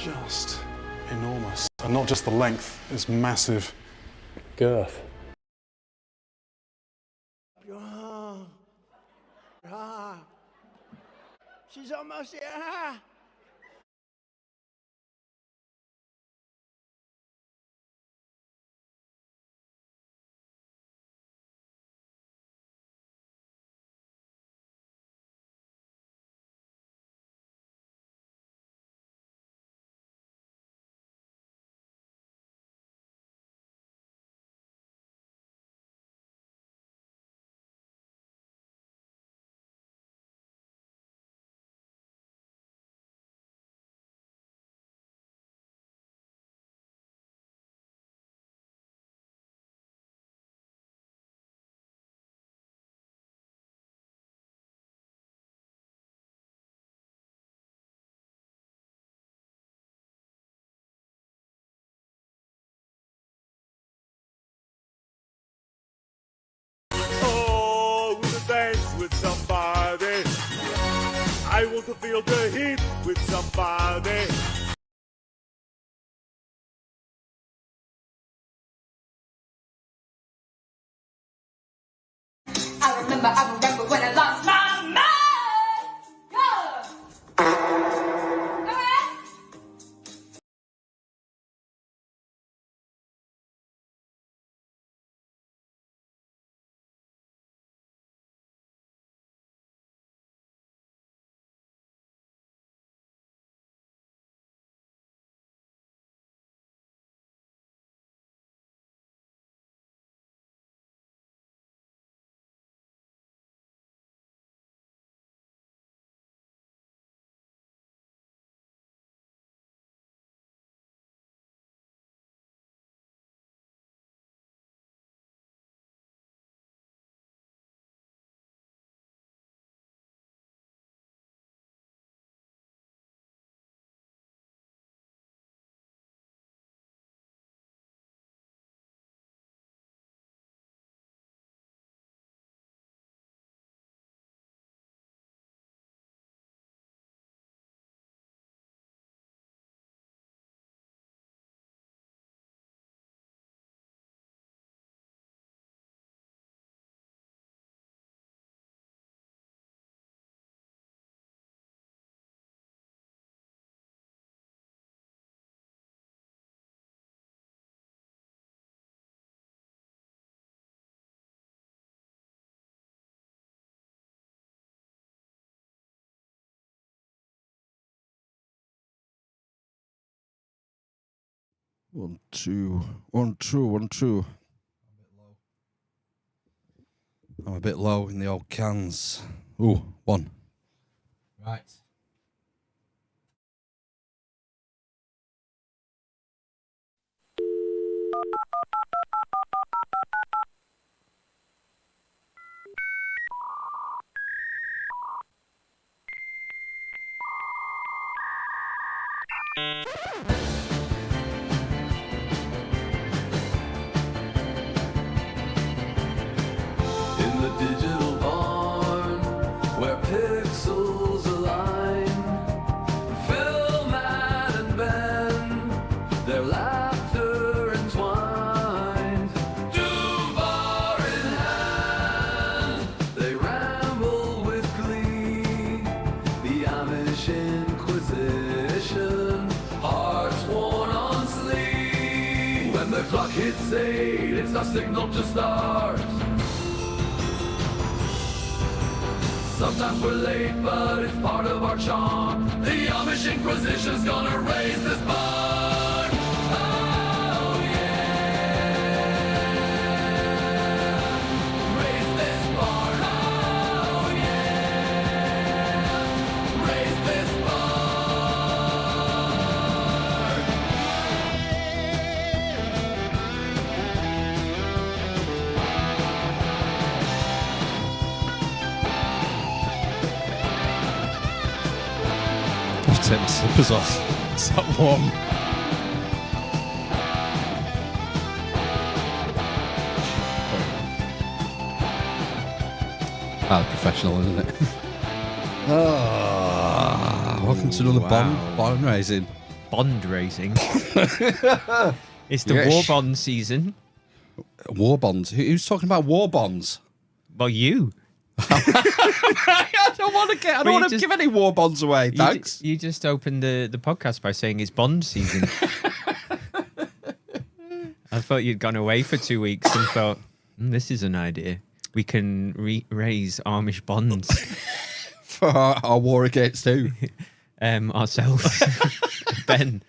just enormous. And not just the length, it's massive girth. She's almost here. With somebody, I want to feel the heat with somebody. I remember when I lost my mind. One, two, one, two, one, two. I'm a bit low in the old cans. Ooh, one. Right. In the digital barn, where pixels align, Phil, Matt, and Ben, their laughter entwined. Duvar in hand, they ramble with glee. The Amish Inquisition, hearts worn on sleeve. When the clock hits 8, it's the signal to start. Sometimes we're late, but it's part of our charm. The Amish Inquisition's gonna raise this barn. Oh yeah, raise this barn. Oh yeah, raise this barn. Take my slippers off. It's that warm. Ah, professional, isn't it? Welcome to another Wow. bond raising. bond raising. It's the Yes. war bond season. War bonds. Who's talking about war bonds? Well, you. I don't want to get. I don't Well, you want to just- give any war bonds away. Thanks. You just opened the podcast by saying it's bond season. I thought you'd gone away for 2 weeks and thought, this is an idea. We can raise Amish bonds For our war against who? ourselves. Ben.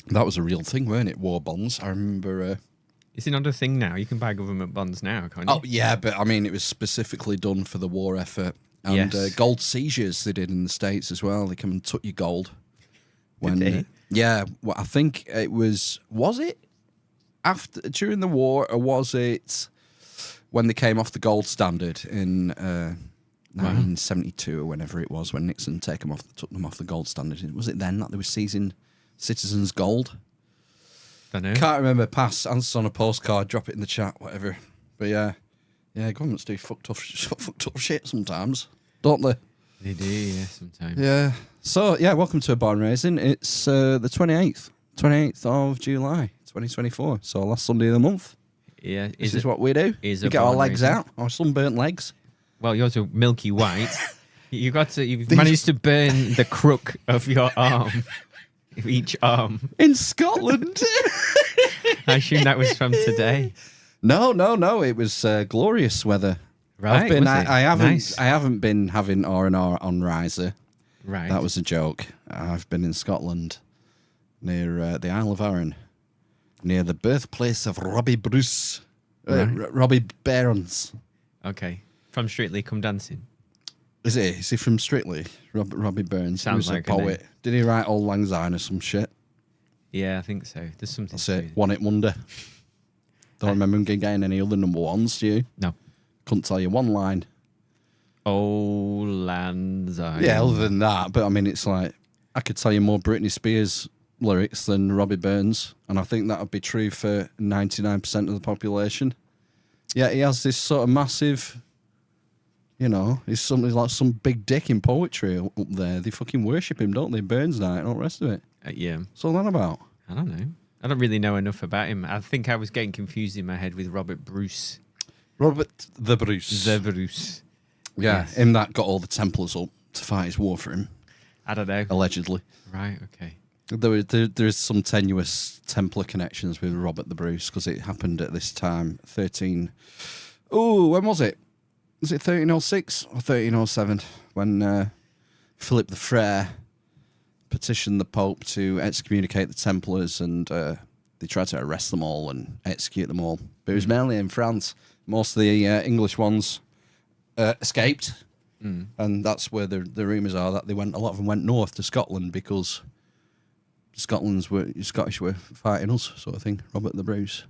That was a real thing, weren't it? War bonds. I remember. Is it not a thing now? You can buy government bonds now, can't you? Oh yeah, but I mean, it was specifically done for the war effort. And Yes. gold seizures they did in the States as well. They come and took your gold. Did they? Yeah, well, I think it was it after during the war, or was it when they came off the gold standard in 1972 or whenever it was, when Nixon took them off the gold standard? Was it then that they were seizing citizens' gold? Don't know. Can't remember. Pass. Answer on a postcard. Drop it in the chat. Whatever. But yeah, governments do fucked up shit sometimes, don't they? They do, yeah, sometimes. Yeah. So yeah, welcome to a barn raising. It's the 28th of July, 2024. So last Sunday of the month. Yeah. This is what we do. is We a get our barn legs raising. out, our sunburnt legs. Well, yours are milky white. You've managed to burn the crook of your arm. Each arm. In Scotland. I assume that was from today. No. It was glorious weather. Right, I've been. was it? I haven't. Nice. I haven't been having R&R on Riser. Right. That was a joke. I've been in Scotland, near the Isle of Arran, near the birthplace of Robbie Bruce, Robbie Burns. Okay. From Strictly Come Dancing. Is he? Is he from Strictly? Robbie Burns. Sounds he was like a a poet. name. Did he write Old Lang Syne or some shit? Yeah, I think so. There's something That's to it. One Hit Wonder. Don't remember him getting any other number ones, do you? No. Couldn't tell you one line. Oh, Lanzai. Yeah, other than that. But I mean, it's like, I could tell you more Britney Spears lyrics than Robbie Burns. And I think that would be true for 99% of the population. Yeah, he has this sort of massive, he's something like some big dick in poetry up there. They fucking worship him, don't they? Burns night and all the rest of it. Yeah. What's all that about? I don't know. I don't really know enough about him. I think I was getting confused in my head with Robert Bruce. Robert the Bruce. The Bruce. Yeah, Yes. him that got all the Templars up to fight his war for him, I don't know. allegedly. Right, okay. There's some tenuous Templar connections with Robert the Bruce because it happened at this time, when was it? Was it 1306 or 1307 when Philip the Frere petitioned the Pope to excommunicate the Templars, and they tried to arrest them all and execute them all. But it was mainly in France. Most of the English ones escaped, and that's where the rumours are that a lot of them went north to Scotland because Scottish were fighting us, sort of thing. Robert the Bruce.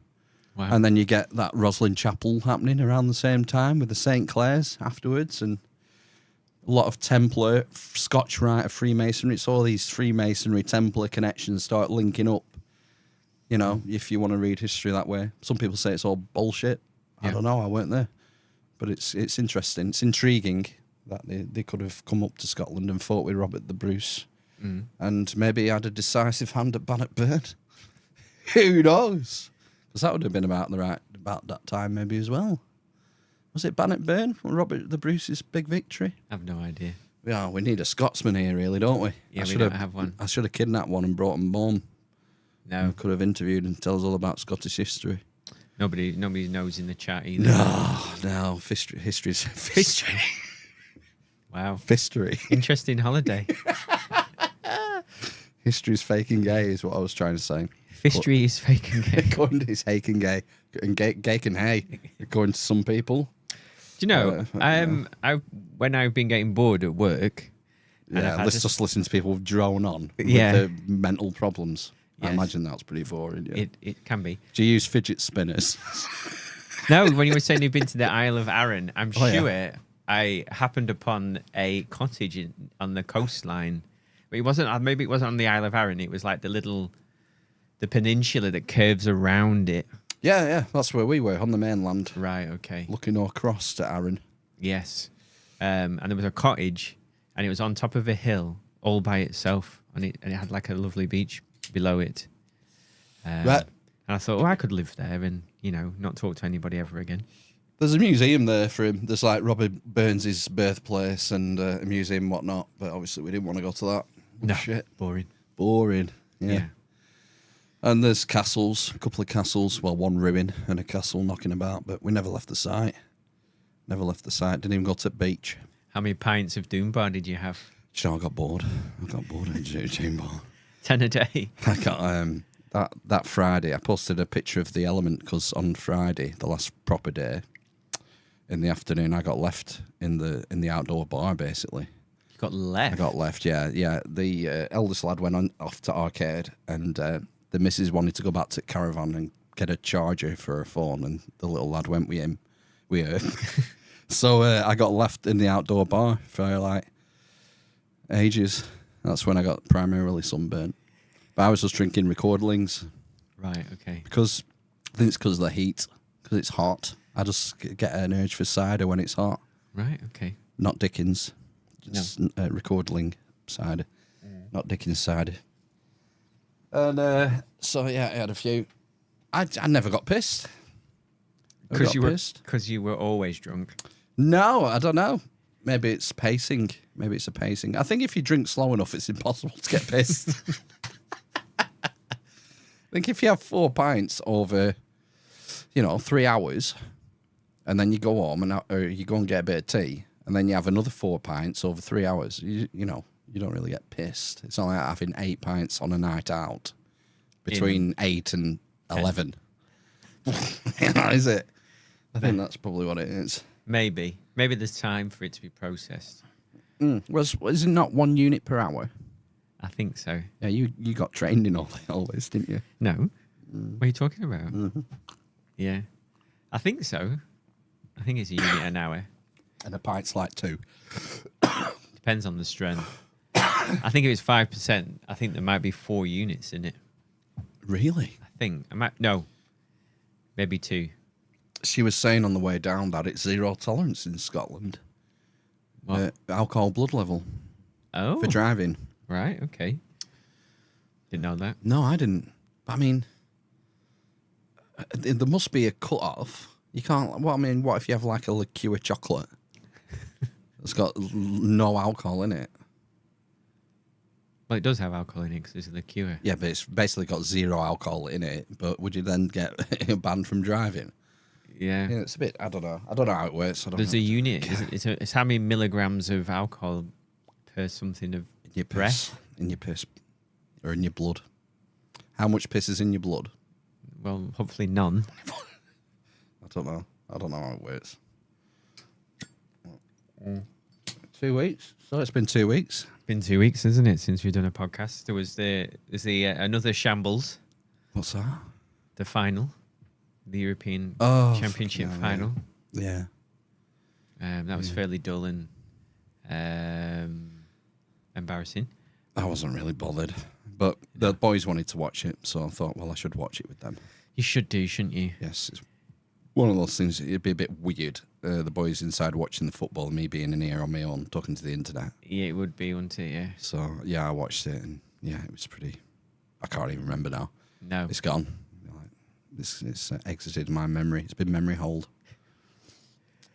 Wow. And then you get that Roslin Chapel happening around the same time with the St. Clairs afterwards, and a lot of Templar, Scotch Rite, Freemasonry. It's all these Freemasonry, Templar connections start linking up, if you want to read history that way. Some people say it's all bullshit. I don't know, I weren't there. But it's interesting. It's intriguing that they could have come up to Scotland and fought with Robert the Bruce. And maybe he had a decisive hand at Bannockburn. Who knows? Because that would have been about that time maybe as well. Was it Bannockburn? Robert the Bruce's big victory? I have no idea. Yeah, we need a Scotsman here, really, don't we? Yeah, we don't have one. I should have kidnapped one and brought him home. No. Could have interviewed and tell us all about Scottish history. Nobody knows in the chat either. No, history's history. Wow. History. Interesting holiday. History's faking gay is what I was trying to say. History is fake and gay. According to his haking gay and gay can hay, according to some people. Do you know, when I've been getting bored at work, and I've Yeah, had let's just listen to people drone on with Yeah. their mental problems. I Yes. imagine that's pretty boring. Yeah. it can be. Do you use fidget spinners? No, when you were saying you've been to the Isle of Arran, I'm Oh, yeah. sure I happened upon a cottage on the coastline. But it wasn't. Maybe it wasn't on the Isle of Arran. It was like the peninsula that curves around it. Yeah, that's where we were, on the mainland, Right. Okay. looking across to Arran. Yes. And there was a cottage, and it was on top of a hill all by itself, and it had like a lovely beach below it. Right. And I thought, well, I could live there and, you know, not talk to anybody ever again. There's a museum there for him. There's like Robert Burns' birthplace and a museum and whatnot. But obviously we didn't want to go to that. No, Shit. boring. Boring. Yeah. Yeah. And there's castles, a couple of castles. Well, one ruin and a castle knocking about. But we never left the site. Never left the site. Didn't even go to the beach. How many pints of Doom Bar did you have? You know, I got bored. I got bored of June Bar. 10 a day. I got that Friday. I posted a picture of the Element because on Friday, the last proper day, in the afternoon, I got left in the outdoor bar. Basically, You got left. I got left. Yeah. The eldest lad went off to arcade, and the missus wanted to go back to caravan and get a charger for her phone, and the little lad went with him. With her. So I got left in the outdoor bar for like ages. That's when I got primarily sunburnt. But I was just drinking recordlings Right, okay. because I think it's because of the heat, because it's hot. I just get an urge for cider when it's hot. Right, okay. Not Dickens, just recordling cider, not Dickens cider. And so yeah, I had a few. I never got pissed. Never got pissed. Because you were always drunk. No, I don't know. Maybe it's pacing. Maybe it's a pacing. I think if you drink slow enough, it's impossible to get pissed. I think if you have 4 pints over, 3 hours, and then you go home or you go and get a bit of tea, and then you have another 4 pints over 3 hours, you don't really get pissed. It's not like having 8 pints on a night out between 8 and 11. Is it? I think that's probably what it is. Maybe. Maybe there's time for it to be processed. Was it not 1 unit per hour? I think so. Yeah, you got trained in all this, didn't you? No? What are you talking about? Mm-hmm. Yeah. I think so. I think it's a unit an hour. And a pint's like 2. Depends on the strength. I think if it's 5%, I think there might be 4 units in it. Really? I think. No. Maybe 2. She was saying on the way down that it's 0 tolerance in Scotland. What? Alcohol blood level Oh. for driving. Right, okay. Didn't know that. No, I didn't. I mean, there must be a cut-off. You can't... what if you have like a liqueur chocolate? It's got no alcohol in it. Well, it does have alcohol in it because it's a liqueur. Yeah, but it's basically got 0 alcohol in it. But would you then get banned from driving? Yeah. Yeah, it's a bit... I don't know. I don't know how it works. There's a unit. It's how many milligrams of alcohol per something of In your piss. breath. In your piss. Or in your blood. How much piss is in your blood? Well, hopefully none. I don't know. I don't know how it works. 2 weeks. So it's been 2 weeks. Been 2 weeks, isn't it, since we've done a podcast? There's the another shambles, What's that? the final, the European Oh, Championship yeah, final. Yeah. That was fairly dull and embarrassing. I wasn't really bothered. But the boys wanted to watch it, so I thought, well, I should watch it with them. You should do, shouldn't you? Yes, it's one of those things, it'd be a bit weird. The boys inside watching the football and me being in here on my own, talking to the internet. Yeah, it would be, wouldn't it? Yeah. So, yeah, I watched it, and yeah, it was pretty... I can't even remember now. No. It's gone. It's exited my memory. It's been memory hold.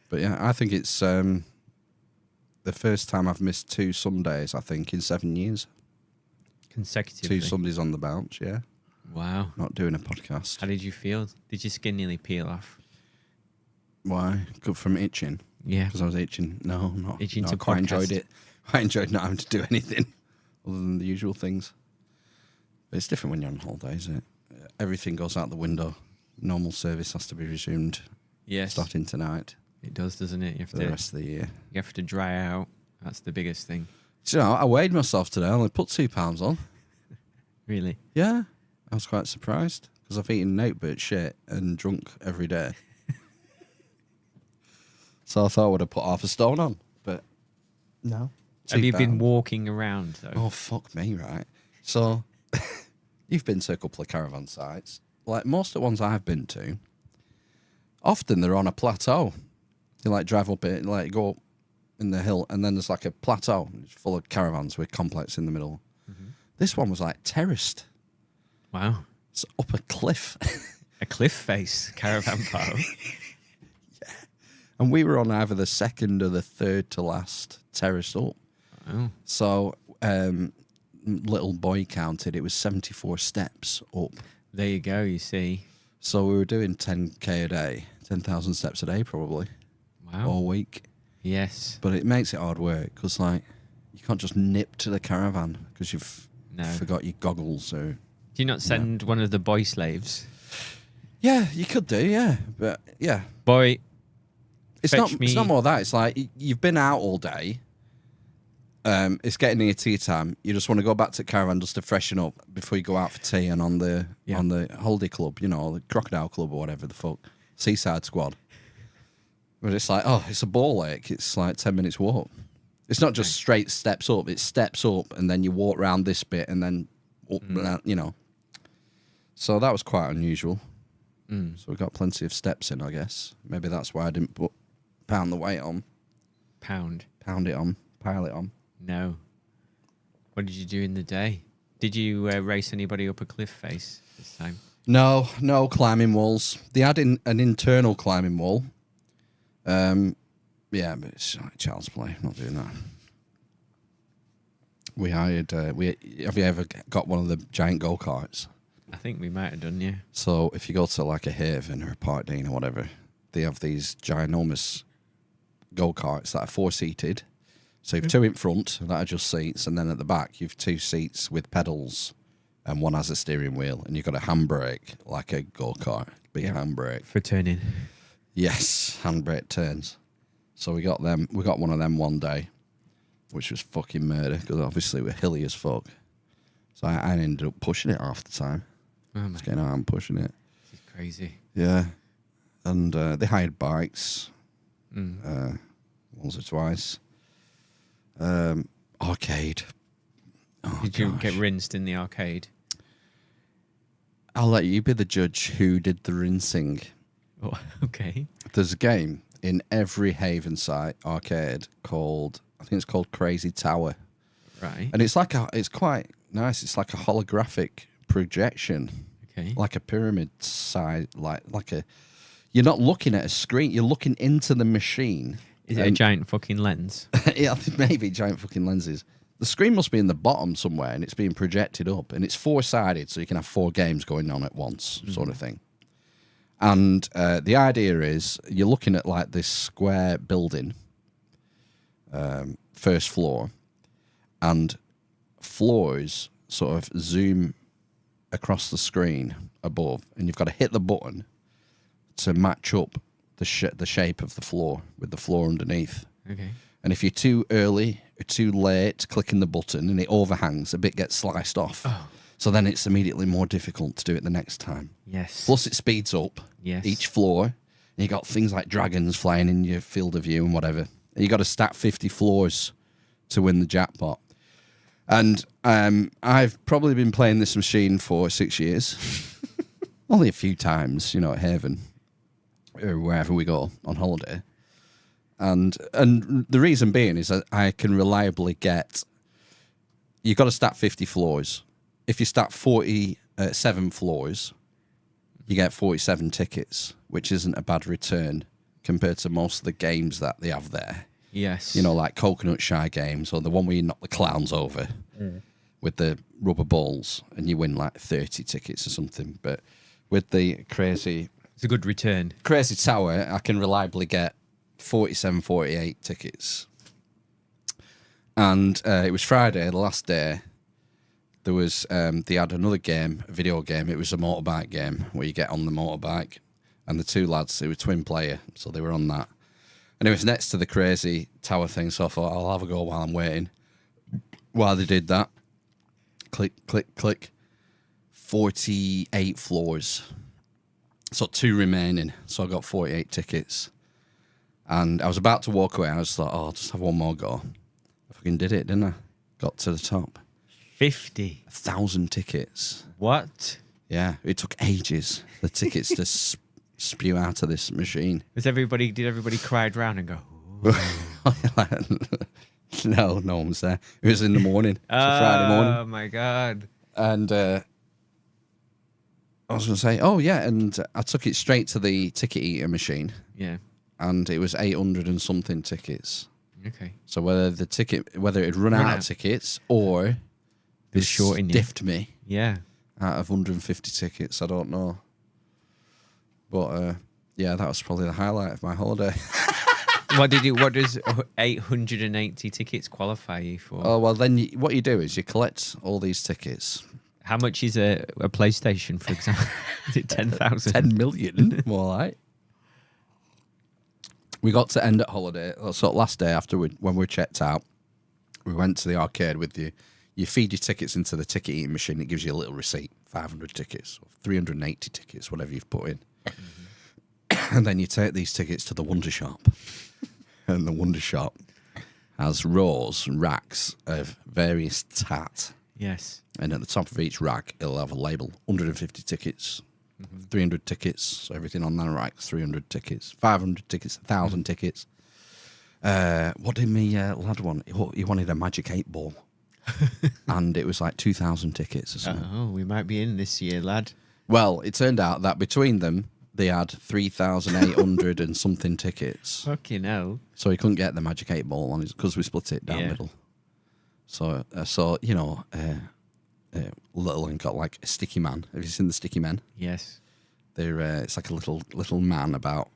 But yeah, I think it's the first time I've missed 2 Sundays, I think, in 7 years. Consecutively. 2 Sundays on the bounce, yeah. Wow. Not doing a podcast. How did you feel? Did your skin nearly peel off? Why? Good from itching. Yeah. Because I was itching. No, not. Itching no, to I quite podcast. enjoyed it. I enjoyed not having to do anything other than the usual things. But it's different when you're on holiday, isn't it? Everything goes out the window. Normal service has to be resumed Yes. starting tonight It does, doesn't it? You have for the rest of the year. You have to dry out. That's the biggest thing. Do you know, I weighed myself today. I only put 2 pounds on. Really? Yeah. I was quite surprised because I've eaten notebook shit and drunk every day. So I thought I would have put half a stone on, but no. Have you been £2. walking around, though? Oh, fuck me, right. So, you've been to a couple of caravan sites. Like, most of the ones I've been to, often they're on a plateau. You, like, drive up it, like, go up in the hill, and then there's like a plateau full of caravans with complex in the middle. This one was like terraced. Wow. It's up a cliff. A cliff face caravan park. And we were on either the second or the third to last terrace up. Wow. So little boy counted, it was 74 steps up. There you go, you see. So we were doing 10k a day, 10,000 steps a day probably, Wow. all week. Yes. But it makes it hard work because, like, you can't just nip to the caravan because you've forgot your goggles. Or Do you not send one of the boy slaves? yeah, you could do, yeah, but yeah, Boy, it's fetch not. me. It's not more that. It's like you've been out all day. It's getting near tea time. You just want to go back to the caravan just to freshen up before you go out for tea and on the holiday club, you know, the crocodile club or whatever the fuck, seaside squad. But it's like, oh, it's a ball lake. It's like 10 minutes walk. It's not just straight steps up. It's steps up and then you walk around this bit and then up, you know. So that was quite unusual. So we got plenty of steps in, I guess. Maybe that's why I didn't pound the weight on. Pound Pound it on. Pile it on. No. What did you do in the day? Did you race anybody up a cliff face this time? No climbing walls. They had an internal climbing wall. Yeah, but it's like child's play. Not doing that. We hired. Have you ever got one of the giant go karts? I think we might have done, yeah. So if you go to like a Haven or a Parkdean or whatever, they have these ginormous go karts that are 4-seated. So you've two in front that are just seats, and then at the back you've 2 seats with pedals, and one has a steering wheel, and you've got a handbrake like a go kart, big handbrake For turning. Yes, handbrake turns. So we got them. We got one of them one day, which was fucking murder because obviously we're hilly as fuck. So I ended up pushing it half the time. Oh my Just getting out and pushing it. This is crazy. Yeah, and they hired bikes once or twice. Arcade. Oh, Did you get gosh. rinsed in the arcade? I'll let you be the judge who did the rinsing. Oh, okay. There's a game in every Haven site arcade called, I think it's called Crazy Tower. Right. And it's quite nice. It's like a holographic projection. Okay. Like a pyramid size, you're not looking at a screen, you're looking into the machine. Is it a giant fucking lens? Yeah, maybe giant fucking lenses. The screen must be in the bottom somewhere and it's being projected up, and it's 4-sided, so you can have 4 games going on at once, sort of thing. And the idea is you're looking at like this square building, first floor, and floors sort of zoom across the screen above, and you've got to hit the button to match up the shape of the floor with the floor underneath. Okay. And if you're too early or too late clicking the button and it overhangs, a bit gets sliced off. Oh. So then it's immediately more difficult to do it the next time. Yes. Plus it speeds up each floor. And you got things like dragons flying in your field of view and whatever. And you got to stack 50 floors to win the jackpot. And I've probably been playing this machine for 6 years. Only a few times, you know, at Haven or wherever we go on holiday. And the reason being is that I can reliably get, you've got to stack 50 floors. If you stack 47 floors, you get 47 tickets, which isn't a bad return compared to most of the games that they have there. Yes. You know, like Coconut Shy games, or the one where you knock the clowns over with the rubber balls and you win like 30 tickets or something. But with the Crazy It's a good return. Tower, I can reliably get 47, 48 tickets. And it was Friday, the last day. There was, they had another game, a video game. It was a motorbike game where you get on the motorbike. And the 2 lads, they were twin player, so they were on that. And it was next to the Crazy Tower thing, so I thought I'll have a go while I'm waiting. While they did that, click, click, click, 48 floors. So 2 remaining, so I got 48 tickets. And I was about to walk away, and I just thought, I'll just have one more go. I fucking did it, didn't I? Got to the top. 50. 1,000 tickets. What? Yeah, it took ages, the tickets to spew out of this machine. Did everybody cried round and go, Oh, No, no one was there. It was in the morning. It's a Friday morning. Oh my god. And I was going to say, oh yeah, and I took it straight to the ticket eater machine, Yeah. and it was 800 and something tickets. Okay. So whether it had run out of tickets or they shorting you. stiffed me Yeah. out of 150 tickets, I don't know. But yeah, that was probably the highlight of my holiday. What does 880 tickets qualify you for? Oh well, then what you do is you collect all these tickets. How much is a PlayStation, for example? Is it 10,000? 10 million, more like. We got to end at holiday. So last day after when we were checked out, we went to the arcade with you. You feed your tickets into the ticket eating machine. It gives you a little receipt, 500 tickets, or 380 tickets, whatever you've put in. Mm-hmm. And then you take these tickets to the Wonder Shop. And the Wonder Shop has rows, racks of various tat. Yes. And at the top of each rack, it'll have a label, 150 tickets, 300 tickets, so everything on that rack, 300 tickets, 500 tickets, 1,000 tickets. What did me lad want? He wanted a Magic 8 ball. And it was like 2,000 tickets or something. Oh, we might be in this year, lad. Well, it turned out that between them, they had 3,800 and something tickets. Fucking hell. So he couldn't get the Magic 8 ball on his, because we split it down Yeah. middle. So you know, Little and got like a sticky man. Have you seen the sticky men? Yes. They're it's like a little man about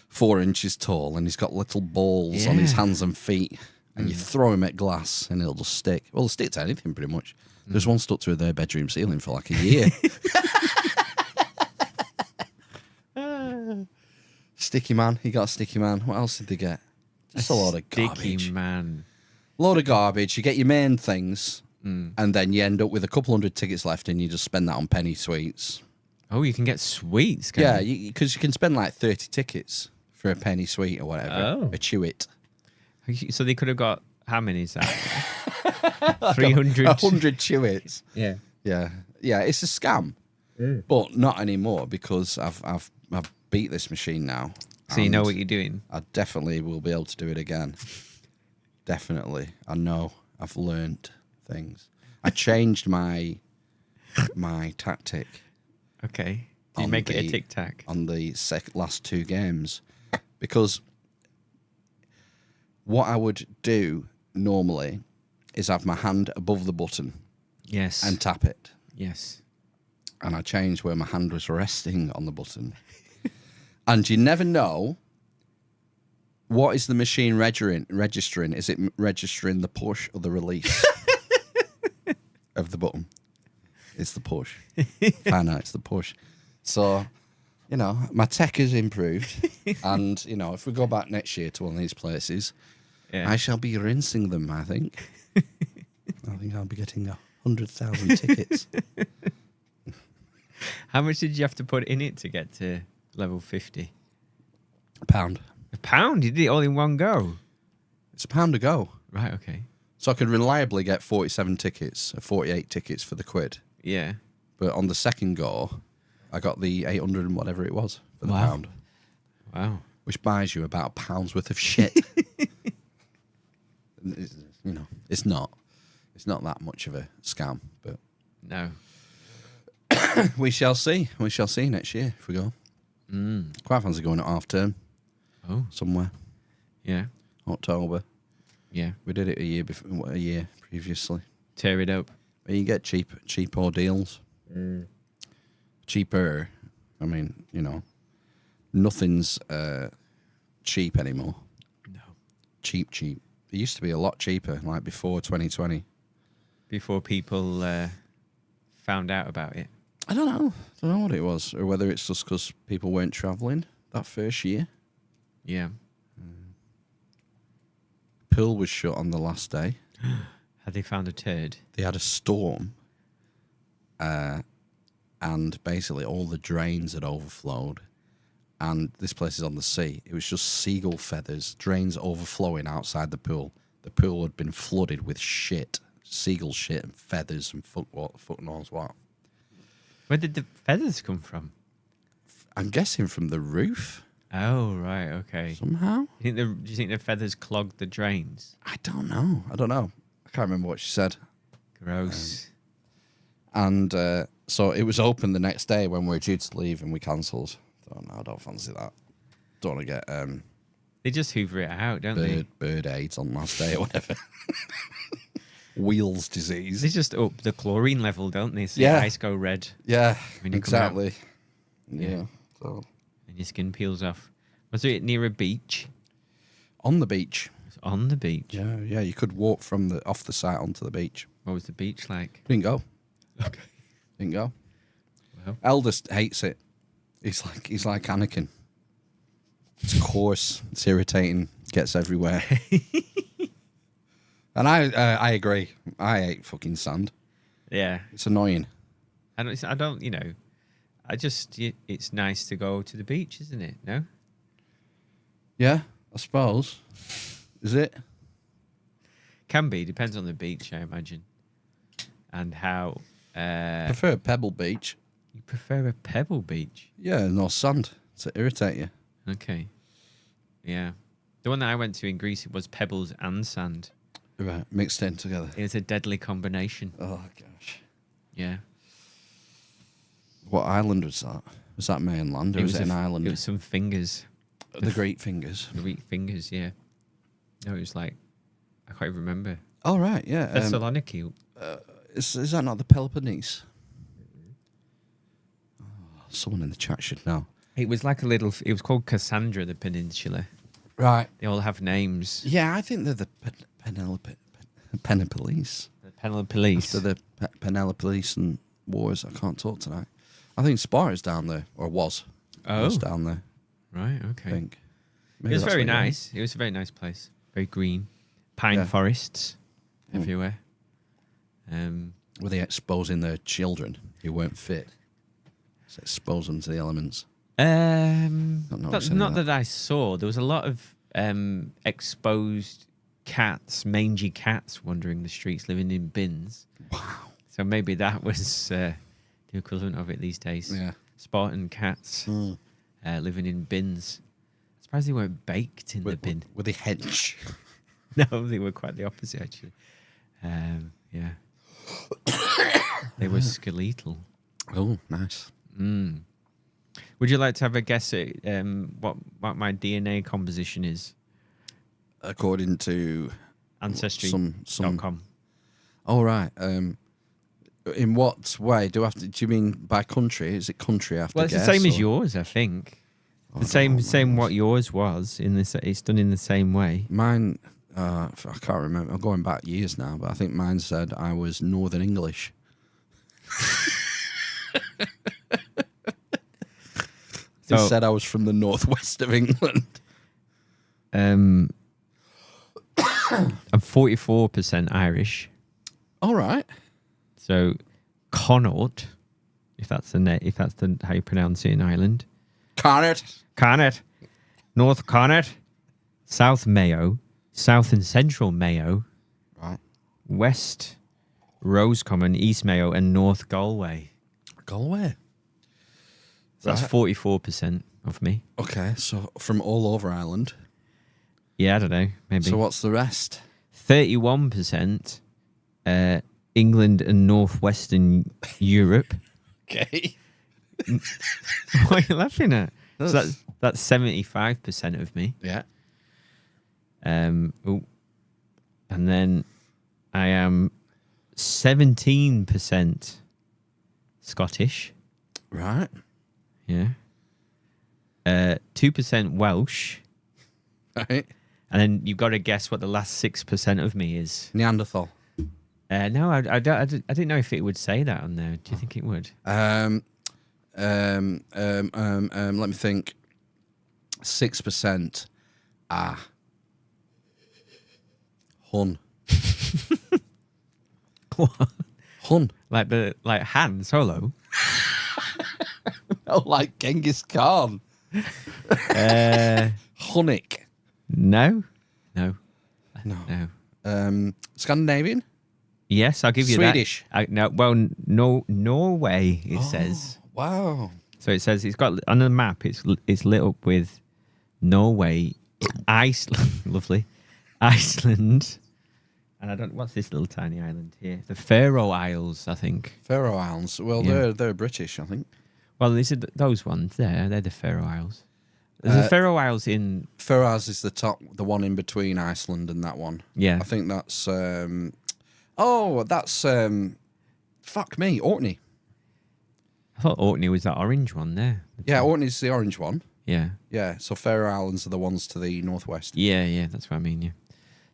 4 inches tall, and he's got little balls on his Yeah. hands and feet, and you throw him at glass, and it'll just stick. Well, it'll stick to anything pretty much. There's one stuck to their bedroom ceiling for like a year. Sticky man. He got a sticky man. What else did they get? Just a lot of garbage. Sticky man. Load of garbage. You get your main things, and then you end up with a couple hundred tickets left, and you just spend that on penny sweets. Oh, you can get sweets, can Yeah, you? because you can spend like 30 tickets for a penny sweet or whatever. Oh. A chew it. So they could have got, how many is that? 300? 100 chew its. Yeah. Yeah, yeah. It's a scam, but not anymore because I've beat this machine now. So you know and what you're doing? I definitely will be able to do it again. Definitely, I know. I've learnt things. I changed my tactic Okay. Do you On make it a the- tic-tac? on the last 2 games because what I would do normally is have my hand above the button Yes. and tap it. yes. And I changed where my hand was resting on the button. And you never know, what is the machine registering? Is it registering the push or the release of the button? It's the push. Find out it's the push. So, you know, my tech has improved. And, you know, if we go back next year to one of these places, Yeah. I shall be rinsing them, I think. I think I'll be getting 100,000 tickets. How much did you have to put in it to get to level 50? £1. £1? You did it all in one go? It's £1 to go. Right, okay. So I could reliably get 47 tickets, 48 tickets for the quid. Yeah. But on the second go, I got the 800 and whatever it was for the Wow. pound, Wow. which buys you about a pound's worth of shit. You know, it's not that much of a scam, but No. we shall see. We shall see next year if we go. Quite fancy going at half term Oh, somewhere, yeah. October. Yeah. We did it a year previously. Tear it up. But you get cheaper deals. Cheaper. I mean, you know, nothing's cheap anymore. No. Cheap. It used to be a lot cheaper, like before 2020. Before people found out about it. I don't know what it was, or whether it's just because people weren't travelling that first year. Yeah. Pool was shut on the last day. Had they found a turd? They had a storm, and basically all the drains had overflowed. And this place is on the sea. It was just seagull feathers, drains overflowing outside the pool. The pool had been flooded with shit, seagull shit and feathers and fuck knows what. Where did the feathers come from? I'm guessing from the roof. Oh, right. Okay. somehow. Do you think the feathers clogged the drains? I don't know. I can't remember what she said. Gross. And so it was open the next day when we were due to leave, and we cancelled. So no, I don't fancy that. Don't want to get They just hoover it out, don't they? bird AIDS on last day or whatever. Wheels They disease. just up the chlorine level, don't they? So Yeah. your eyes go red Yeah, When you come out. exactly. Yeah. So and your skin peels off. Was it near a beach? on the beach. It's on the beach. Yeah. You could walk from off the site onto the beach. What was the beach like? Didn't go. Okay. Didn't go. Well. Eldest hates it. He's like Anakin. It's coarse. It's irritating. Gets everywhere. And I agree. I hate fucking sand. Yeah. It's annoying. I don't, it's nice to go to the beach, isn't it? No? Yeah, I suppose. Is it? Can be. Depends on the beach, I imagine. And how... Prefer Pebble Beach. you prefer a pebble beach? Yeah, no sand to irritate you. Okay. Yeah. The one that I went to in Greece, it was pebbles and sand. Right, mixed in together. It was a deadly combination. Oh gosh. Yeah. What island was that? Was that mainland or was it an island? It was some fingers. The Great Fingers. The Greek fingers, yeah. No, it was like... I can't even remember. Oh right, yeah. Thessaloniki. Is that not the Peloponnese? Oh, someone in the chat should know. It was like a little... It was called Cassandra, the peninsula. Right. They all have names. Yeah, I think they're the Penelopes. The Peloponnese. After the Penelopes and wars, I can't talk tonight. I think Sparta's down there, or was. Oh. Was down there, Right, I okay. think. It Maybe was that's very what it nice. It was a very nice place. Very green. Pine Yeah. forests Mm. everywhere. Were they exposing their children who weren't fit? So expose them to the elements. noticed any Not of that I saw. There was a lot of exposed cats, mangy cats wandering the streets, living in bins. Wow. So maybe that was the equivalent of it these days. Yeah. Spartan cats living in bins. I'm surprised they weren't baked in the bin. Were they hench? No, they were quite the opposite, actually. Yeah. They were skeletal. Oh, nice. Would you like to have a guess at what my DNA composition is? According to Ancestry.com. Oh right. In what way do you mean by country? Is it country after? Well, it's the same as yours, I think. The same what yours was in this. It's done in the same way. Mine. I can't remember. I'm going back years now, but I think mine said I was Northern English. It said I was from the northwest of England. I'm 44% Irish. All right. So Connaught, if that's how you pronounce it in Ireland. Connaught, North Connaught, South Mayo, South and Central Mayo, Right. West Roscommon, East Mayo, and North Galway. Galway. So that's 44% of me. Okay, so from all over Ireland. Yeah, I don't know, maybe. So what's the rest? 31% England and northwestern Europe. Okay. What are you laughing at? So that's 75% of me. Yeah. And then I am 17% Scottish. Right. Yeah. 2% Welsh. Right. And then you've got to guess what the last 6% of me is. Neanderthal. No, I didn't know if it would say that on there. Do you think it would? Let me think. 6%. Hun. What? Hun. Like Han Solo? Oh, like Genghis Khan. Hunnic. No. No. Scandinavian? Scandinavian? Yes, I'll give you Swedish. that. Norway, it says. Wow. So it says it's got on the map. It's lit up with Norway, Iceland, lovely, Iceland, and I don't. What's this little tiny island here? The Faroe Isles, I think. Faroe Islands. Well, Yeah. they're British, I think. Well, these are those ones there. They're the Faroe Isles. There's the Faroe Isles in. Faroe Islands is the one in between Iceland and that one. Yeah. I think that's. Fuck me, Orkney. I thought Orkney was that orange one there. Yeah, Orkney's the orange one. Yeah. Yeah, so Faroe Islands are the ones to the northwest. Yeah, that's what I mean, yeah.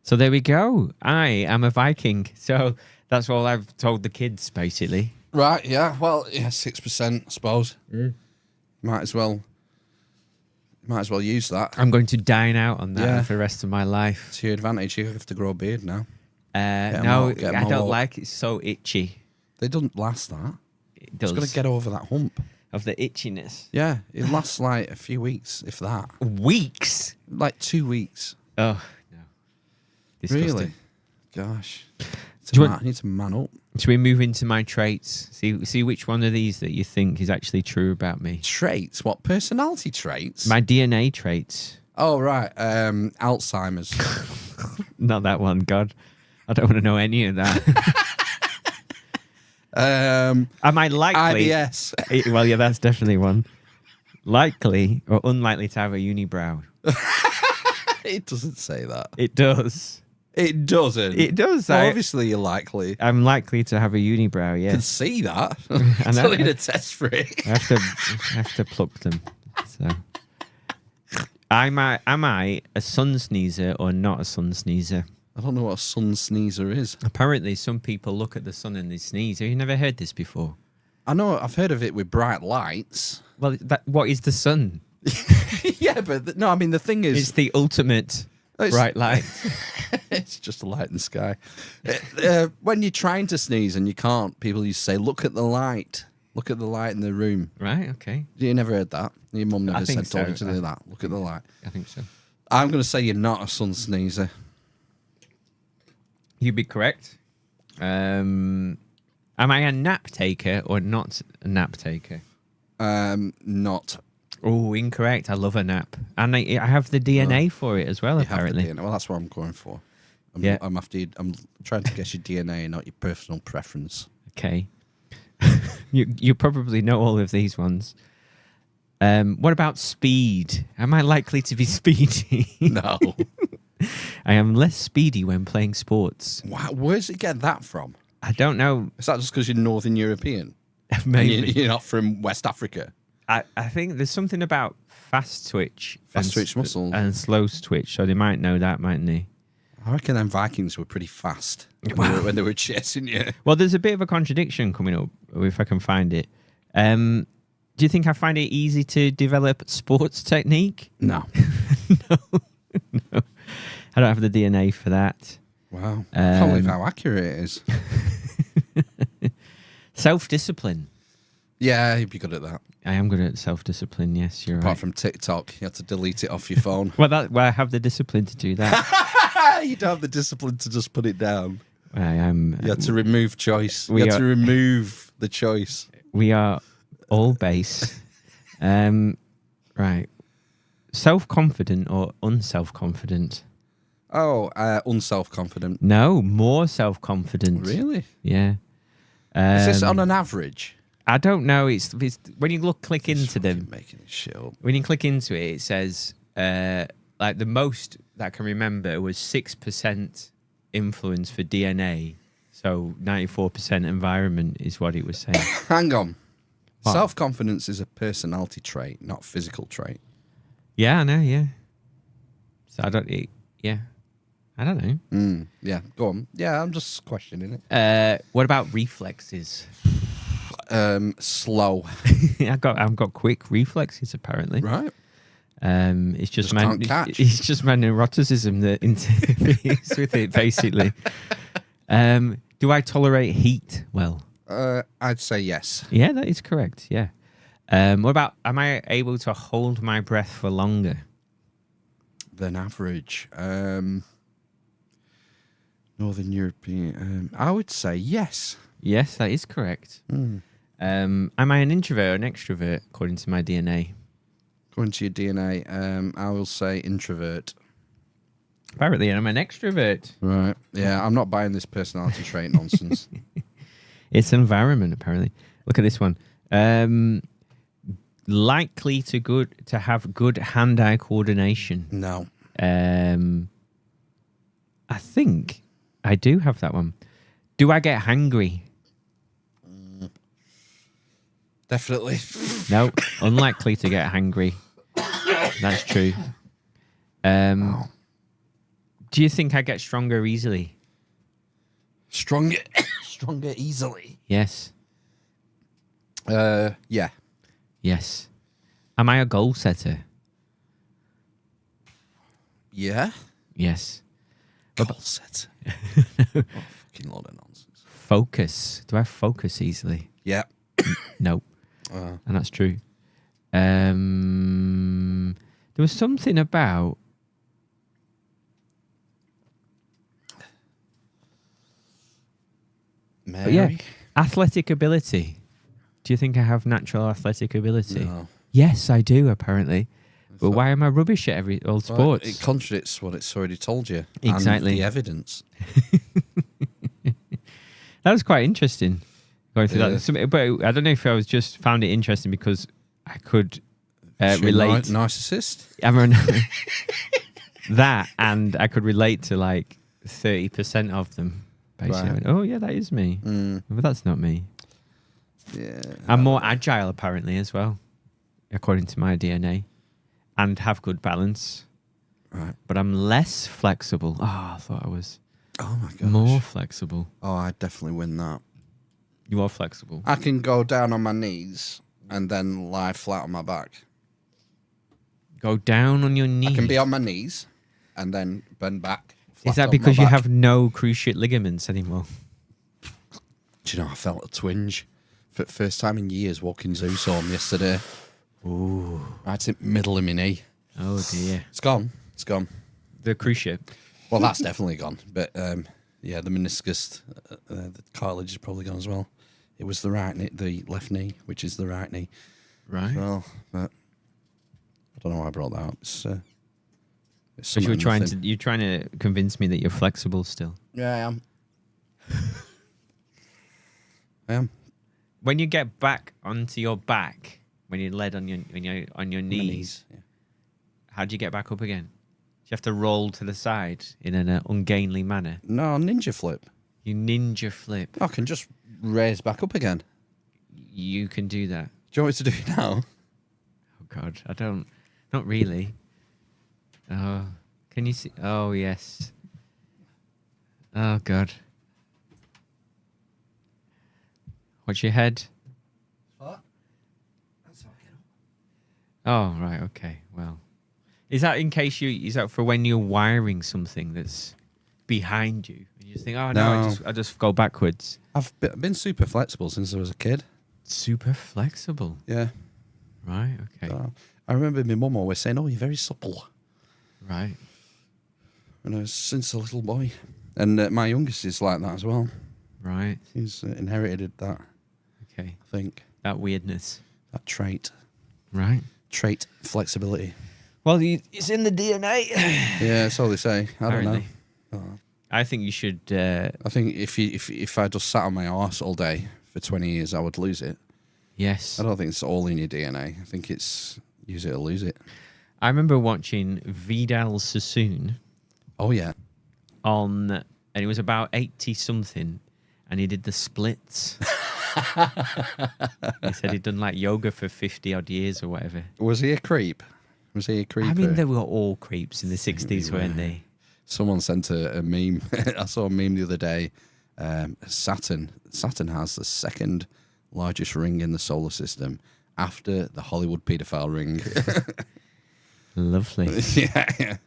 So there we go. I am a Viking. So that's all I've told the kids, basically. Right, yeah. Well, yeah, 6%, I suppose. Might as well use that. I'm going to dine out on that Yeah. for the rest of my life. To your advantage, you have to grow a beard now. No, get 'em I all don't up. like it. It's so itchy. They don't last that. It does. Just got to get over that hump. Of the itchiness. Yeah, it lasts like a few weeks, if that. Weeks? Like 2 weeks. Oh, no. Disgusting. Really? Gosh. Do you I need to man up. Should we move into my traits? See which one of these that you think is actually true about me. Traits? What, personality traits? My DNA traits. Oh, right. Alzheimer's. Not that one, God. I don't want to know any of that. Am I likely? IBS. Well, yeah, that's definitely one. Likely or unlikely to have a unibrow? It doesn't say that. It does. It doesn't. It does. Well, obviously, you're likely. I'm likely to have a unibrow, You can yes. see that. I know. Don't need a test for it. I have to pluck them. So, am I a sun sneezer or not a sun sneezer? I don't know what a sun sneezer is. Apparently, some people look at the sun and they sneeze. Have you never heard this before? I know. I've heard of it with bright lights. Well, what is the sun? Yeah, but no. I mean, the thing is, It's the ultimate It's- bright light. it's just a light in the sky. When you're trying to sneeze and you can't, people used to say, "Look at the light. Look at the light in the room." Right? Okay. You never heard that? Your mum never think told you so. to do that. Look at the light. I think so. I'm going to say you're not a sun sneezer. You'd be correct. Am I a nap taker or not a nap taker? Not. Oh, incorrect. I love a nap. And I have the DNA for it as well, You have the apparently. DNA. Well, that's what I'm going for. Yeah. I'm trying to guess your DNA, not your personal preference. Okay. You probably know all of these ones. What about speed? Am I likely to be speedy? No. I am less speedy when playing sports. Wow, where's it get that from? I don't know. Is that just because you're Northern European? Maybe. You're not from West Africa? I think there's something about fast twitch. Fast twitch muscles. And slow twitch, so they might know that, mightn't they? I reckon them Vikings were pretty fast when they were chasing you. Well, there's a bit of a contradiction coming up, if I can find it. Do you think I find it easy to develop sports technique? No. No. I don't have the DNA for that. Wow. I can't believe how accurate it is. Self-discipline. Yeah, you'd be good at that. I am good at self-discipline, yes, you're Apart right. from TikTok, you had to delete it off your phone. Well, I have the discipline to do that. You don't have the discipline to just put it down. I am. You had to remove choice. We You had are- to remove the choice. We are all base. Right. Self-confident or unself-confident? Oh, unself-confident. No, more self-confident. Really? Yeah. Is this on an average? I don't know. It's when you click into them. Making this shit up. When you click into it, it says like the most that I can remember was 6% influence for DNA. So 94% environment is what it was saying. Hang on. What? Self-confidence is a personality trait, not physical trait. Yeah, I know. Yeah. So I don't know. Yeah, go on. Yeah, I'm just questioning it. What about reflexes? Slow. I've got quick reflexes apparently. Right. It's just can't catch. It's just my neuroticism that interferes with it, basically. Do I tolerate heat well? I'd say yes. Yeah, that is correct. Yeah. What about, am I able to hold my breath for longer? Than average. Northern European. I would say yes. Yes, that is correct. Am I an introvert or an extrovert according to my DNA? Going to your DNA, I will say introvert. Apparently, I'm an extrovert. Right. Yeah, I'm not buying this personality trait nonsense. It's environment, apparently. Look at this one. Likely to have good hand-eye coordination. No. I think I do have that one. Do I get hangry? Definitely. No, unlikely to get hangry. That's true. Do you think I get stronger easily? Stronger easily. Yes. Yeah. Yes. Am I a goal setter? Yeah. Yes. Goal set. Oh, fucking lot of nonsense. Focus. Do I focus easily? Yeah. No. And that's true. There was something about... Mary? But yeah, athletic ability. Do you think I have natural athletic ability? No. Yes, I do, apparently. But why am I rubbish at all Well, sports? it contradicts what it's already told you. Exactly. And the evidence. That was quite interesting. Going through Yeah. that. But I don't know if I was just found it interesting because I could Is she a relate. narcissist? That, and I could relate to like 30% of them. Basically, Right. Went, oh yeah, that is me. But that's not me. Yeah. I'm more agile apparently as well, according to my DNA, and have good balance. Right. But I'm less flexible. Oh, I thought I was Oh my gosh. more flexible. Oh, I definitely win that. You are flexible. I can go down on my knees and then lie flat on my back. Go down on your knees. I can be on my knees and then bend back. Is flat that on because my you back. have no cruciate ligaments anymore? Do you know, I felt a twinge for the first time in years walking Zeus home yesterday. Ooh. Right in the middle of my knee. Oh dear. It's gone. It's gone. The cruciate. Well, that's definitely gone. But yeah, the meniscus, the cartilage is probably gone as well. It was the right knee, the left knee, which is the right knee. Right. Well, but I don't know why I brought that up. It's Because you're trying to convince me that you're flexible still. Yeah, I am. I am. When you get back onto your back, when you're led on your knees, Yeah. how do you get back up again? Do you have to roll to the side in an ungainly manner? No, ninja flip. You ninja flip. I can just raise back up again. You can do that. Do you want me to do it now? Oh God, I don't. Not really. Oh, can you see? Oh yes. Oh God. Watch your head. What? Oh right, okay. Well, is that in case is that for when you're wiring something that's behind you and you just think, oh no, No. I just go backwards. I've been super flexible since I was a kid. Super flexible. Yeah. Right. Okay. I remember my mum always saying, "Oh, you're very supple." Right. And I was since a little boy, and my youngest is like that as well. Right. He's inherited that. Okay. I think That weirdness. that trait, Right. flexibility. Well, it's in the DNA. Yeah, that's all they say. I don't know. Apparently. I think you should. I think if I just sat on my arse all day for 20 years, I would lose it. Yes. I don't think it's all in your DNA. I think it's use it or lose it. I remember watching Vidal Sassoon Oh yeah. and it was about 80 something, and he did the splits. He said he'd done like yoga for 50 odd years or whatever. Was he a creep? Was he a creep? I mean, they were all creeps in the 60s, weren't they? Someone sent a meme. I saw a meme the other day. Saturn has the second largest ring in the solar system after the Hollywood paedophile ring. Lovely. Yeah.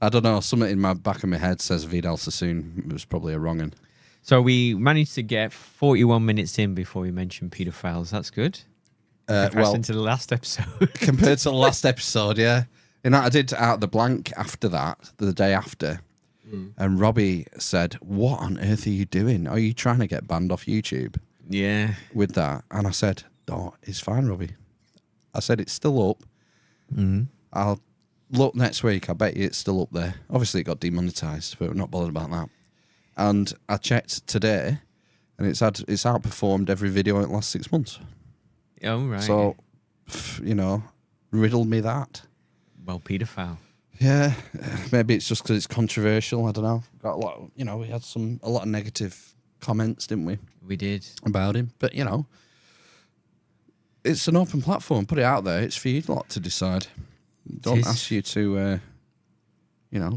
I don't know. Something in my back of my head says Vidal Sassoon was probably a wrong one. So we managed to get 41 minutes in before we mentioned paedophiles. That's good. Comparison to the last episode. Compared to the last episode, yeah. And I did Out the Blank after that, the day after. And Robbie said, "What on earth are you doing? Are you trying to get banned off YouTube Yeah. with that?" And I said, "Oh, it's fine, Robbie." I said, "It's still up. I'll look next week. I bet you it's still up there. Obviously, it got demonetized, but we're not bothered about that. And I checked today, and it's outperformed every video in the last 6 months. Oh, right. So, riddle me that. Well, paedophile. Yeah, maybe it's just because it's controversial. I don't know. Got a lot. We had a lot of negative comments, didn't we? We did. About him, but it's an open platform. Put it out there. It's for you lot to decide. Don't ask you to,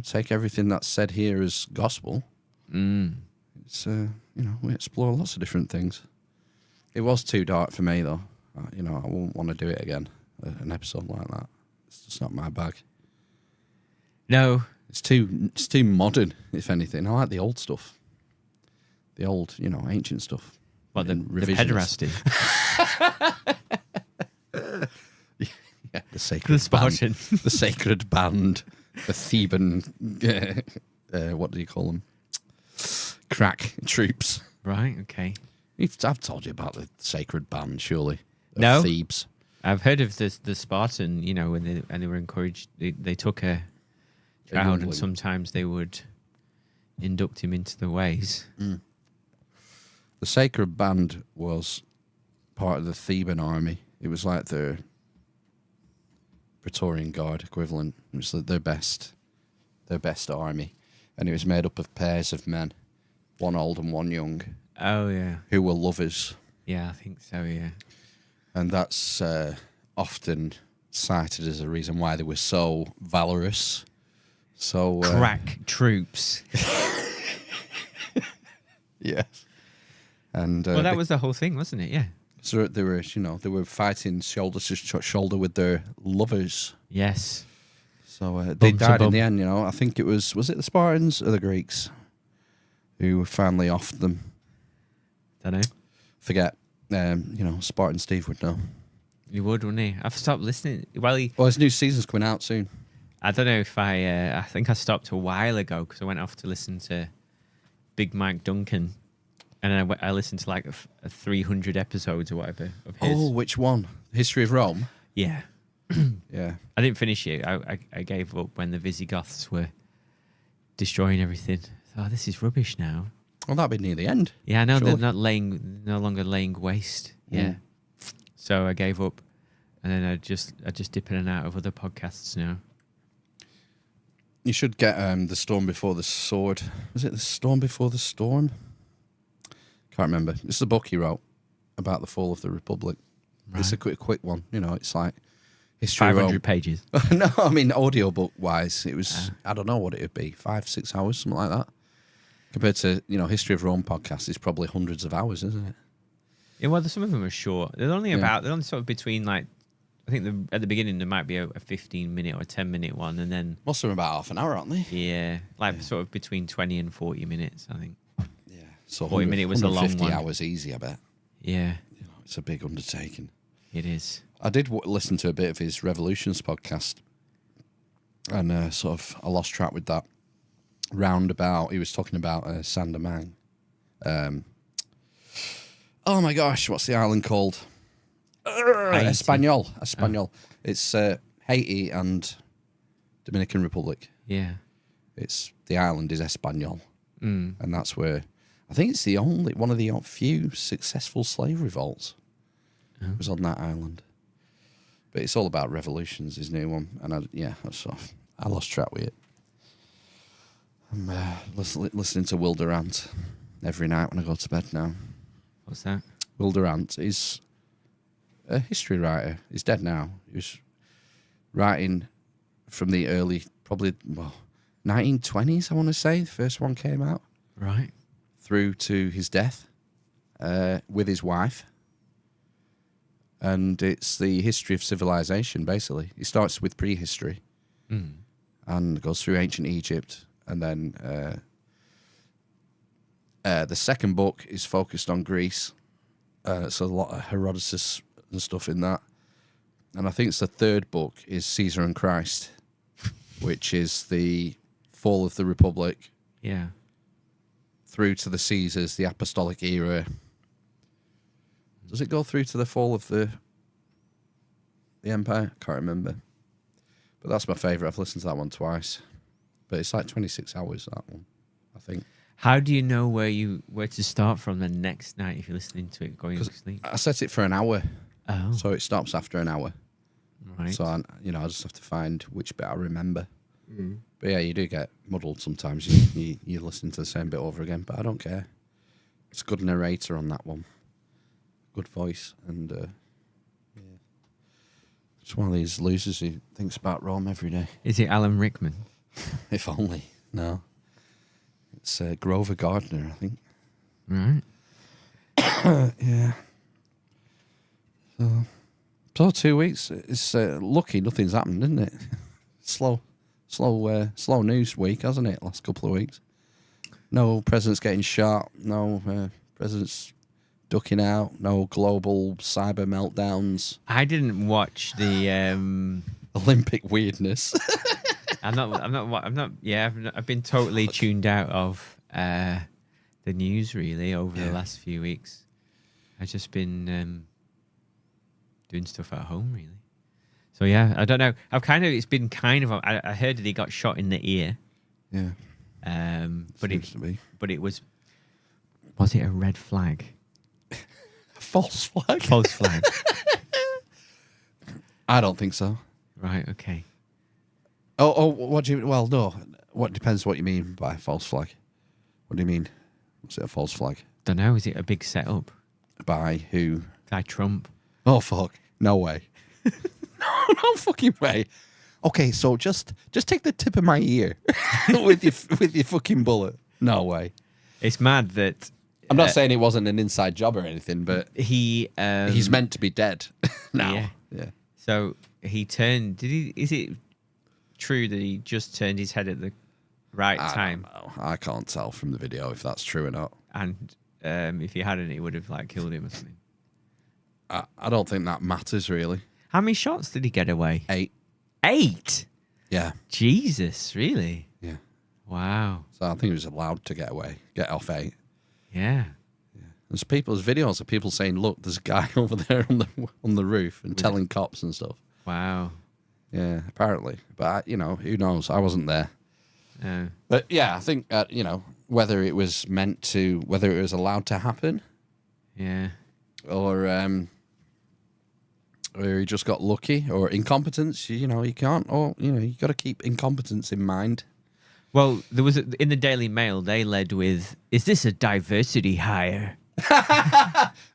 take everything that's said here as gospel. It's we explore lots of different things. It was too dark for me though. I won't want to do it again. An episode like that. It's just not my bag. No, it's too modern. If anything, I like the old stuff. The old, ancient stuff. What the pederasty? Yeah, the sacred Spartan, band, the sacred band, the Theban. What do you call them? Crack troops. Right. Okay. I've told you about the sacred band, surely. No. Thebes. I've heard of the Spartan. When they were encouraged, they took a child, and sometimes they would induct him into the ways. The sacred band was part of the Theban army. It was like the Praetorian Guard equivalent. It was their best army, and it was made up of pairs of men, one old and one young. Oh yeah. Who were lovers. Yeah, I think so. Yeah. And that's often cited as a reason why they were so valorous. So crack troops. Yes. And well, that was the whole thing, wasn't it? Yeah. So they were fighting shoulder to shoulder with their lovers. Yes. So they died in the end. I think it was it the Spartans or the Greeks who finally offed them? Don't know. Forget. Spartan Steve would know. You would, wouldn't he? I've stopped listening. Well, his new season's coming out soon. I don't know if I think I stopped a while ago because I went off to listen to Big Mike Duncan, and I listened to like 300 episodes or whatever of his. Oh, which one? History of Rome? Yeah. Yeah. I didn't finish it. I gave up when the Visigoths were destroying everything. Oh, this is rubbish now. Well, that'd be near the end. Yeah, I know surely. they're no longer laying waste. Yeah. So I gave up, and then I just dip in and out of other podcasts now. You should get The Storm Before the Sword. Was it The Storm Before the Storm? Can't remember. It's the book he wrote about the fall of the Republic. Right. It's a quick one. It's like history. 500 pages. No, I mean audiobook wise, it was. I don't know what it would be. 5-6 hours, something like that. Compared to History of Rome podcast, it's probably hundreds of hours, isn't it? Yeah, well, some of them are short. They're only sort of between like. I think at the beginning there might be a 15-minute or a 10-minute one, and then most of them about half an hour, aren't they? Yeah, sort of between 20 and 40 minutes, I think. Yeah, so 40-minute was a long one. 50 hours easy, I bet. Yeah, it's a big undertaking. It is. I did listen to a bit of his Revolutions podcast, and I lost track with that. Roundabout, he was talking about Saint-Domingue. Oh my gosh, what's the island called? Espanol. Oh. It's Haiti and Dominican Republic. Yeah. The island is Espanol. And that's where, I think it's one of the few successful slave revolts. It was on that island. But it's all about revolutions, his new one. And I lost track with it. I'm listening to Will Durant every night when I go to bed now. What's that? Will Durant is a history writer. He's dead now. He was writing from the early, 1920s, I want to say. The first one came out. Right. Through to his death with his wife. And it's the history of civilization, basically. He starts with prehistory and goes through ancient Egypt. And then the second book is focused on Greece. So a lot of Herodotus and stuff in that. And I think it's the third book is Caesar and Christ, which is the fall of the Republic. Yeah. Through to the Caesars, the apostolic era. Does it go through to the fall of the empire? Can't remember. But that's my favourite. I've listened to that one twice. But it's like 26 hours, that one, I think. How do you know where to start from the next night if you're listening to it going to sleep? I set it for an hour. Oh. So it stops after an hour. Right. So, I just have to find which bit I remember. Mm. But yeah, you do get muddled sometimes. You listen to the same bit over again, but I don't care. It's a good narrator on that one. Good voice. And yeah. It's one of these losers who thinks about Rome every day. Is it Alan Rickman? If only. No. It's Grover Gardner, I think. Right. Yeah. So 2 weeks. It's lucky nothing's happened, isn't it? Slow news week, hasn't it? Last couple of weeks. No presidents getting shot. No presidents ducking out. No global cyber meltdowns. I didn't watch the Olympic weirdness. I've been totally tuned out of the news really over the last few weeks. I've just been doing stuff at home really. So yeah, I don't know. It's been kind of. I heard that he got shot in the ear. Yeah. But Seems to be. But it was it a red flag? False flag. False flag. I don't think so. Right. Okay. Oh, what do you? Well, no. What depends what you mean by false flag. What do you mean? Was it a false flag? Don't know. Is it a big setup By who? by Trump? Oh fuck! No way. no fucking way. Okay, so just take the tip of my ear with your fucking bullet. No way. It's mad that I'm not saying it wasn't an inside job or anything, but he's meant to be dead now. Yeah. Yeah. So he turned. Is it true that he just turned his head at the right time? I don't know. I can't tell from the video if that's true or not. And if he hadn't, he would have killed him or something. I don't think that matters really. How many shots did he get away? 8. 8? Yeah. Jesus, really? Yeah. Wow. So I think he was allowed to get off 8. Yeah. There's videos of people saying, "Look, there's a guy over there on the roof," and telling cops and stuff. Wow. Yeah, apparently. But who knows? I wasn't there. But yeah, I think whether it was allowed to happen, Yeah. or he just got lucky, or incompetence. You can't, or you got to keep incompetence in mind. Well, there was in the Daily Mail. They led with, "Is this a diversity hire?"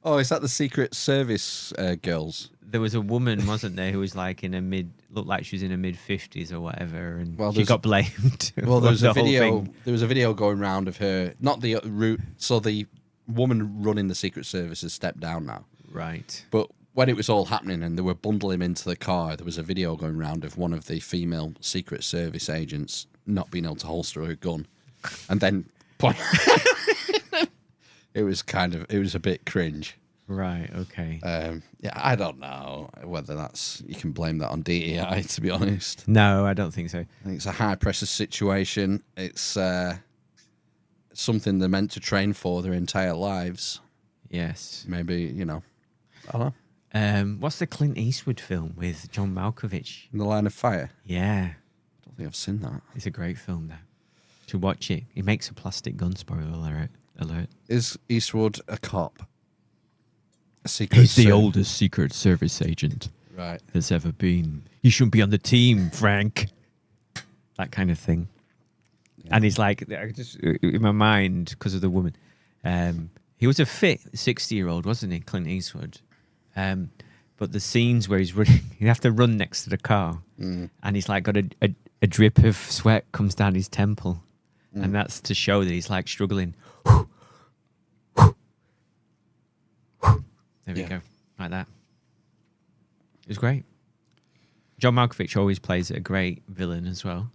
Oh, is that the Secret Service girls? There was a woman, wasn't there, who was like looked like she was in her mid-50s or whatever, and she there's- got blamed. Well, there was the a whole video. thing. There was a video going round of her, not the route. So the woman running the Secret Service has stepped down now. Right. But when it was all happening and they were bundling him into the car, there was a video going round of one of the female Secret Service agents not being able to holster her gun, and then it was a bit cringe. Right. Okay. Yeah, I don't know whether you can blame that on DEI, to be honest. No, I don't think so. I think it's a high pressure situation. It's something they're meant to train for their entire lives. Yes. Maybe, I don't know. What's the Clint Eastwood film with John Malkovich? In the Line of Fire. Yeah. I don't think I've seen that. It's a great film, though. To watch it. He makes a plastic gun, spoiler alert. Is Eastwood a cop? He's the oldest Secret Service agent Right. there's ever been. You shouldn't be on the team, Frank. That kind of thing. Yeah. And he's like, just in my mind, because of the woman, he was a fit 60-year-old, wasn't he, Clint Eastwood? But the scenes where he's running, you have to run next to the car, and he's like got a drip of sweat comes down his temple, and that's to show that he's like struggling. There we go, like that. It was great. John Malkovich always plays a great villain as well.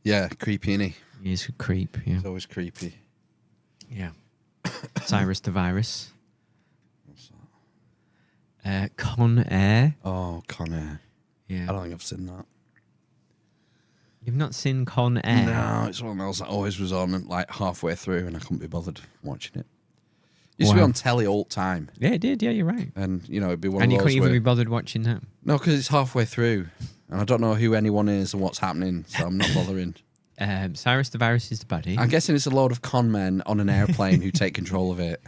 Yeah, creepy, innit? He's a creep, yeah. He's always creepy. Yeah. Cyrus the Virus. What's that? Con Air. Oh, Con Air. Yeah. I don't think I've seen that. You've not seen Con Air? No, it's one of those that always was on like halfway through and I couldn't be bothered watching it. Used to be on telly all the time. Yeah, it did. Yeah, you're right. And, it'd be one And of you those couldn't even where... be bothered watching that? No, because it's halfway through. And I don't know who anyone is and what's happening, so I'm not bothering. Cyrus the Virus is the baddie. I'm guessing it's a load of con men on an airplane who take control of it.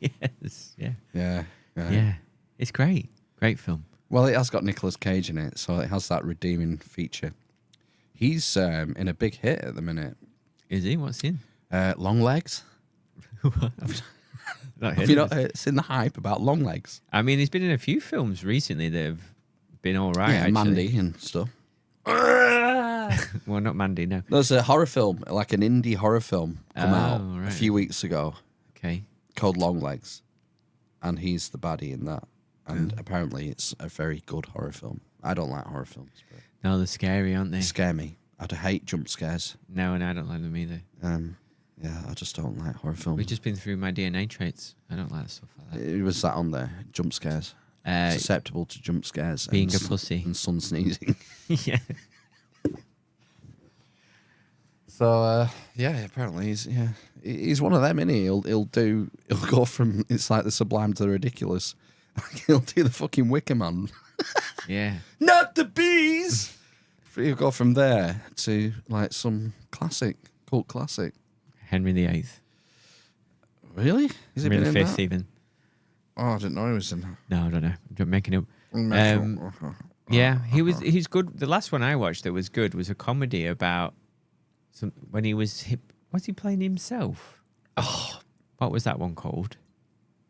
Yes. Yeah. Yeah. Yeah. It's great. Great film. Well, it has got Nicolas Cage in it, so it has that redeeming feature. He's in a big hit at the minute. Is he? What's in? Long Legs. Have you not seen the hype about Long Legs? I mean, he's been in a few films recently that have been all right. Yeah, actually. Mandy and stuff. Well, not Mandy, no. There's a horror film, like an indie horror film, come out a right. few weeks ago Okay. called Long Legs, and he's the baddie in that. And apparently, it's a very good horror film. I don't like horror films, but No, they're scary, aren't they? they scare me. I hate jump scares. No, and I don't like them either. Yeah, I just don't like horror films. We've just been through my DNA traits. I don't like stuff like that. It was that on there. Jump scares. Susceptible to jump scares. being and a pussy. And sun sneezing. Yeah. So yeah, apparently he's one of them, isn't he? He'll go from it's like the sublime to the ridiculous. He'll do the fucking Wicker Man. Yeah. Not the bees. He'll go from there to like some cult classic. Henry VIII. Really? Has he Henry been V, in that? even. Oh, I didn't know he was in that. No, I don't know. I'm making up. Yeah, he's good. The last one I watched that was good was a comedy about when he was was he playing himself? Oh, what was that one called?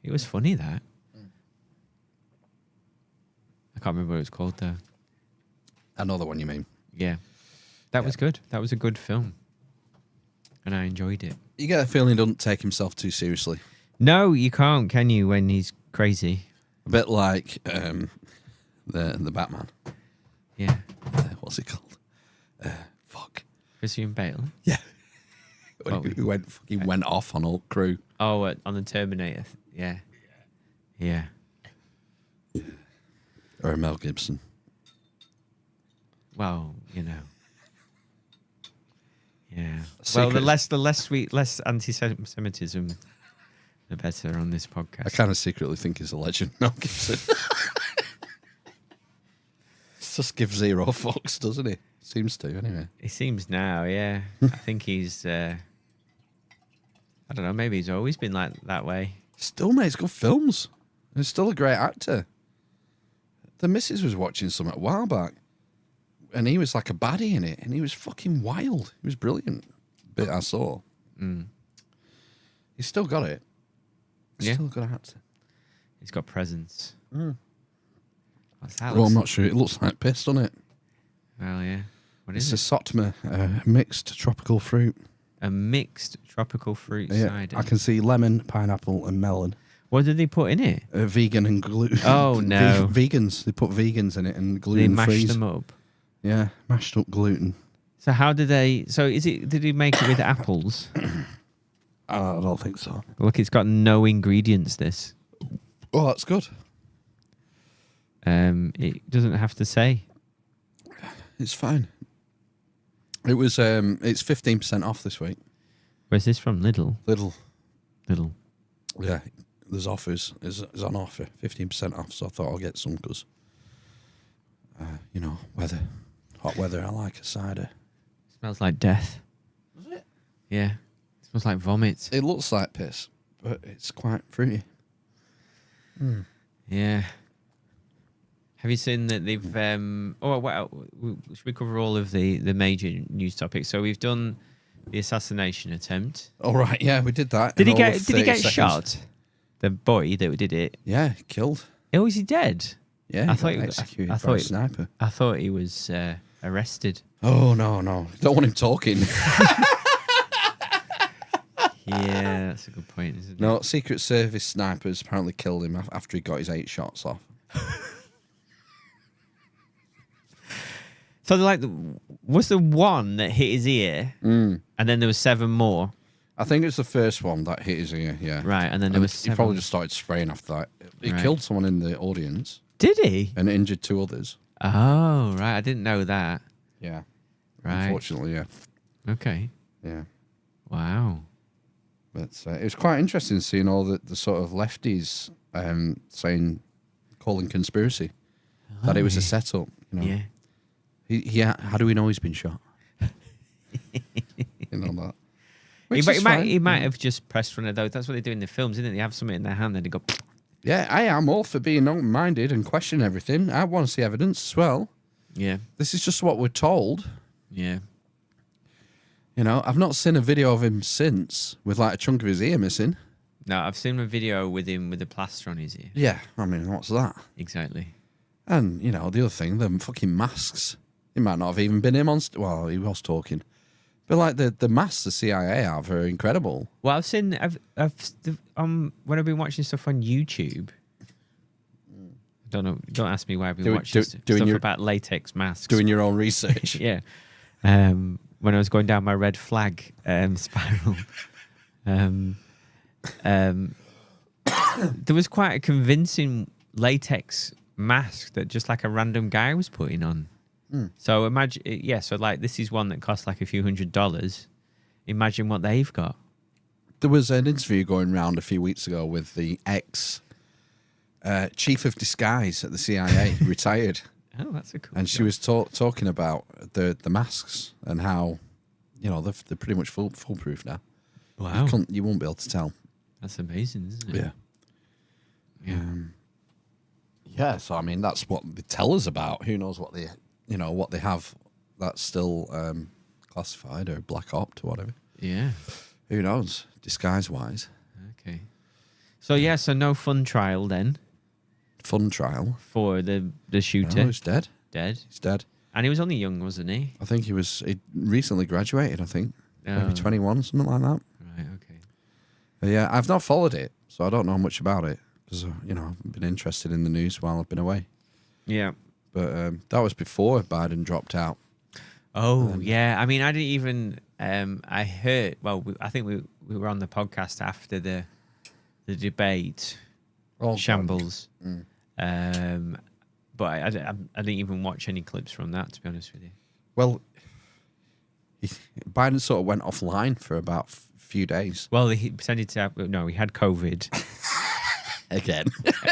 It was funny, that. I can't remember what it was called though. I know the one you mean. Yeah, that was good. That was a good film, and I enjoyed it. You get a feeling he doesn't take himself too seriously. No, you can't, can you? When he's crazy. A bit like the Batman. Yeah. What's it called? Fuck. Christian Bale. Yeah. He went off on all crew. Oh, on the Terminator. Yeah. Yeah. Or Mel Gibson. Well, you know. Yeah. Secret- Well, the less anti-Semitism, the better on this podcast. I kind of secretly think he's a legend, Mel Gibson. Just gives zero fucks, doesn't he? Seems to, anyway. It seems now, yeah. I think he's. I don't know. Maybe he's always been like that way. Still makes good films. He's still a great actor. The missus was watching some a while back, and he was like a baddie in it, and he was fucking wild. He was brilliant. Bit I saw. He's still got it. He's still a good actor. He's got presence. What's that? Well, I'm not sure. It looks like piss, doesn't it? Well, yeah. What It's is a it? Sotma, mixed tropical fruit. A mixed tropical fruit cider. I can see lemon, pineapple, and melon. What did they put in it? Vegan and gluten. Oh, no. Vegans. They put vegans in it and They gluten mashed free. them up. Yeah, mashed up gluten. So how did they? So is it? Did he make it with apples? I don't think so. Look, it's got no ingredients. This. Oh, that's good. It doesn't have to say. It's fine. It was. It's 15% off this week. Where's this from? Lidl. Lidl. Yeah, there's offers. It's on offer. 15% off. So I thought I'll get some because, weather, hot weather. I like a cider. Smells like death. Does it? Yeah. It smells like vomit. It looks like piss, but it's quite fruity. Yeah. Have you seen that they've? Should we cover all of the major news topics? So we've done the assassination attempt. All right, yeah, we did that. Did in he all get? of Did he 30 get seconds. shot? The boy that did it. Yeah, killed. Oh, is he dead? Yeah, I he thought got he- executed I by thought a he- sniper. I thought he was arrested. Oh no, don't want him talking. Yeah, that's a good point, isn't it? No, Secret Service snipers apparently killed him after he got his 8 shots off. So was the one that hit his ear, and then there was 7 more, I think it's the first one that hit his ear. Yeah, right? And then there was he 7. probably just started spraying after that. He Right. killed someone in the audience Did he? and injured 2 others. Oh, right. I didn't know that. Yeah, Right. unfortunately, yeah, Okay. yeah. Wow. But it was quite interesting seeing all the sort of lefties calling conspiracy that it was a setup. You know? Yeah. How do we know he's been shot? You know that. He might have just pressed one of those. That's what they do in the films, isn't it? They have something in their hand and they go. Yeah, I am all for being open-minded and questioning everything. I want to see evidence as well. Yeah. This is just what we're told. Yeah. You know, I've not seen a video of him since with like a chunk of his ear missing. No, I've seen a video with him with a plaster on his ear. Yeah, I mean, what's that? Exactly. And, you know, the other thing, the fucking masks. It might not have even been him on... well, he was talking. But, like, the masks the CIA have are incredible. Well, I've seen... when I've been watching stuff on YouTube... I don't know. Don't ask me why I've been watching stuff about latex masks. Doing your own research. Yeah. When I was going down my red flag spiral... there was quite a convincing latex mask that just like a random guy was putting on. So imagine, so like this is one that costs like a few $100s. Imagine what they've got. There was an interview going around a few weeks ago with the chief of disguise at the CIA, retired. Oh, that's a cool. And she was talking about the masks and how, you know, they're pretty much foolproof now. Wow. You won't be able to tell. That's amazing, isn't it? Yeah. Yeah. Yeah, so I mean that's what they tell us about. Who knows what they have that's still classified or black opt or whatever. Yeah. Who knows? Disguise wise. Okay. So so no fun trial then. Fun trial For the shooter. No, he's dead. Dead. He's dead. And he was only young, wasn't he? I think he recently graduated, I think. Oh. Maybe 21, something like that. Right, okay. But yeah, I've not followed it, so I don't know much about it. Because, you know, I've been interested in the news while I've been away. Yeah. But that was before Biden dropped out. Oh, yeah. I mean, I didn't even... I heard... Well, I think we were on the podcast after the debate. Shambles. But I didn't even watch any clips from that, to be honest with you. Well, Biden sort of went offline for about a few days. Well, he pretended to have... No, he had COVID. Again.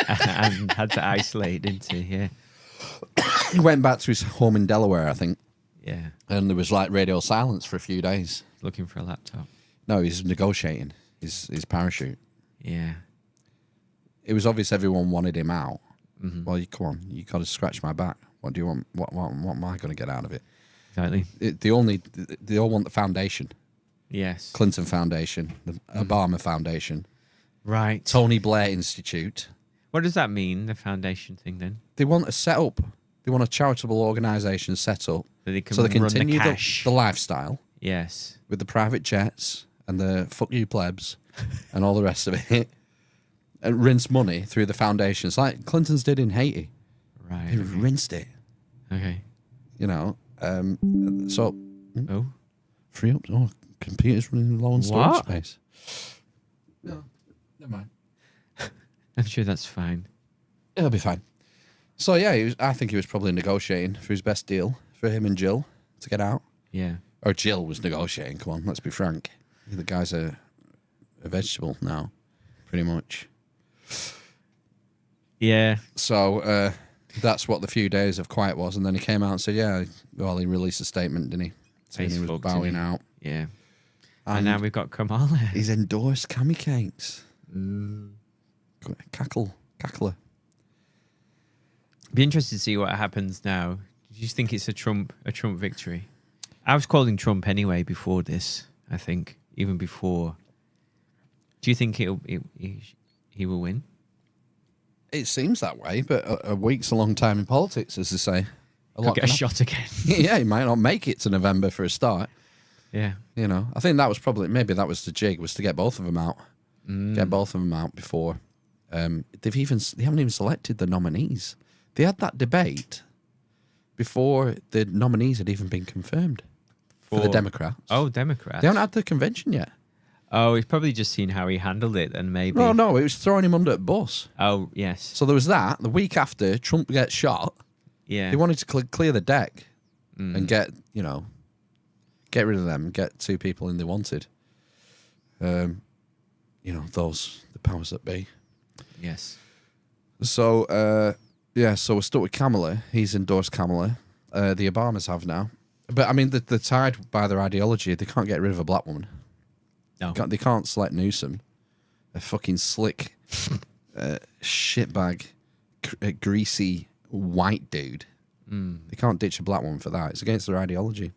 And had to isolate, didn't he? Yeah. He went back to his home in Delaware, I think. Yeah. And there was like radio silence for a few days. Looking for a laptop. No, he's negotiating his parachute. Yeah. It was obvious everyone wanted him out. Mm-hmm. Well, come on, you got to scratch my back. What do you want? What am I going to get out of it? Exactly. They all want the foundation. Yes. Clinton Foundation, the Obama Foundation. Right. Tony Blair Institute. What does that mean, the foundation thing, then? They want a setup. They want a charitable organisation set up So they can run the continue cash. the lifestyle Yes. with the private jets and the fuck you plebs and all the rest of it, and rinse money through the foundations like Clinton's did in Haiti. Right. He rinsed it. Okay. You know. So Oh. free up. Oh, computers running low on storage space. No, never mind. I'm sure that's fine. It'll be fine. So yeah, I think he was probably negotiating for his best deal for him and Jill to get out. Yeah. Or Jill was negotiating. Come on, let's be frank. The guy's a vegetable now, pretty much. Yeah. So that's what the few days of quiet was, and then he came out and said, "Yeah." Well, he released a statement, didn't he? Saying he was fucked, bowing didn't he? out. Yeah. And now we've got Kamala. He's endorsed Cammy Cakes. Cackler. Be interested to see what happens now. Do you think it's a Trump victory? I was calling Trump anyway before this. I think even before. Do you think he will win? It seems that way, but a week's a long time in politics, as they say. Could get a shot again. Yeah, he might not make it to November for a start. Yeah. You know, I think that was maybe that was the jig, was to get both of them out. Get both of them out before. They haven't even selected the nominees. They had that debate before the nominees had even been confirmed for the Democrats. Oh, Democrats. They haven't had the convention yet. Oh, he's probably just seen how he handled it and maybe... No, it was throwing him under a bus. Oh, yes. So there was that. The week after Trump gets shot, Yeah. they wanted to clear the deck and get rid of them, get two people in they wanted. The powers that be. Yes. So, so we're stuck with Kamala. He's endorsed Kamala. the Obamas have now. But I mean, they're tied by their ideology. They can't get rid of a black woman. No. They can't select Newsom, a fucking slick, shitbag, greasy white dude. They can't ditch a black woman for that. It's against their ideology.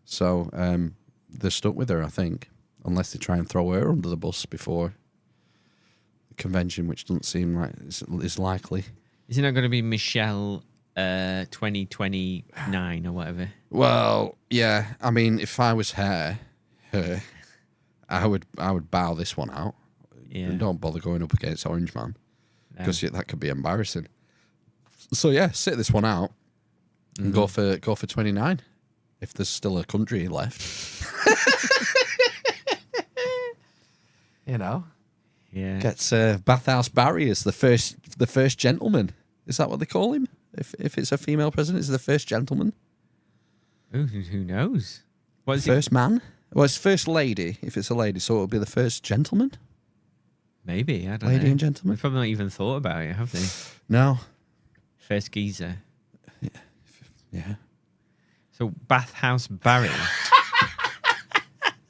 So they're stuck with her, I think, unless they try and throw her under the bus before the convention, which doesn't seem like is likely. Is it not going to be Michelle 2029 or whatever? Well, yeah. I mean, if I was her, I would bow this one out. Yeah. And don't bother going up against Orange Man because that could be embarrassing. So yeah, sit this one out and go for 29 if there's still a country left. You know, Yeah. gets Bathhouse Barry as the first gentleman. Is that what they call him? If it's a female president, is it the first gentleman? Ooh, who knows? What is First man? Well, it's first lady if it's a lady, so it'll be the first gentleman. Maybe, I don't know. Lady and gentleman? They've probably not even thought about it, have they? No. First geezer. Yeah. So Bathhouse Barry.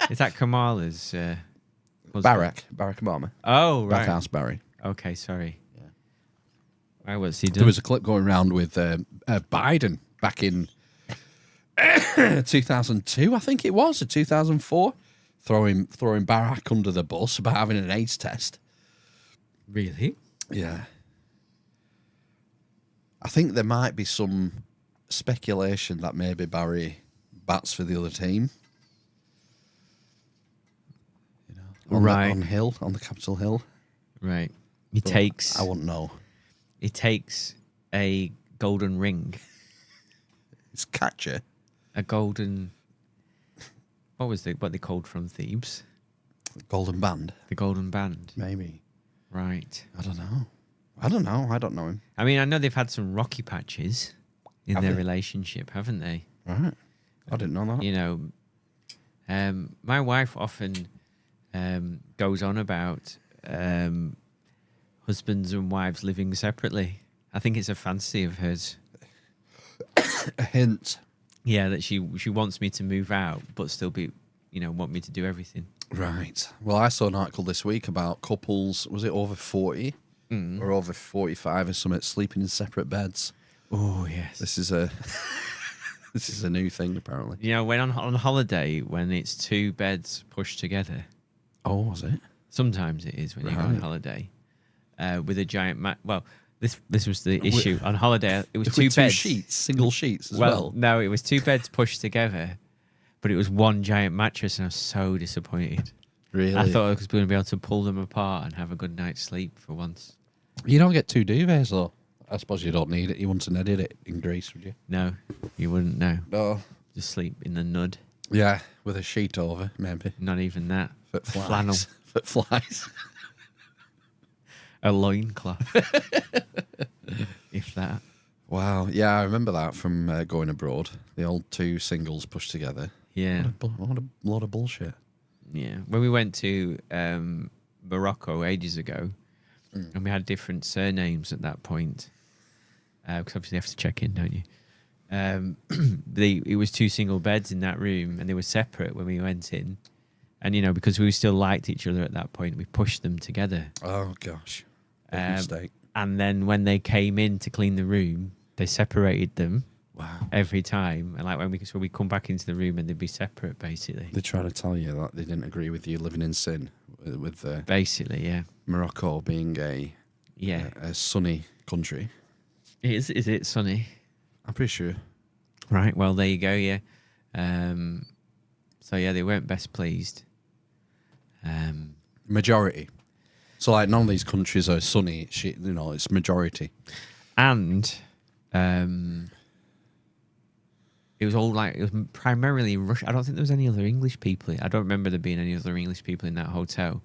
Is that Kamala's husband? Barack Obama. Oh, right. Bathhouse Barry. Okay, sorry. Yeah. Why was he doing? There was a clip going around with Biden back in 2002, I think it was, or 2004, throwing Barack under the bus about having an AIDS test. Really? Yeah. I think there might be some speculation that maybe Barry bats for the other team. You know, Right. on the Capitol Hill. Right. I wouldn't know. He takes a golden ring. It's catcher. A golden... What they called from Thebes? Golden band. The golden band. Maybe. Right. I don't know. I don't know him. I mean, I know they've had some rocky patches in Have their they? relationship, haven't they? Right. I didn't know that. You know, my wife often goes on about husbands and wives living separately. I think it's a fantasy of hers. A hint. Yeah, that she wants me to move out, but still want me to do everything. Right. Well, I saw an article this week about couples, was it over 40 or over 45 or something, sleeping in separate beds. Oh, yes. This is a new thing, apparently. You know, when on holiday, when it's two beds pushed together. Oh, was it? Sometimes it is when you go on Right. holiday with a giant mat. Well, this was the issue on holiday. It was two With beds, sheets, single sheets as well. No, it was two beds pushed together, but it was one giant mattress, and I was so disappointed. Really? I thought I was going to be able to pull them apart and have a good night's sleep for once. You don't get two duvets, though. I suppose you don't need it. You wouldn't have needed it in Greece, would you? No, you wouldn't know. No. Just sleep in the nud. Yeah, with a sheet over, maybe. Not even that. Foot flies. Flannel. Foot flies. A loincloth. If that. Wow. Yeah, I remember that from going abroad. The old two singles pushed together. Yeah. What a lot of bullshit. Yeah. When we went to Morocco ages ago, and we had different surnames at that point, because obviously you have to check in, don't you? It was two single beds in that room, and they were separate when we went in. And, because we still liked each other at that point, we pushed them together. Oh, gosh. Big mistake. And then when they came in to clean the room, they separated them. Wow. Every time. And like when we come back into the room and they'd be separate, basically. They try to tell you that they didn't agree with you living in sin, with Basically, yeah. Morocco being a sunny country. Is it sunny? I'm pretty sure. Right, well, there you go, yeah. So, yeah, they weren't best pleased. Majority. So, like, none of these countries are sunny. It's majority. And it was primarily Russian. I don't think there was any other English people. I don't remember there being any other English people in that hotel.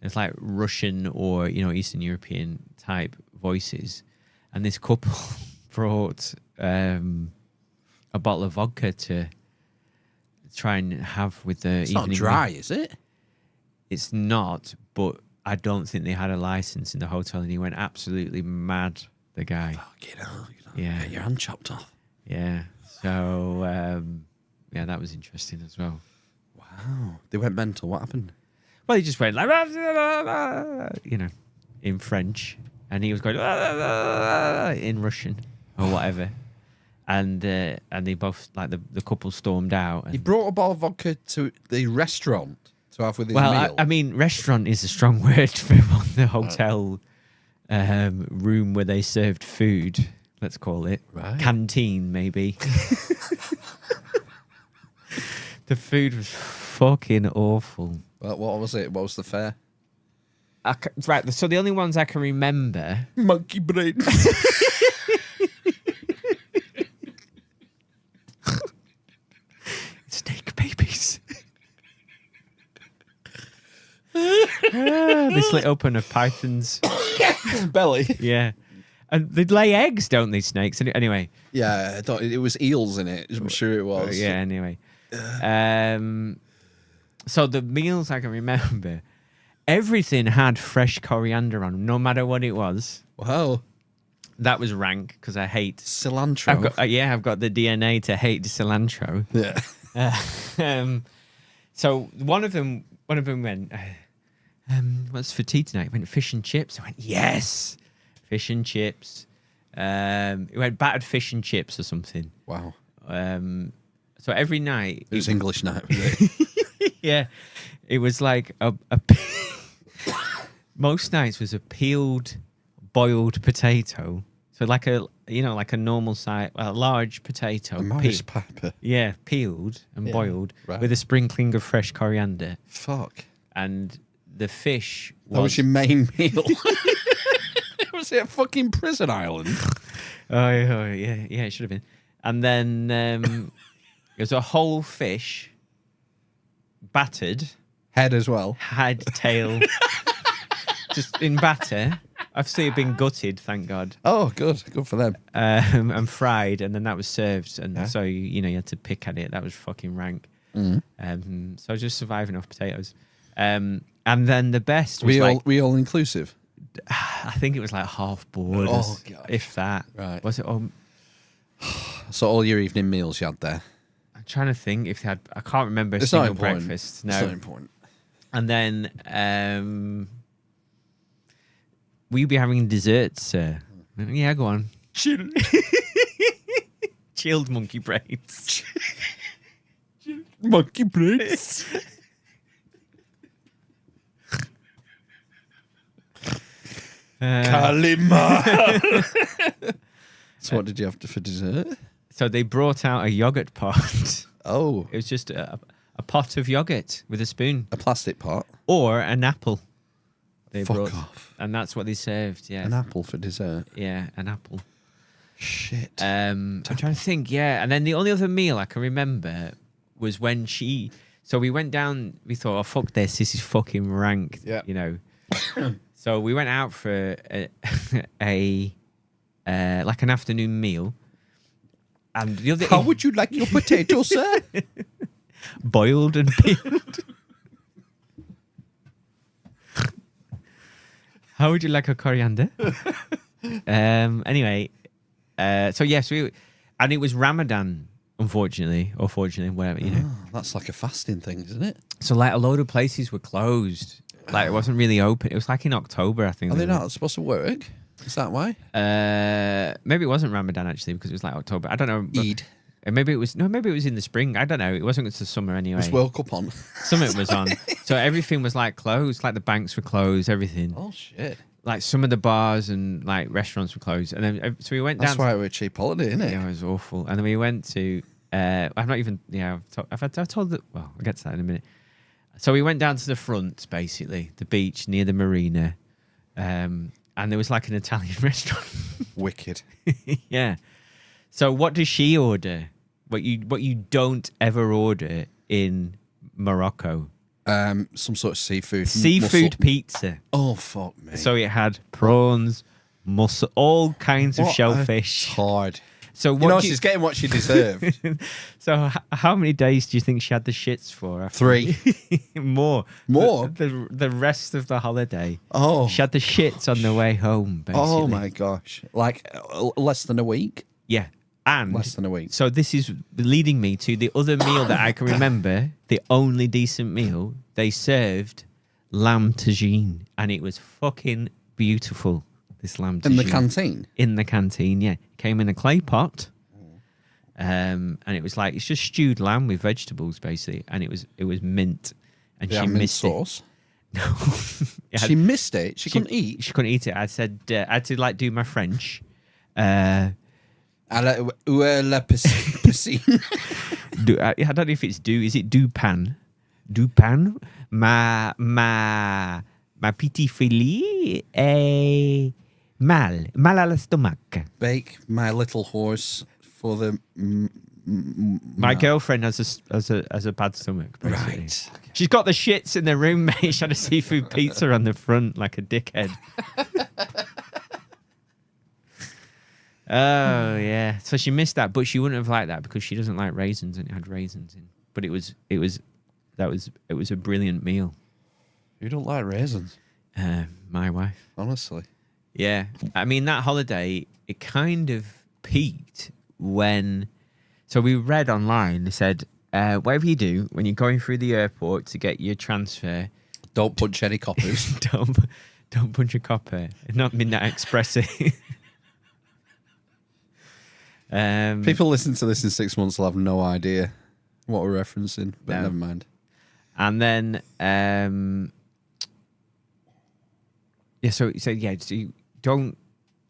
It's like Russian or, Eastern European type voices. And this couple brought a bottle of vodka to try and have with the It's evening. not dry, is it? It's not, but I don't think they had a license in the hotel, and he went absolutely mad, the guy. Fucking hell. Yeah. Get your hand chopped off. Yeah. So yeah, that was interesting as well. Wow. They went mental. What happened? Well, he just went like, you know, in French, and he was going in Russian or whatever, and they both like the couple stormed out. He And, brought a bottle of vodka to the restaurant to have with his well, meal. I mean, restaurant is a strong word for the hotel room where they served food. Let's call it canteen, maybe. The food was fucking awful. What was it? What was the fare? Right, so the only ones I can remember. Monkey brain. Snake babies. They slit open a python's belly. Yeah. And they lay eggs, don't they, snakes? Anyway. Yeah, it was eels in it. I'm sure it was. Yeah, anyway. So the meals I can remember, everything had fresh coriander on, no matter what it was. Wow. That was rank because I hate cilantro. I've got the DNA to hate cilantro. Yeah. So one of them went, what's for tea tonight? He went fish and chips. I went, yes, fish and chips. It went battered fish and chips or something. Wow. So every night it was English night, was it? Yeah, it was like a most nights was a peeled, boiled potato. So like a normal size, a large potato. A Morris pepper. Yeah, peeled and boiled right. with a sprinkling of fresh coriander. Fuck. And the fish was... That was your main meal. Was it a fucking prison island? Oh yeah, it should have been. And then it was a whole fish, battered. Head as well. Head, tail. Just in batter. I've seen it been gutted, thank God. Oh, good. Good for them. And fried, and then that was served. And so, you had to pick at it. That was fucking rank. So I was just surviving off potatoes. And then the best was we all inclusive? I think it was like half board. Oh, God. If that. Right. Was it? So all your evening meals you had there? I'm trying to think if they had... I can't remember It's single not important. breakfast. No. It's not important. And then will you be having desserts, sir? Yeah, go on. Chill. Chilled monkey brains. Monkey brains. Kalima. So what did you have for dessert? So they brought out a yogurt pot. Oh. It was just a pot of yogurt with a spoon. A plastic pot? Or an apple. They Fuck brought, off. And that's what they served, yeah. An apple for dessert? Yeah, an apple. Shit. I'm trying to think, yeah. And then the only other meal I can remember was when so we went down, we thought, oh, fuck this is fucking rank, So we went out for a like an afternoon meal. And the other... How would you like your potatoes, sir? Boiled and peeled. How would you like a coriander? Anyway, so yes, and it was Ramadan, unfortunately, or fortunately, whatever, That's like a fasting thing, isn't it? So like a load of places were closed. Like it wasn't really open. It was like in October, I think. Are they not supposed to work? Is that why? Maybe it wasn't Ramadan actually because it was like October. I don't know. Eid. Maybe it was in the spring. I don't know. It wasn't until summer anyway. Was World Cup on? Something was on. So everything was like closed. Like the banks were closed. Everything. Oh shit! Like some of the bars and like restaurants were closed. And then so we went down. That's why we're a cheap holiday, isn't it? Yeah, it was awful. And then we went to. I've not even. Yeah, I've told that. Well, I'll get to that in a minute. So we went down to the front, basically the beach near the marina, and there was like an Italian restaurant. Wicked. Yeah. So what does she order? What you don't ever order in Morocco? Some sort of seafood. Seafood pizza. Oh fuck me! So it had prawns, mussel, all kinds of shellfish. Hard. So what she's getting what she deserved. So how many days do you think she had the shits for? 3. More. More. The rest of the holiday. Oh. She had the shits on the way home. Basically. Oh my gosh! Like less than a week. Yeah. And Less than a week. So this is leading me to the other meal that I can remember, the only decent meal. They served lamb tagine, and it was fucking beautiful. This lamb tagine. In the canteen? In the canteen, yeah. It came in a clay pot. And it was like, it's just stewed lamb with vegetables, basically. And it was mint. And Did she mint missed sauce? it. No. She missed it? She couldn't eat? She couldn't eat it. I said, I had to like do my French. Où est la piscine? I don't know if it's is it du pan? Du pan? Ma petit filet est mal à l'estomac. Bake my little horse for the... My girlfriend has a bad stomach, basically. Right. She's got the shits in the room, mate. She had a seafood pizza on the front like a dickhead. Oh yeah. So she missed that, but she wouldn't have liked that because she doesn't like raisins, and it had raisins in. But it was a brilliant meal. You don't like raisins? My wife. Honestly. Yeah. I mean, that holiday, it kind of peaked when... So we read online, they said, whatever you do, when you're going through the airport to get your transfer... Don't punch any coppers. don't punch a copper. Not Midnight Express. People listen to this in 6 months will have no idea what we're referencing, but No. never mind. And then... so you don't...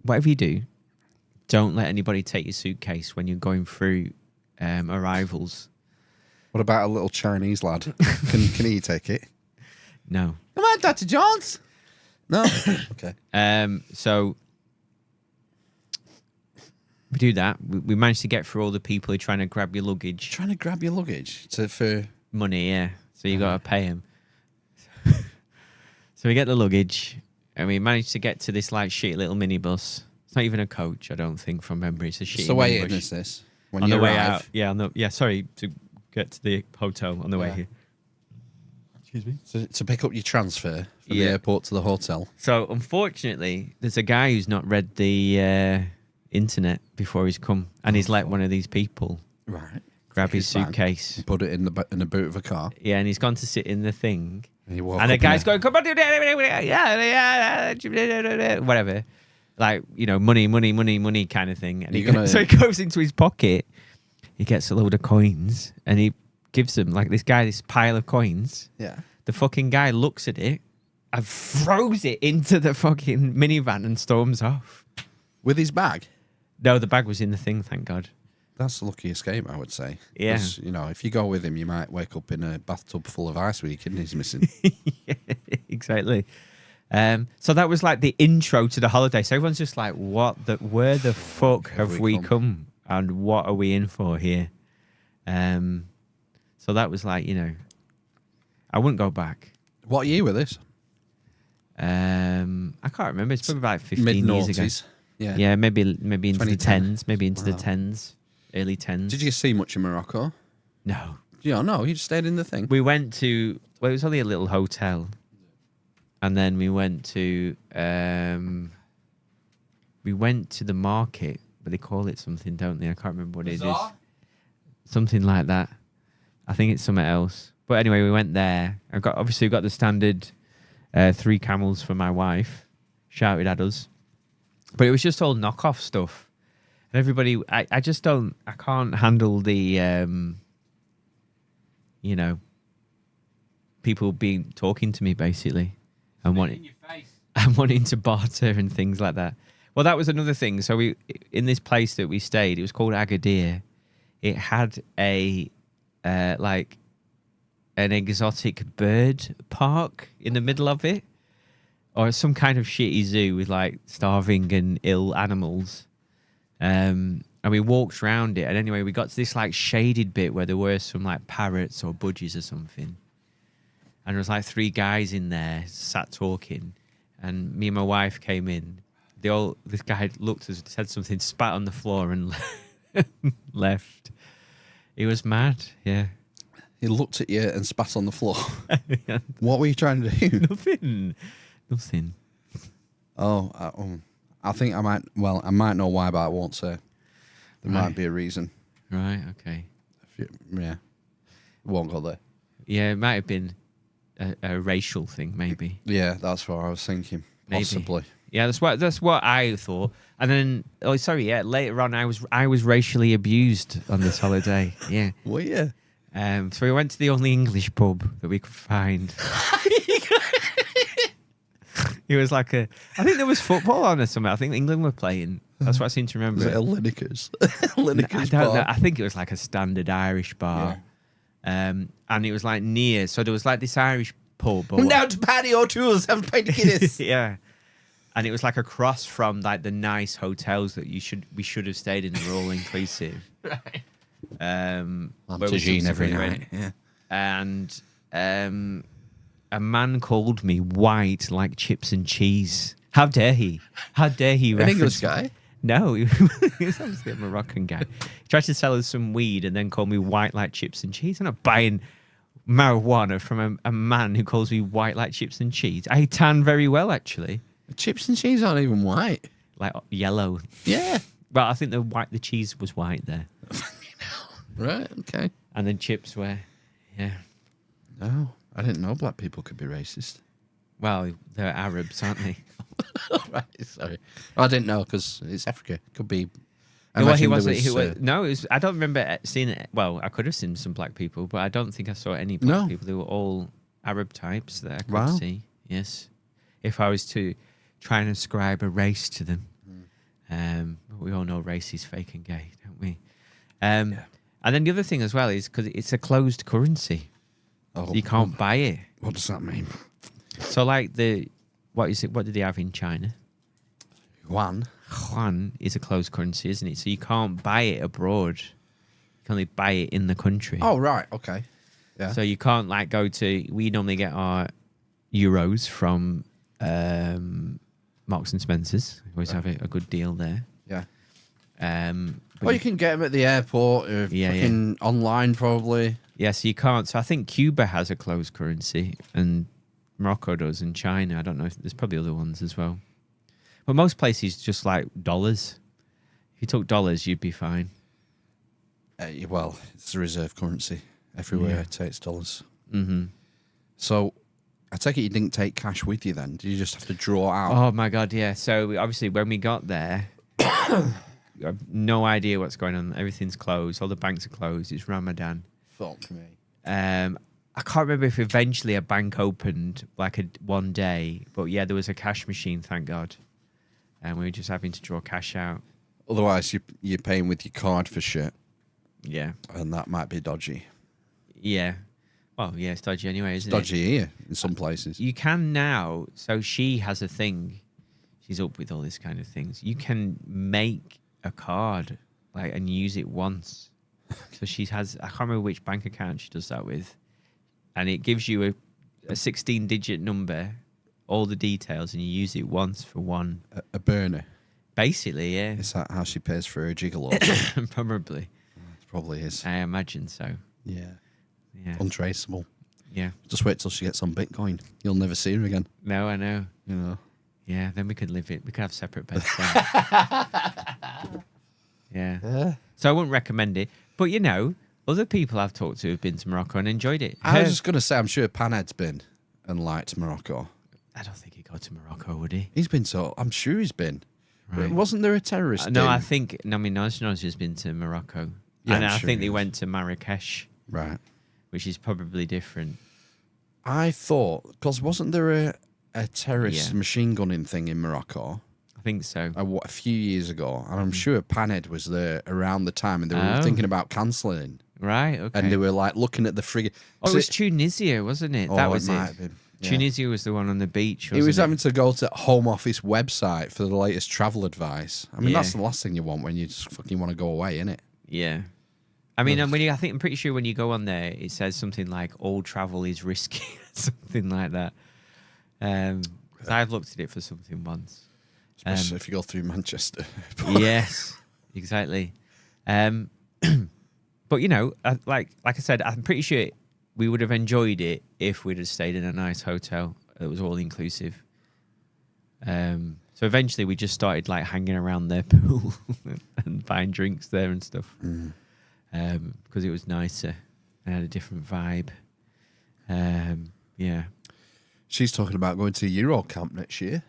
Whatever you do, don't let anybody take your suitcase when you're going through arrivals. What about a little Chinese lad? Can he take it? No. Come on, Dr. Jones. No? Okay. So we do that. We managed to get through all the people who are trying to grab your luggage. Trying to grab your luggage for Money, yeah. So you got to pay them. So we get the luggage, and we managed to get to this like shitty little minibus. It's not even a coach, I don't think, from memory. It's a shitty It's the way minibus. in, is this? When On you the way arrive. out. Yeah, sorry, to get to the hotel on the way Yeah. here. Excuse me? To pick up your transfer from the Yeah. airport to the hotel. So, unfortunately, there's a guy who's not read the internet before he's come, and he's let one of these people Right. grab his bag. suitcase. Put it in the boot of a car. Yeah, and he's gone to sit in the thing. And, you walk And the up guy's there. going, come on, whatever. Like, money kind of thing. And so he goes into his pocket, he gets a load of coins, and he gives them, like, this pile of coins. Yeah. The fucking guy looks at it and throws it into the fucking minivan and storms off. With his bag? No, the bag was in the thing, thank God. That's a lucky escape, I would say. Yeah. 'Cause, you know, if you go with him, you might wake up in a bathtub full of ice with your kidneys missing. Yeah, exactly. So that was like the intro to the holiday. So everyone's just like, where the fuck have we come? And what are we in for here? So that was like, I wouldn't go back. What year were this? I can't remember. It's probably about 15 years ago. Mid-noughties. Yeah. Yeah, maybe into the 2010. 10s, maybe into the Wow. 10s, early 10s. Did you see much in Morocco? No. Yeah, no, you just stayed in the thing. We went to, it was only a little hotel. And then we went to the market, but they call it something, don't they? I can't remember what it is. Something like that. I think it's something else. But anyway, we went there. We got the standard 3 camels for my wife. Shouted at us. But it was just all knockoff stuff. And everybody, I can't handle the, people talking to me, basically. And wanting to barter and things like that. Well, that was another thing. So in this place that we stayed, it was called Agadir. It had an exotic bird park in the middle of it, or some kind of shitty zoo with like starving and ill animals. And we walked around it. And anyway, we got to this like shaded bit where there were some like parrots or budgies or something. And there was like 3 guys in there sat talking. And me and my wife came in. This guy looked at us, said something, spat on the floor and left. He was mad, yeah. He looked at you and spat on the floor. What were you trying to do? Nothing. I think I might know why, but I won't say. There might be a reason. Right. Okay. Yeah. Won't go there. Yeah, it might have been a racial thing, maybe. Yeah, that's what I was thinking. Maybe. Possibly. Yeah, that's what I thought. And then, later on, I was racially abused on this holiday. Yeah. Well, yeah. So we went to the only English pub that we could find. It was like I think there was football on or something. I think England were playing. That's what I seem to remember. Was it a Lineker's? I don't know. I think it was like a standard Irish bar. Yeah. And it was like near. So there was like this Irish pub. Come down to Paddy O'Toole's, have a pint of Guinness. Yeah. And it was like across from like the nice hotels that we should have stayed in. They're all inclusive. Right. Tagine every night. Yeah. And a man called me white like chips and cheese. How dare he? How dare he? An English guy? No, he was obviously a Moroccan guy. He tried to sell us some weed and then called me white like chips and cheese. I'm not buying marijuana from a man who calls me white like chips and cheese. I tan very well, actually. Chips and cheese aren't even white. Like yellow. Yeah. Well, I think the cheese was white there. Right, okay. And then chips were, yeah. No, I didn't know black people could be racist. Well, they're Arabs, aren't they? Right, sorry. I didn't know because it's Africa. Could be. No, he wasn't. No, it was, I don't remember seeing it. Well, I could have seen some black people, but I don't think I saw any black people. They were all Arab types that I could see. Yes. If I was to try and ascribe a race to them. We all know race is fake and gay, don't we? And then the other thing as well is because it's a closed currency. Oh, so you can't buy it. What does that mean? So like what did they have in China? Yuan is a closed currency, isn't it? So you can't buy it abroad. You can only buy it in the country. Oh, right. Okay. Yeah. So you can't like go to, we normally get our euros from Marks and Spencer's. We always have a good deal there. Yeah. But you can get them at the airport or online probably. Yeah, so you can't. So I think Cuba has a closed currency and Morocco does and China. I don't know if there's probably other ones as well. But most places just like dollars. If you took dollars, you'd be fine. Well, it's the reserve currency. Everywhere it takes dollars. Mm-hmm. So I take it you didn't take cash with you then? Did you just have to draw out? Oh, my God, yeah. So obviously when we got there, I have no idea what's going on. Everything's closed. All the banks are closed. It's Ramadan. Fuck me. I can't remember if eventually a bank opened like one day, but yeah, there was a cash machine, thank God. And we were just having to draw cash out. Otherwise, you're paying with your card for shit. Yeah. And that might be dodgy. Yeah. Well, yeah, it's dodgy anyway, isn't dodgy here in some places. You can now, so she has a thing. She's up with all this kind of things. You can make a card and use it once. So she has, I can't remember which bank account she does that with. And it gives you a 16-digit number, all the details, and you use it once for one. A burner. Basically, yeah. Is that how she pays for her gigolos? Probably. It probably is. I imagine so. Yeah. Yeah. Untraceable. Yeah. Just wait till she gets on Bitcoin. You'll never see her again. No, I know. You know. Yeah, then we could live it. We could have separate beds then. Yeah. So I wouldn't recommend it. But, other people I've talked to have been to Morocco and enjoyed it. I was just going to say, I'm sure Panhead's been and liked Morocco. I don't think he'd go to Morocco, would he? He's been so... I'm sure he's been. Right. Wasn't there a terrorist No, I think... No, I mean, Noz's just been to Morocco. Yeah, and I'm I sure think he they is. went to Marrakesh. Right. Which is probably different. I thought... Because wasn't there a terrorist machine gunning thing in Morocco? I think so. A few years ago. And I'm sure Panhead was there around the time and they were thinking about cancelling. Right, okay. And they were like looking at the frigate. Oh, it was Tunisia, wasn't it? Oh, That was it it. might have been. Yeah. Tunisia was the one on the beach, wasn't He was having to go to Home Office website for the latest travel advice. I mean, that's the last thing you want when you just fucking want to go away, innit? Yeah. I mean, I'm pretty sure when you go on there, it says something like all travel is risky, something like that. Because I've looked at it for something once. Especially if you go through Manchester. Yes, exactly. But like I said, I'm pretty sure we would have enjoyed it if we'd have stayed in a nice hotel that was all inclusive. So So eventually we just started like hanging around their pool and buying drinks there and stuff. Because it was nicer and had a different vibe. Yeah. She's talking about going to Euro Camp next year.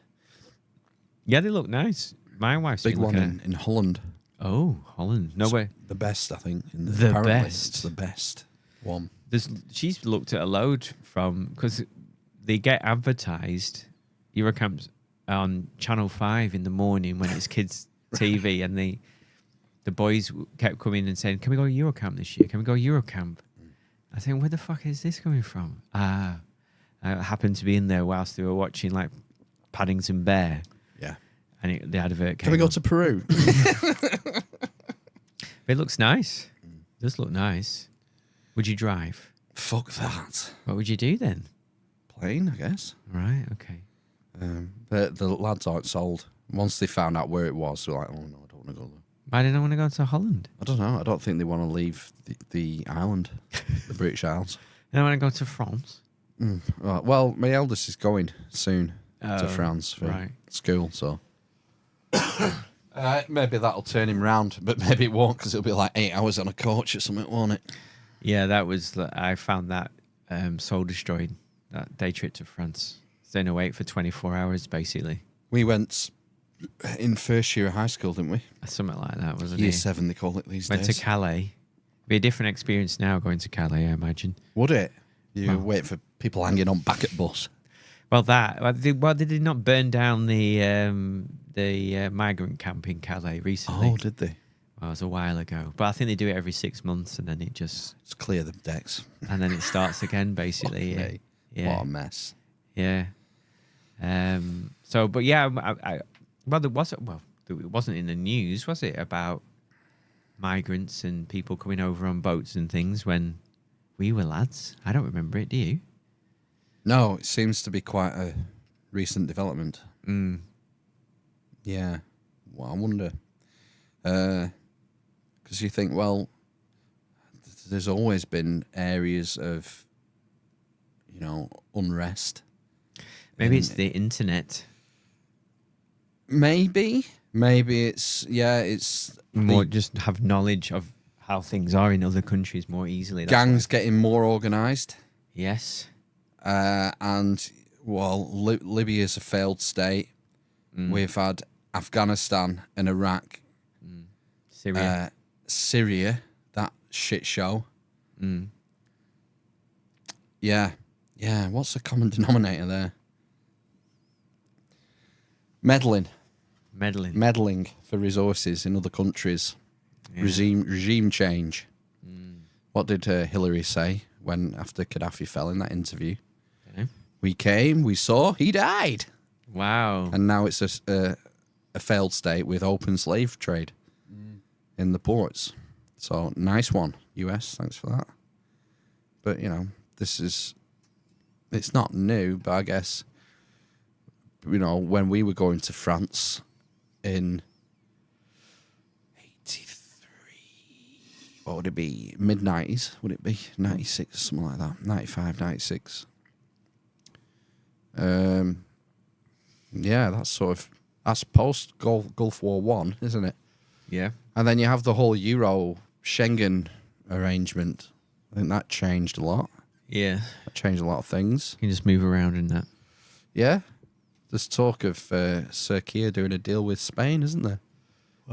Yeah, they look nice. My wife's Big been one looking in Holland. Oh, Holland. No way. The best, I think. The apparently best. It's the best one. She's looked at a load because they get advertised Eurocamps on Channel 5 in the morning when it's kids' TV, and the boys kept coming and saying, "Can we go Eurocamp this year? Can we go Eurocamp?" I think, where the fuck is this coming from? I happened to be in there whilst they were watching like Paddington Bear. Yeah. And the advert came Can we go on. to Peru? It looks nice. It does look nice. Would you drive? Fuck that. What would you do then? Plane, I guess. Right, okay. But the lads aren't sold. Once they found out where it was, they're like, oh no, I don't want to go there. Why didn't I want to go to Holland? I don't know. I don't think they want to leave the island, the British Isles. I want to go to France. Right. Well, my eldest is going soon to France for right. school, so maybe that'll turn him round, but maybe it won't because it'll be like 8 hours on a coach or something, won't it? Yeah, that was. I found that soul destroying. That day trip to France, staying awake for 24 hours basically. We went in first year of high school, didn't we? Something like that, wasn't Year it? 7, they call it these Went days. to Calais. Be a different experience now going to Calais, I imagine. Would it? You Well- wait for people hanging on back at bus. Well, they did not burn down the migrant camp in Calais recently. Oh, did they? Well, it was a while ago, but I think they do it every 6 months, and then it just Let's clear the decks. and then it starts again, basically. Fuck me. Yeah. What a mess. Yeah. So, but yeah, it wasn't in the news, was it, about migrants and people coming over on boats and things when we were lads? I don't remember it. Do you? No, it seems to be quite a recent development. Mm. Yeah. Well, I wonder. Because you think, well, there's always been areas of, unrest. Maybe it's the internet. Maybe it's More just have knowledge of how things are in other countries more easily. That's gangs getting more organised. Yes. And, well, Libya's a failed state. We've had Afghanistan and Iraq. Syria. Syria, that shit show. Yeah. What's the common denominator there? Meddling for resources in other countries. Yeah. Regime change. What did Hillary say after Gaddafi fell in that interview? Okay. We came, we saw, he died. Wow. And now it's a failed state with open slave trade in the ports. So nice one, US. Thanks for that. But it's not new. But I guess when we were going to France in '83, what would it be? Mid-90s? Would it be 96 or something like that? 95, 96. Yeah, that's post Gulf War One, isn't it? Yeah. And then you have the whole Euro Schengen arrangement. I think that changed a lot. Yeah. That changed a lot of things. You can just move around in that. Yeah. There's talk of Sir Keir doing a deal with Spain, isn't there?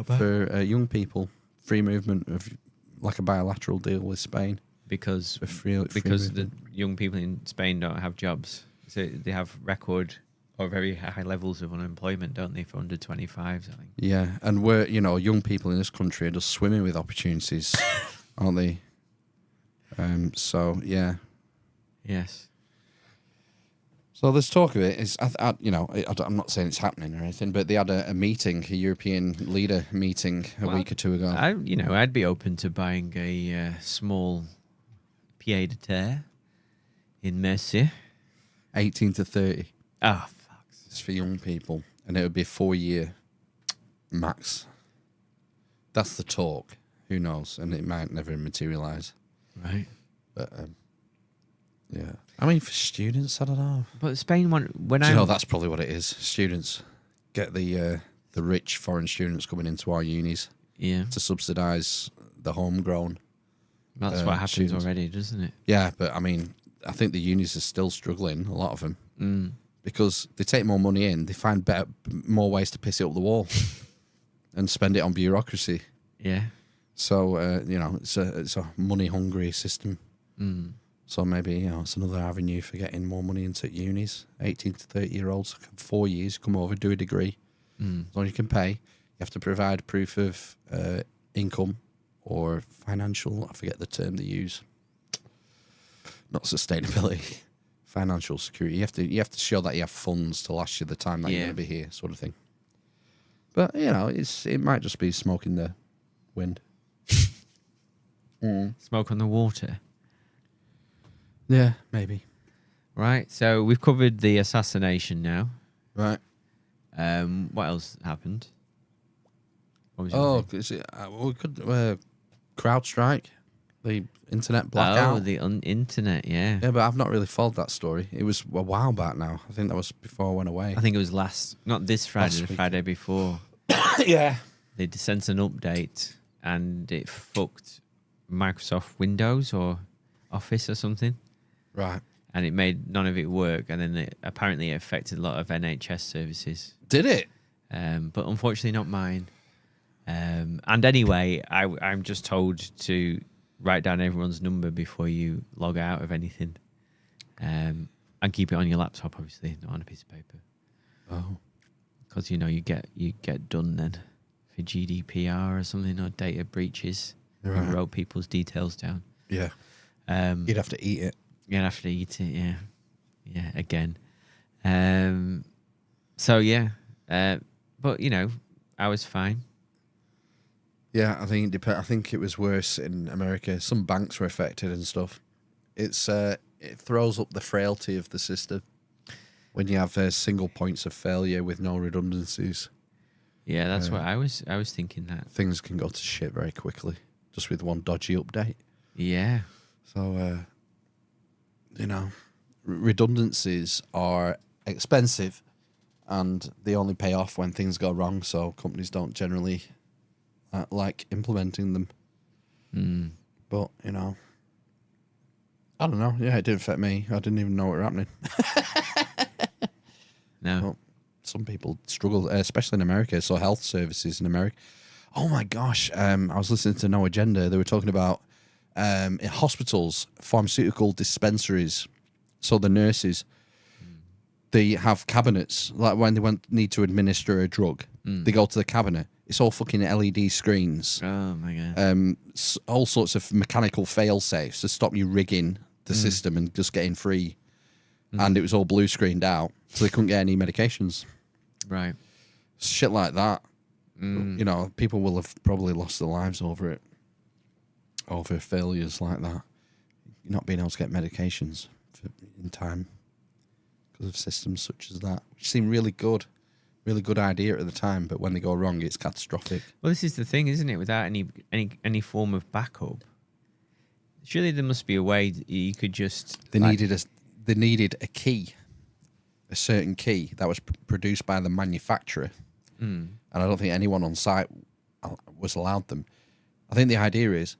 For young people. Free movement of like a bilateral deal with Spain. Because For free the movement. young people in Spain don't have jobs. So they have record or very high levels of unemployment, don't they, for under 25s, I think. Yeah, and young people in this country are just swimming with opportunities, aren't they? So yeah. Yes. So there's talk of it. I'm not saying it's happening or anything, but they had a meeting, a European leader meeting a week or two ago. I'd be open to buying a small pied-à-terre in Mercier. 18 to 30. Oh, fuck. It's for young people, and it would be a 4-year max. That's the talk. Who knows? And it might never materialise. Right. But yeah, I mean, for students, I don't know. But Spain, Do you know that's probably what it is? Students get the rich foreign students coming into our unis Yeah. to subsidise the homegrown. That's what happens students. already, doesn't it? Yeah, but I mean, I think the unis are still struggling, a lot of them, because they take more money in, they find more ways to piss it up the wall and spend it on bureaucracy. Yeah. So, it's a money-hungry system. So maybe, it's another avenue for getting more money into unis. 18 to 30-year-olds, 4 years, come over, do a degree. As long as you can pay. You have to provide proof of income or financial, I forget the term they use. Not sustainability, financial security. You have to show that you have funds to last you the time that you're going to be here, sort of thing. But, it might just be smoke in the wind. Smoke on the water. Yeah, maybe. Right. So we've covered the assassination now. Right. What else happened? What was We could CrowdStrike, the internet blackout. Oh, the internet, yeah. Yeah, but I've not really followed that story. It was a while back now. I think that was before I went away. I think it was not this Friday, Last the week. Friday before. Yeah. They sent an update and it fucked Microsoft Windows or Office or something. Right. And it made none of it work. And then apparently it affected a lot of NHS services. Did it? But unfortunately not mine. And anyway, I'm just told to write down everyone's number before you log out of anything. And keep it on your laptop, obviously, not on a piece of paper. Oh. Because, you get done then for GDPR or something, or data breaches. Right. You wrote people's details down. Yeah. You'd have to eat it. You'd have to eat it, yeah. Yeah, again. So, yeah. But, I was fine. Yeah, I think it was worse in America. Some banks were affected and stuff. It throws up the frailty of the system when you have single points of failure with no redundancies. Yeah, that's what I was thinking that. Things can go to shit very quickly just with one dodgy update. Yeah. So, redundancies are expensive and they only pay off when things go wrong. So companies don't generally like implementing them. But, I don't know. Yeah, it didn't affect me. I didn't even know what was happening. No. Well, some people struggle, especially in America. So health services in America. Oh my gosh. I was listening to No Agenda. They were talking about in hospitals, pharmaceutical dispensaries. So the nurses, they have cabinets. Like when they need to administer a drug, they go to the cabinet. It's all fucking LED screens. Oh my God. All sorts of mechanical fail-safes to stop you rigging the system and just getting free. And it was all blue screened out, so they couldn't get any medications. Right. Shit like that. People will have probably lost their lives over it. Over failures like that. Not being able to get medications in time because of systems such as that, which seem really good idea at the time, but when they go wrong, it's catastrophic. Well, this is the thing, isn't it? Without any form of backup, surely there must be a way that you could just. They needed a key, a certain key that was produced by the manufacturer, and I don't think anyone on site was allowed them. I think the idea is,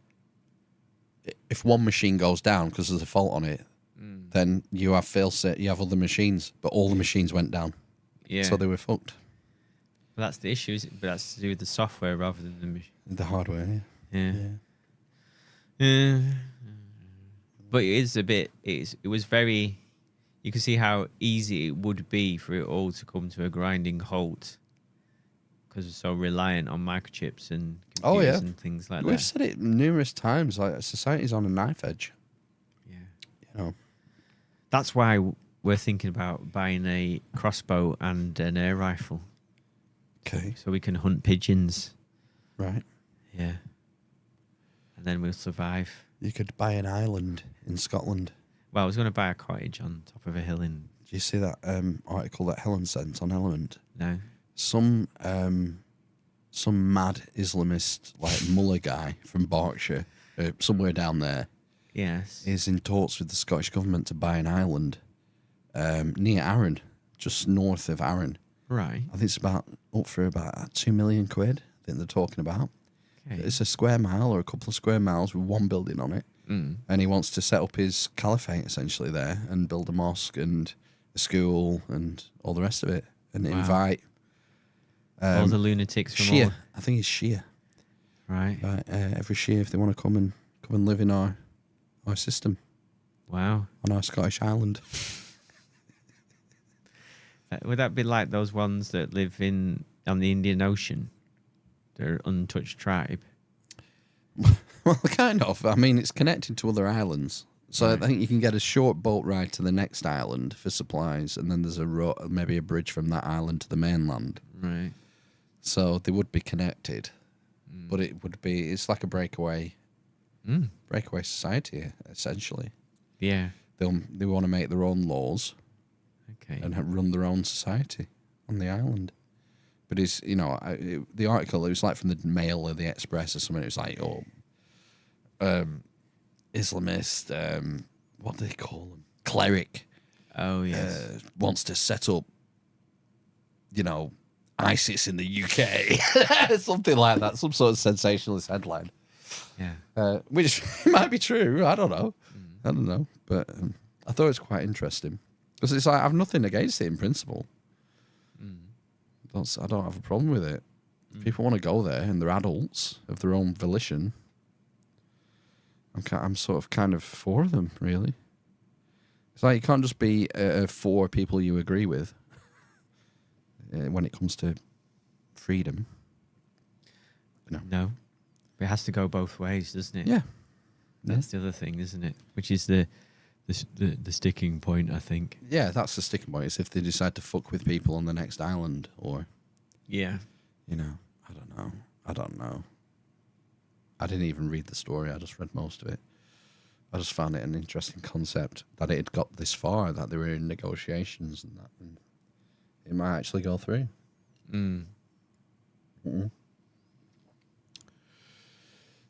if one machine goes down because there's a fault on it, then you have you have other machines, but all the machines went down. Yeah. So they were fucked. Well, that's the issue, is it? But that's to do with the software rather than the machine. The hardware, yeah. Yeah. But it was very, you can see how easy it would be for it all to come to a grinding halt because we're so reliant on microchips and computers and things like that. We've said it numerous times, like society's on a knife edge. Yeah. That's why we're thinking about buying a crossbow and an air rifle. Okay. So we can hunt pigeons. Right. Yeah. And then we'll survive. You could buy an island in Scotland. Well, I was going to buy a cottage on top of a hill in... Did you see that article that Helen sent on Element? No. Some mad Islamist, like mullah guy from Berkshire, somewhere down there, Yes. is in talks with the Scottish government to buy an island near Arran, just north of Arran. Right. I think it's up for about 2 million quid. I think they're talking about. Okay. It's a square mile or a couple of square miles with one building on it. And he wants to set up his caliphate essentially there and build a mosque and a school and all the rest of it and invite all the lunatics from Shia. all. I think it's Shia. Right. Every Shia, if they want to come and live in our system Wow. on our Scottish island. Would that be like those ones that live on the Indian Ocean? They're untouched tribe. Well, kind of. I mean, it's connected to other islands. So Right. I think you can get a short boat ride to the next island for supplies, and then there's maybe a bridge from that island to the mainland. Right. So they would be connected, but it's like a breakaway society, essentially. Yeah. They want to make their own laws Okay. and run their own society on the island. But the article, it was like from the Mail or the Express or something. It was like, Islamist, what do they call them? Cleric. Oh, yes. Wants to set up, ISIS in the UK. Something like that. Some sort of sensationalist headline. Yeah. Which might be true. I don't know. I don't know. But I thought it was quite interesting. Because it's like, I have nothing against it in principle. I don't have a problem with it. If people want to go there and they're adults of their own volition, I'm sort of kind of for them, really. It's like you can't just be for people you agree with when it comes to freedom. No. It has to go both ways, doesn't it? Yeah. That's the other thing, isn't it? Which is the sticking point, I think. Yeah, that's the sticking point. Is if they decide to fuck with people on the next island, or Yeah. I don't know. I didn't even read the story. I just read most of it. I just found it an interesting concept that it had got this far, that they were in negotiations and that, and it might actually go through. I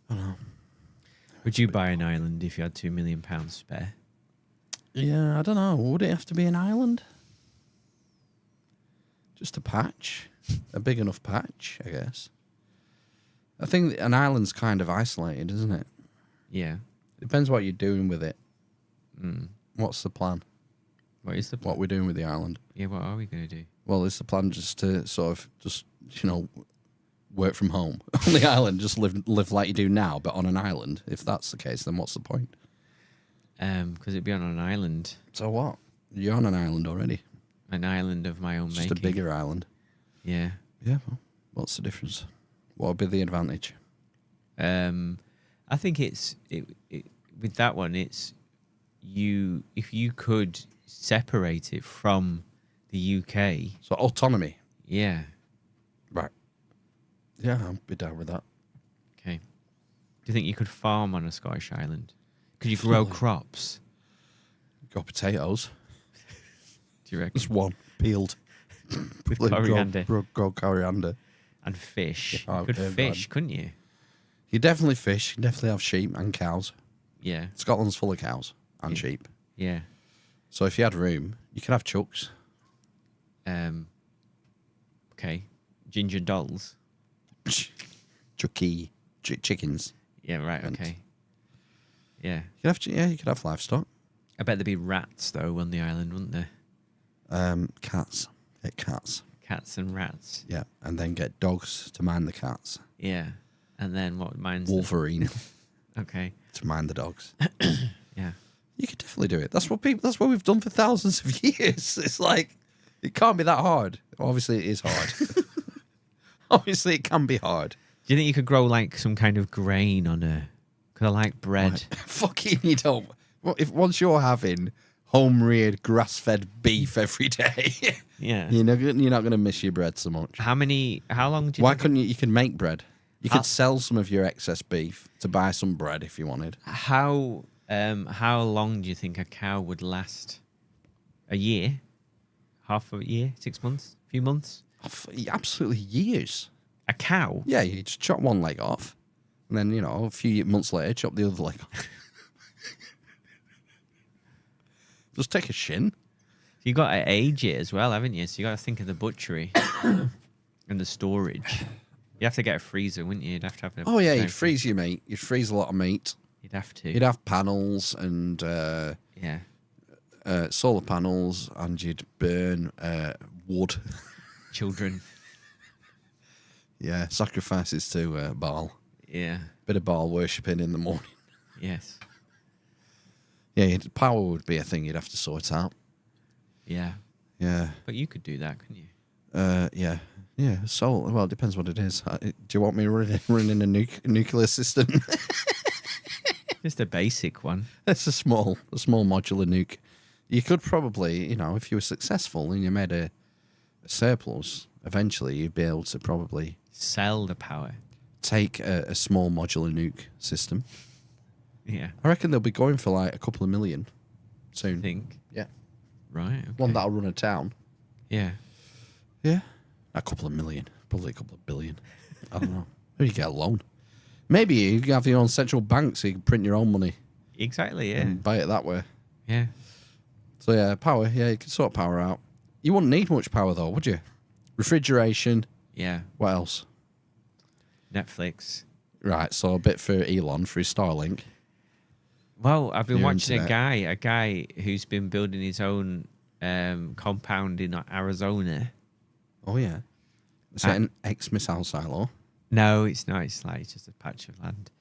don't know. Would you buy an island if you had £2 million spare? Yeah, I don't know. Would it have to be an island? Just a patch? A big enough patch, I guess. I think an island's kind of isolated, isn't it? Yeah. Depends what you're doing with it. What's the plan? What is the plan? What we're doing with the island? Yeah, what are we going to do? Well, is the plan just to sort of work from home on the island, just live like you do now, but on an island? If that's the case, then what's the point? Because it'd be on an island. So what? You're on an island already. An island of my own Just making. a bigger island. Yeah. Yeah. Well, what's the difference? What would be the advantage? I think with that one, it's if you could separate it from the UK. So autonomy. Yeah. Right. Yeah, I'll be down with that. Okay. Do you think you could farm on a Scottish island? Could you grow crops? Got potatoes. Do you reckon? Just one peeled. With coriander. Grow coriander. And fish. Yeah, You could fish, couldn't you? You definitely fish. You definitely have sheep and cows. Yeah. Scotland's full of cows and sheep. Yeah. So if you had room, you could have chucks. Okay. Ginger dolls. Chucky. Chickens. Yeah, right, okay. Yeah. You could have livestock. I bet there'd be rats, though, on the island, wouldn't there? Cats. Get cats. Cats and rats. Yeah. And then get dogs to mind the cats. Yeah. And then what mine's Wolverine Okay. to mind the dogs. Yeah. You could definitely do it. That's what we've done for thousands of years. It's like, it can't be that hard. Obviously, it is hard. Obviously, it can be hard. Do you think you could grow like some kind of grain on a? Because I like bread. Right. Fucking, you don't. Once you're having home reared, grass fed beef every day, Yeah. you're not going to miss your bread so much. How long do you? Why think couldn't you? You can make bread. You could sell some of your excess beef to buy some bread if you wanted. How long do you think a cow would last? A year? Half a year? 6 months? A few months? Absolutely years. A cow? Yeah, you just chop one leg off, and then a few months later, chop the other leg off. Just take a shin. You got to age it as well, haven't you? So you got to think of the butchery and the storage. You have to get a freezer, wouldn't you? You'd have to have. Oh yeah, you'd freeze your meat. You'd freeze a lot of meat. You'd have to. You'd have panels and Yeah. solar panels, and you'd burn wood. Children. Yeah, sacrifices to Baal. Yeah. Bit of Baal worshipping in the morning. Yes. Yeah, power would be a thing you'd have to sort out. Yeah. Yeah. But you could do that, couldn't you? Yeah. Yeah. So, well, it depends what it is. Do you want me running a nuclear system? Just a basic one. It's a small modular nuke. You could probably, if you were successful and you made a surplus, eventually you'd be able to probably Sell the power. take a small modular nuke system. Yeah. I reckon they'll be going for like a couple of million soon. I think. Yeah. Right. Okay. One that'll run a town. Yeah. Yeah. A couple of million. Probably a couple of billion. I don't know. Maybe you get a loan. Maybe you can have your own central bank so you can print your own money Exactly. Yeah. and buy it that way. Yeah. So yeah, power. Yeah, you can sort power out. You wouldn't need much power though, would you? Refrigeration. Yeah. What else? Netflix. Right, so a bit for Elon for his Starlink. Well, I've been Your watching internet. a guy who's been building his own compound in Arizona. Oh yeah. Is it an ex-missile silo? No, it's not. It's just a patch of land.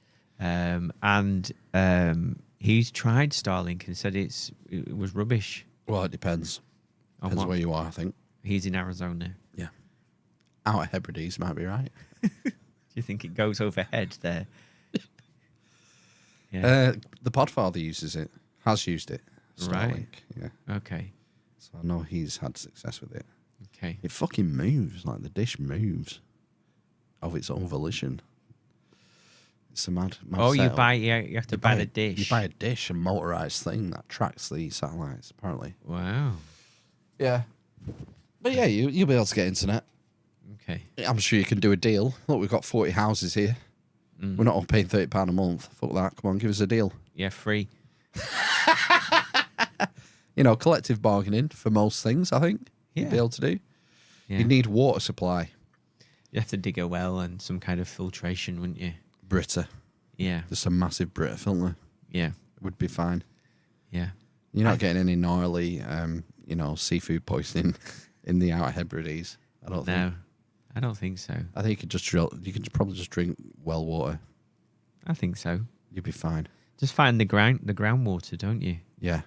And he's tried Starlink and said it was rubbish. Well, it depends. On Depends what? where you are, I think. He's in Arizona. Yeah. Out at Hebrides might be right. Do you think it goes overhead there? Yeah. The Podfather uses it. Has used it. Starlink. Right. Yeah. Okay. So I know he's had success with it. Okay. It fucking moves. Like the dish moves of its own volition. It's a mad Oh, you setup. buy? Yeah, you have to buy the dish. You buy a dish, a motorized thing that tracks the satellites, apparently. Wow. Yeah. But yeah, you'll be able to get internet. Okay. I'm sure you can do a deal. Look, we've got 40 houses here. We're not all paying £30 a month. Fuck that. Come on, give us a deal. Yeah, free. Collective bargaining for most things, I think. Yeah. You'd be able to do. Yeah. You need water supply. You have to dig a well and some kind of filtration, wouldn't you? Brita. Yeah. Just a massive Brita filter. Yeah. Would be fine. Yeah. You're not getting any gnarly, seafood poisoning in the Outer Hebrides. I don't think. No, I don't think so. I think you could just drill. You could probably just drink well water. I think so. You'd be fine. Just find the groundwater, don't you? Yeah.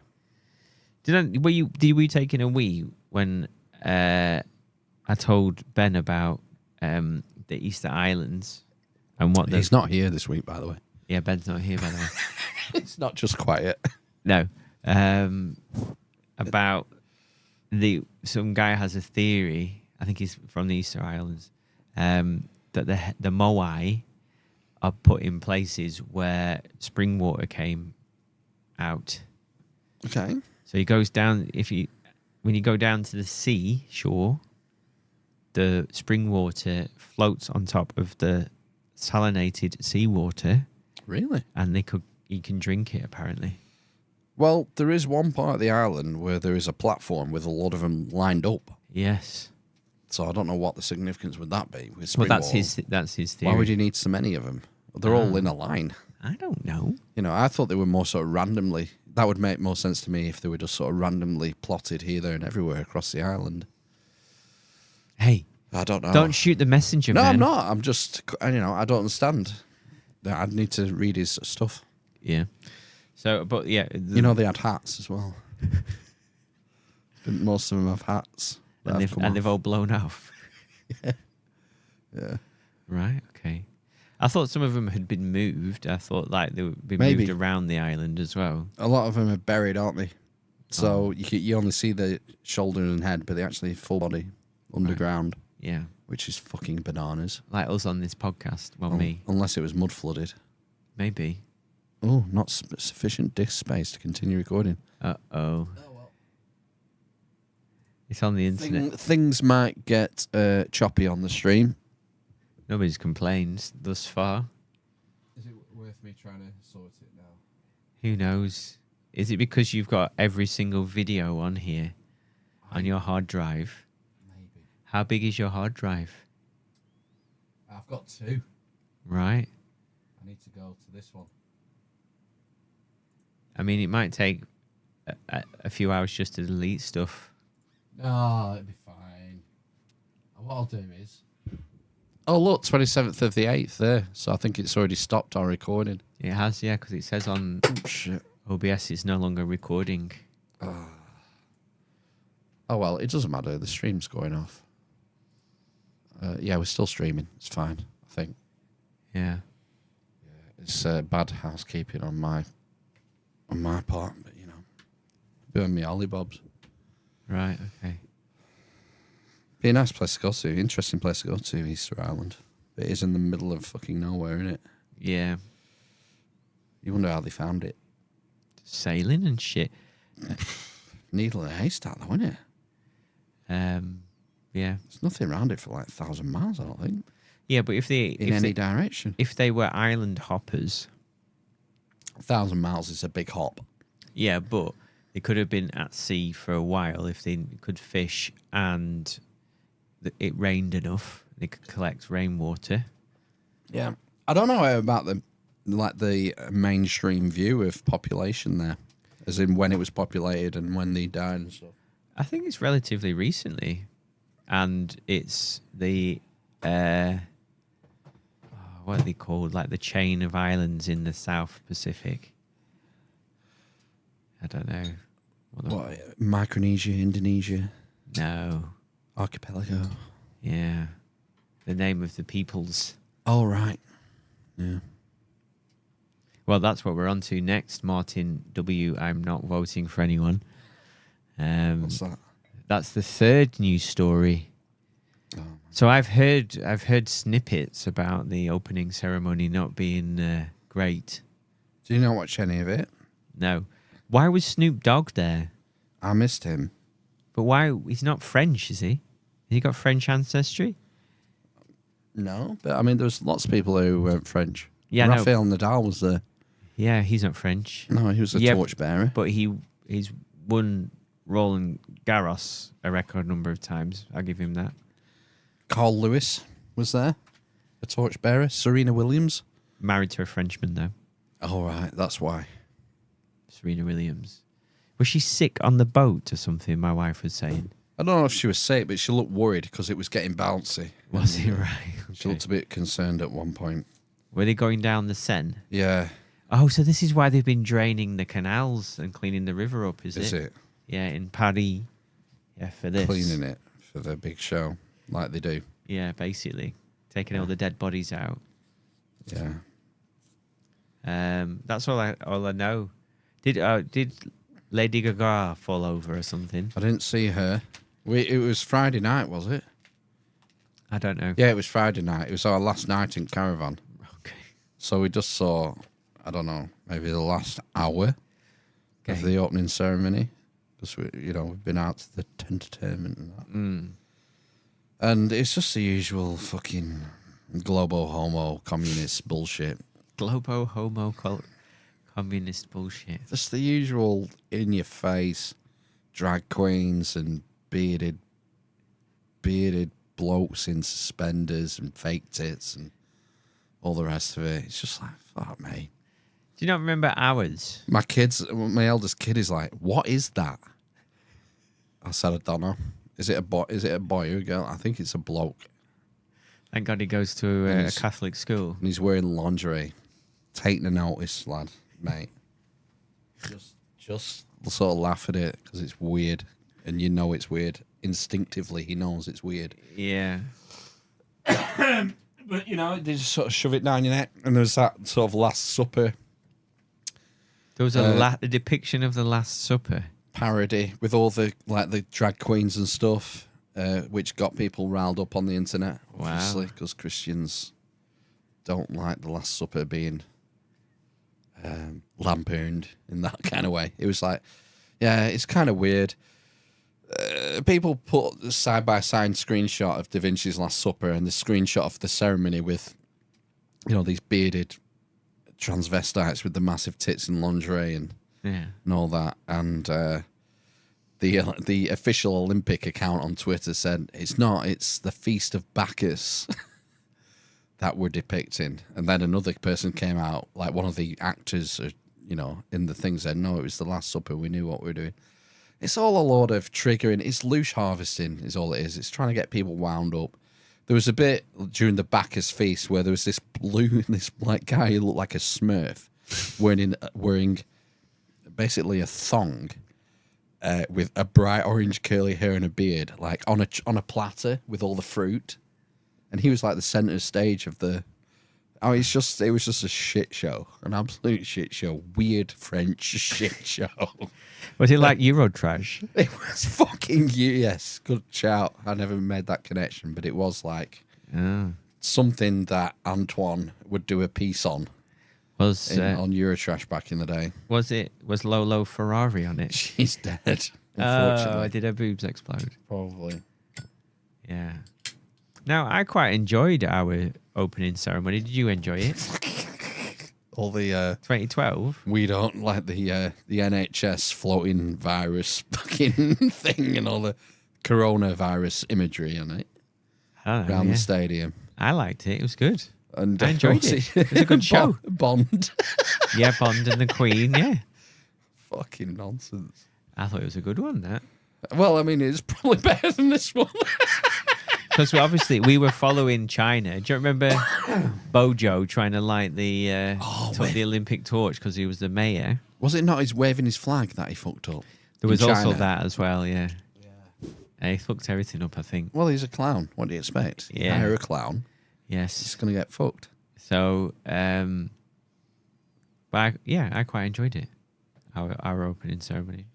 Were you taking a wee when I told Ben about the Easter Islands and what He's not here this week, by the way. Yeah, Ben's not here, by the way. It's not just quiet. No. About some guy has a theory, I think he's from the Easter Islands, that the Moai are put in places where spring water came out. Okay. So he goes down, when you go down to the sea shore, the spring water floats on top of the salinated seawater. Really? And you can drink it apparently. Well, there is one part of the island where there is a platform with a lot of them lined up. Yes. So I don't know what the significance would that be. With Well, spring that's water. his theory. Why would you need so many of them? They're all in a line. I don't know. I thought they were more sort of randomly. That would make more sense to me if they were just sort of randomly plotted here, there, and everywhere across the island. Hey, I don't know. don't shoot the messenger, No, man. I'm not. I'm just, I don't understand. I'd need to read his stuff. Yeah. So, but yeah. They had hats as well. Didn't most of them have hats? And they've all blown off. Yeah. Right, okay. I thought some of them had been moved. I thought like they would be Maybe. moved around the island as well. A lot of them are buried, aren't they? So you only see the shoulders and head, but they actually full body underground, Yeah. which is fucking bananas. Like us on this podcast. Well, me. Unless it was mud flooded. Maybe. Oh, not sufficient disk space to continue recording. Uh-oh. It's on the internet. Things might get choppy on the stream. Nobody's complained thus far. Is it worth me trying to sort it now? Who knows? Is it because you've got every single video on here on your hard drive. Maybe. How big is your hard drive? I've got 2. Right. I need to go to this one. I mean, it might take a few hours just to delete stuff. No, it'll be fine. What I'll do is... Oh, look, 27th of the 8th there. So I think it's already stopped our recording. It has, yeah, because it says on Shit. OBS it's no longer recording. Oh, well, it doesn't matter. The stream's going off. Yeah, we're still streaming. It's fine, I think. Yeah. It's bad housekeeping on my part, but, you know. Doing me ollybobs. Right, okay. Be a nice place to go to. Interesting place to go to, Easter Island. It is in the middle of fucking nowhere, isn't it? Yeah. You wonder how they found it. Sailing and shit. Needle in a haystack, though, isn't it? Yeah. There's nothing around it for like 1,000 miles, I don't think. Yeah, but if they In any direction. if they were island hoppers, 1,000 miles is a big hop. yeah, but they could have been at sea for a while if they could fish and it rained enough. They could collect rainwater. Yeah. I don't know about the mainstream view of population there, as in when it was populated and when they died and stuff. I think it's relatively recently, and it's the what are they called? Like the chain of islands in the South Pacific. I don't know. What, Micronesia, Indonesia, No. archipelago. Yeah. The name of the peoples. Oh, right. Yeah. Well, that's what we're on to next, Martin W. I'm not voting for anyone. What's that? That's the third news story. Oh. So I've heard snippets about the opening ceremony not being great. Do you not watch any of it? No. Why was Snoop Dogg there? I missed him. But why? He's not French, is he? Has he got French ancestry? No, but I mean, there was lots of people who weren't French. Yeah, no. Rafael Nadal was there. Yeah, he's not French. No, he was a Yeah, torchbearer. But he's won Roland Garros a record number of times. I'll give him that. Carl Lewis was there, a torchbearer. Serena Williams. Married to a Frenchman, though. Oh, right, that's why. Serena Williams. Was she sick on the boat or something, my wife was saying? I don't know if she was sick, but she looked worried because it was getting bouncy. Was it right? She looked a bit concerned at one point. Were they going down the Seine? Yeah. Oh, so this is why they've been draining the canals and cleaning the river up, is it? Is it? Yeah, in Paris. Yeah, for this. Cleaning it for the big show, like they do. Yeah, basically. Taking all the dead bodies out. Yeah. That's all I know. Did Lady Gaga fall over or something? I didn't see her. It was Friday night, was it? I don't know. Yeah, it was Friday night. It was our last night in Caravan. Okay. So we just saw, I don't know, maybe the last hour of Okay. the opening ceremony. Because, we've been out to the entertainment and that. And it's just the usual fucking globo homo communist bullshit. Globo homo communist bullshit. Just the usual in-your-face drag queens and bearded blokes in suspenders and fake tits and all the rest of it. It's just like, fuck me. Do you not remember ours? My eldest kid is like, what is that? I said, I don't know. Is it a boy or a girl? I think it's a bloke. Thank God he goes to a Catholic school. And he's wearing lingerie. Taking a notice, lad, mate. Just sort of laugh at it because it's weird. And you know it's weird. Instinctively, he knows it's weird. Yeah. But, they just sort of shove it down your neck. And there's that sort of Last Supper There was a depiction of the Last Supper. parody with all the drag queens and stuff, which got people riled up on the internet, obviously, because Christians don't like the Last Supper being lampooned in that kind of way. It was like, yeah, it's kind of weird. People put side-by-side screenshot of Da Vinci's Last Supper and the screenshot of the ceremony with, these bearded transvestites with the massive tits and lingerie and all that. And the official Olympic account on Twitter said it's not. It's the Feast of Bacchus that we're depicting. And then another person came out, like one of the actors, in the thing said, no, it was the Last Supper. We knew what we were doing. It's all a lot of triggering. It's loose harvesting is all it is. It's trying to get people wound up. There was a bit during the Bacchus feast where there was this guy who looked like a Smurf wearing basically a thong with a bright orange curly hair and a beard, like on a platter with all the fruit. And he was like the center stage of the... Oh, it was just a shit show. An absolute shit show. Weird French shit show. Was it like Eurotrash? It was fucking... Yes, good shout. I never made that connection, but it was like something that Antoine would do a piece on. On Eurotrash back in the day. Was Lolo Ferrari on it? She's dead, unfortunately. Did her boobs explode? Probably. Yeah. Now, I quite enjoyed our opening ceremony. Did you enjoy it? All the 2012. We don't like the NHS floating virus fucking thing and all the coronavirus imagery on it around the stadium. I liked it. It was good. And I enjoyed it. It was a good show. Bond. Yeah, Bond and the Queen. Yeah. Fucking nonsense. I thought it was a good one. That. Well, I mean, it's probably better than this one. Because we were following China. Do you remember Bojo trying to light the Olympic torch because he was the mayor? Was it not his waving his flag that he fucked up? There was also that as well, yeah. He fucked everything up, I think. Well, he's a clown. What do you expect? Yeah. Hire a clown. Yes. He's going to get fucked. So, I quite enjoyed it, our opening ceremony.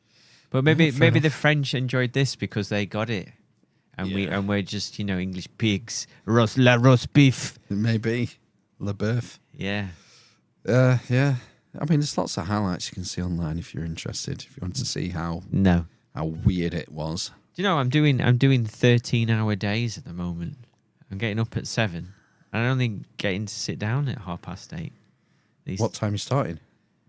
But maybe the French enjoyed this because they got it. And we're just, English pigs. Roast beef. Maybe. Le Boeuf. Yeah. Yeah. I mean, there's lots of highlights you can see online if you're interested. If you want to see how weird it was. Do you know I'm doing 13-hour days at the moment. I'm getting up at 7. And I'm only getting to sit down at 8:30. What time are you starting?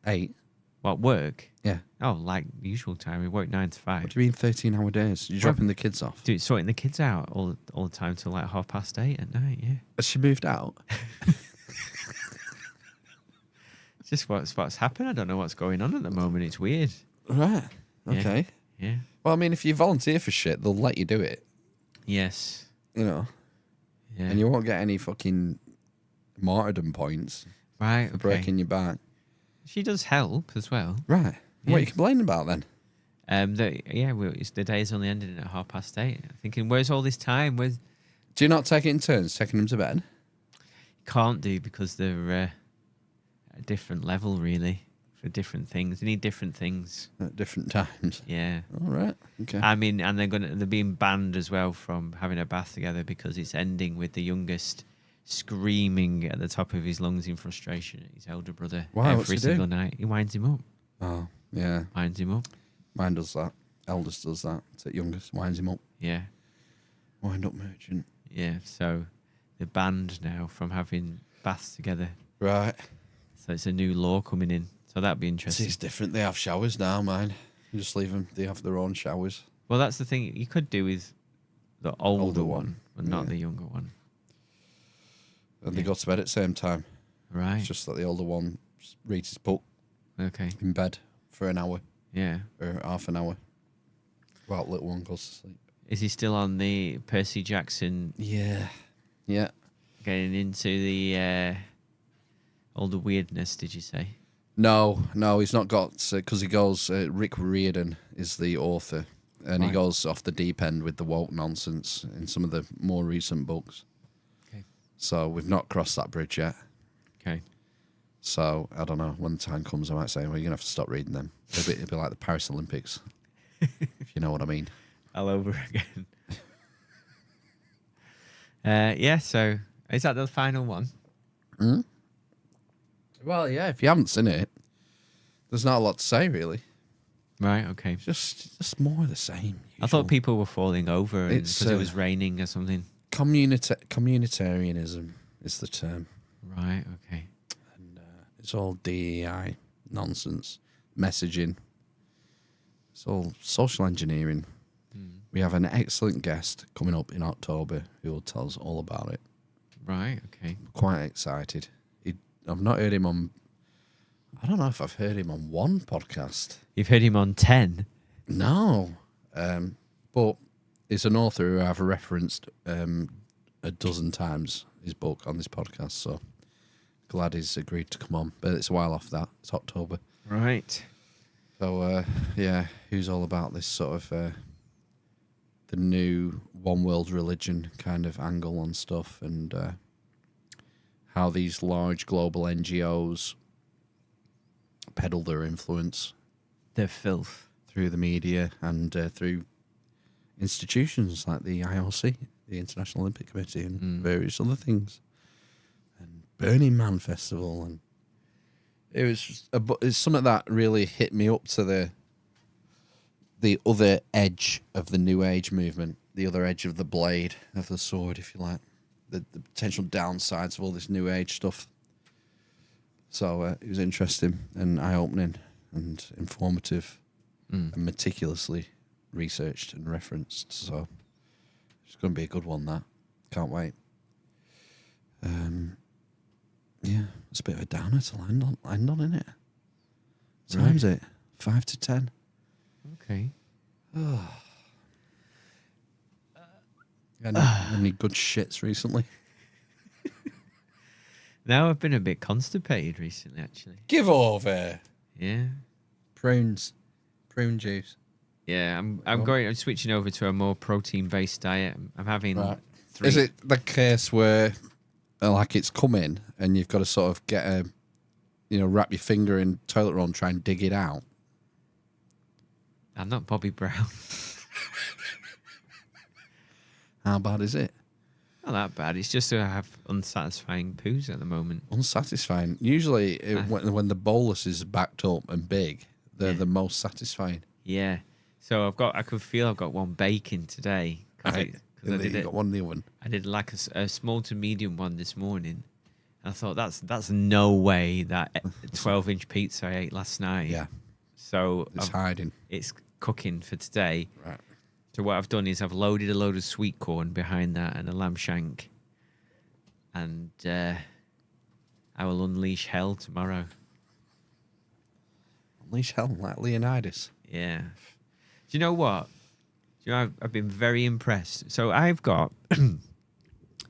8. What, work? Yeah. Oh, like usual time. We work 9 to 5. What do you mean 13-hour days? You're dropping the kids off? Dude, sorting the kids out all the time till like 8:30 at night, yeah. Has she moved out? It's just what's happened. I don't know what's going on at the moment. It's weird. Right. Okay. Yeah. Well, I mean, if you volunteer for shit, they'll let you do it. Yes. Yeah. And you won't get any fucking martyrdom points. Right. For breaking your back. She does help as well. Right. Yeah. What are you complaining about then? The day's only ending at 8:30. Thinking, where's all this time? Do you not take it in turns, taking them to bed? Can't do because they're at a different level, really, for different things. They need different things at different times. Yeah. All right. Okay. I mean, and they're being banned as well from having a bath together because it's ending with the youngest screaming at the top of his lungs in frustration at his elder brother every single night. He winds him up. Oh, yeah. Winds him up. Mine does that. Eldest does that. It's at youngest. Winds him up. Yeah. Wind up merchant. Yeah. So they're banned now from having baths together. Right. So it's a new law coming in. So that'd be interesting. It's different. They have showers now, mine. You just leave them. They have their own showers. Well, that's the thing. You could do with the older one, but not the younger one. And they go to bed at the same time. Right. It's just that the older one reads his book. Okay. In bed for an hour. Yeah. Or half an hour. While little one goes to sleep. Is he still on the Percy Jackson? Yeah. Yeah. Getting into the all the weirdness, did you say? No, he's not got, because he goes, Rick Riordan is the author, and he goes off the deep end with the woke nonsense in some of the more recent books. Okay. So we've not crossed that bridge yet. Okay. So I don't know, when the time comes I might say, well, you're going to have to stop reading them. It'll be like the Paris Olympics, if you know what I mean. All over again. Yeah, so is that the final one? Mm? Well, yeah, if you haven't seen it, there's not a lot to say, really. Right, okay. Just more of the same. Usual. I thought people were falling over because it was raining or something. Communitarianism is the term. Right, okay. And it's all DEI nonsense. Messaging. So, social engineering. We have an excellent guest coming up in October who will tell us all about it. Right, okay. Quite excited. I've not heard him on... I don't know if I've heard him on one podcast. You've heard him on 10? No. But he's an author who I've referenced a dozen times, his book, on this podcast. So glad he's agreed to come on. But it's a while off that. It's October. Right. So, yeah, who's all about this sort of... the new one world religion kind of angle on stuff, and how these large global NGOs peddle their influence. Their filth. Through the media and through institutions like the IOC, the International Olympic Committee, and various other things. And Burning Man Festival. And it was it's something that really hit me up to the other edge of the New Age movement, the other edge of the blade, of the sword, if you like, the potential downsides of all this New Age stuff. So it was interesting and eye-opening and informative and meticulously researched and referenced. So it's going to be a good one, that. Can't wait. Yeah, it's a bit of a downer to land on, isn't it? What time is it? 5 to 10. Okay. Any good shits recently? Now I've been a bit constipated recently, actually. Give over. Yeah. Prune juice. Yeah, I'm switching over to a more protein-based diet. I'm having three. Is it the case where, like, it's coming and you've got to sort of get wrap your finger in toilet roll and try and dig it out? I'm not Bobby Brown. How bad is it? Not that bad. It's just that I have unsatisfying poos at the moment. Unsatisfying. Usually, when the bolus is backed up and big, they're the most satisfying. Yeah. So I could feel I've got one baking today. Right. I did got one in the oven. I did like a small to medium one this morning. I thought that's no way that 12-inch pizza I ate last night. Yeah. So it's hiding. It's cooking for today. Right. So what I've done is I've loaded a load of sweet corn behind that and a lamb shank, and I will unleash hell tomorrow. Unleash hell like Leonidas. Yeah. Do you know what? Do you know, I've been very impressed. So I've got. Do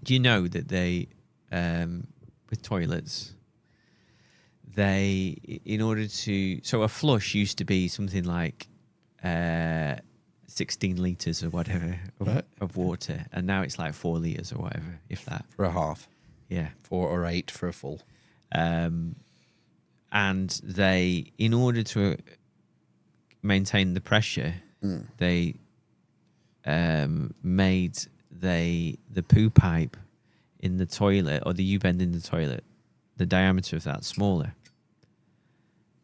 you know that they, with toilets, in order to, so a flush used to be something like 16 litres or whatever of water, and now it's like 4 litres or whatever, if that. For a half. Yeah. 4 or 8 for a full. And they, in order to maintain the pressure, they made the poo pipe in the toilet, or the U-bend in the toilet, the diameter of that smaller.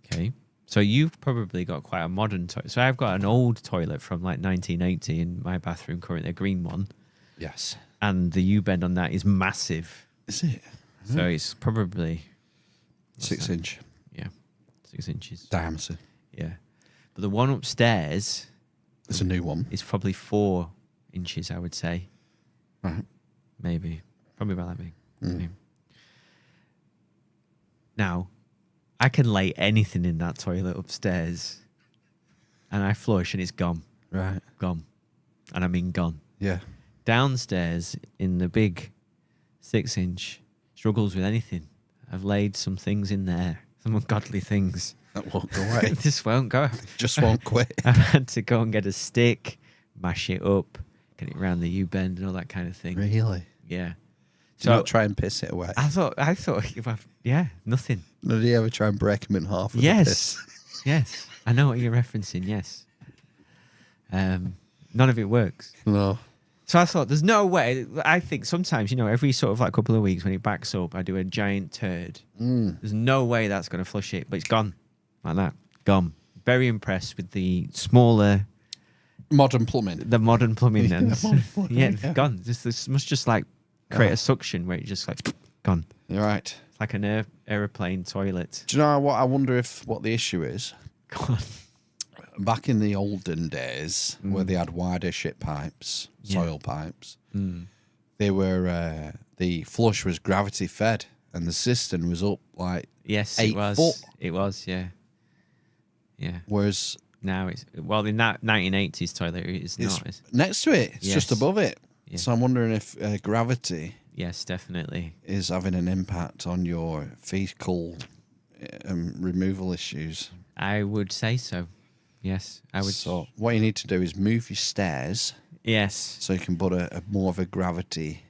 Okay. So you've probably got quite a modern toilet. So I've got an old toilet from like 1980 in my bathroom currently, a green one. Yes. And the U-bend on that is massive. Is it? So it's probably 6 inch. Yeah. 6 inches. Diameter. Yeah. But the one upstairs, it's a new one. It's probably 4 inches, I would say. Right. Maybe. Probably about that big. Maybe. Now, I can lay anything in that toilet upstairs, and I flush and it's gone. Right. Gone. And I mean gone. Yeah. Downstairs in the big 6 inch, struggles with anything. I've laid some things in there, some ungodly things. That won't go away. This won't go. Just won't quit. I've had to go and get a stick, mash it up, get it around the U-bend and all that kind of thing. Really? Yeah. So not try and piss it away. I thought if nothing. Did you ever try and break them in half? With Yes. the piss? Yes. I know what you're referencing. Yes. None of it works. No. So I thought, there's no way. I think sometimes, every sort of like couple of weeks when it backs up, I do a giant turd. There's no way that's going to flush it, but it's gone like that. Gone. Very impressed with the smaller modern plumbing. The modern plumbing. Yeah, yeah. Gone. This must just like create a suction where it just like gone. You're right. It's like an aeroplane toilet. Do you know what? I wonder what the issue is. Go on. back in the olden days where they had wider shit pipes, soil pipes, they were the flush was gravity fed, and the cistern was up like Yes, 8 it was. foot. It was, yeah. Yeah. Whereas Now it's in that 1980s toilet, it's not. It's, next to it, it's just Yes. above it. Yeah. So I'm wondering if gravity yes, definitely. is having an impact on your fecal removal issues. I would say so. Yes, I would. So what you need to do is move your stairs Yes, so you can put a more of a gravity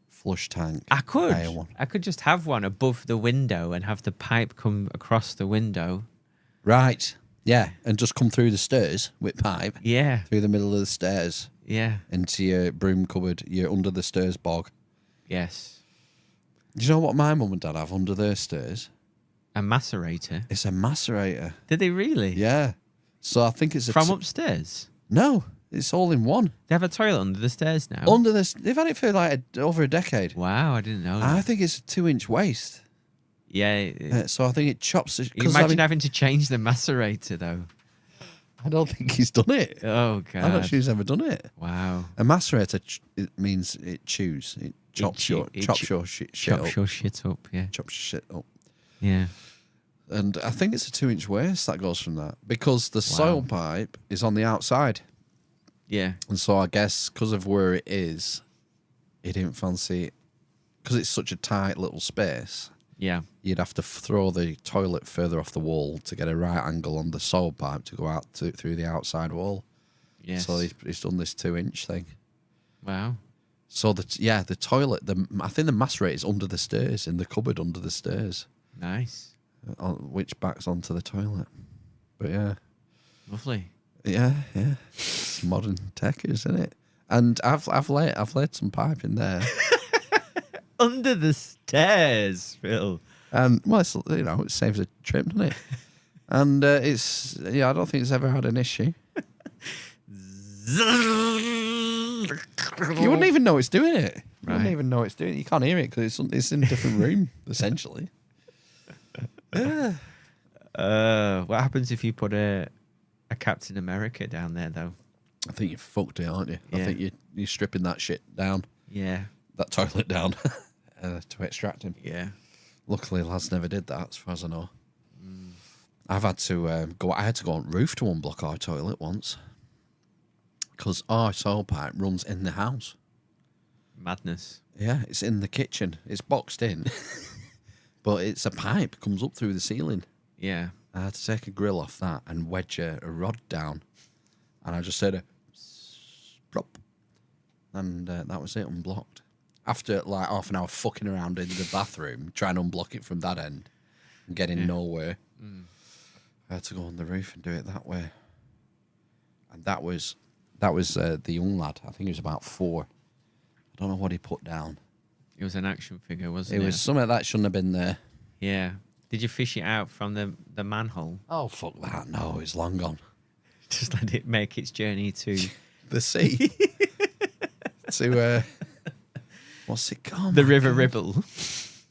flush tank. I could. higher one. I could just have one above the window and have the pipe come across the window. Right. Yeah, and just come through the stairs with pipe Yeah, through the middle of the stairs yeah, into your broom cupboard, your under the stairs bog. yes. Do you know what my mum and dad have under their stairs? A macerator. It's a macerator. Did they really? Yeah. So I think it's a From upstairs. No, it's all in one. They have a toilet under the stairs now. Under this, they've had it for like over a decade. Wow, I didn't know that. I think it's a 2-inch waist. Yeah. So I think it chops. You imagine having to change the macerator though. I don't think he's done it. Oh god. I'm not sure he's ever done it. Wow. A macerator, it means it chews. It chops your shit Chops up. your shit up. Yeah. Chops your shit up. Yeah. And I think it's a 2-inch waist that goes from that because the soil pipe is on the outside. Yeah. And so I guess because of where it is, he didn't fancy it. Because it's such a tight little space, Yeah. you'd have to throw the toilet further off the wall to get a right angle on the soil pipe to go out through the outside wall. Yes. So he's done this 2-inch thing. Wow. So the toilet, I think the macerator is under the stairs, in the cupboard under the stairs, Nice. which backs onto the toilet. But yeah. Lovely. Yeah. It's modern tech, isn't it? And I've laid some pipe in there. Under the stairs, Phil. And well, it's, it saves a trip, doesn't it? And I don't think it's ever had an issue. You wouldn't even know it's doing it. You wouldn't Right. even know it's doing it. You can't hear it because it's in a different room, essentially. Yeah. What happens if you put a Captain America down there, though? I think you've fucked it, aren't you? I Yeah. think you're stripping that shit down, Yeah. that toilet down, to extract him. Yeah. Luckily, lads never did that, as far as I know. I've had to go. I had to go on roof to unblock our toilet once because our soil pipe runs in the house. Madness. Yeah, it's in the kitchen. It's boxed in, but it's a pipe comes up through the ceiling. Yeah. I had to take a grill off that and wedge a rod down, and I just said a plop, and that was it, unblocked. After like half an hour fucking around in the bathroom trying to unblock it from that end and getting nowhere, I had to go on the roof and do it that way. And that was the young lad. I think he was about 4. I don't know what he put down. It was an action figure, wasn't It it? was something that shouldn't have been there. Yeah. Did you fish it out from the manhole? Oh fuck that! No, it's long gone. Just let it make its journey to The sea. To what's it called? the River Ribble.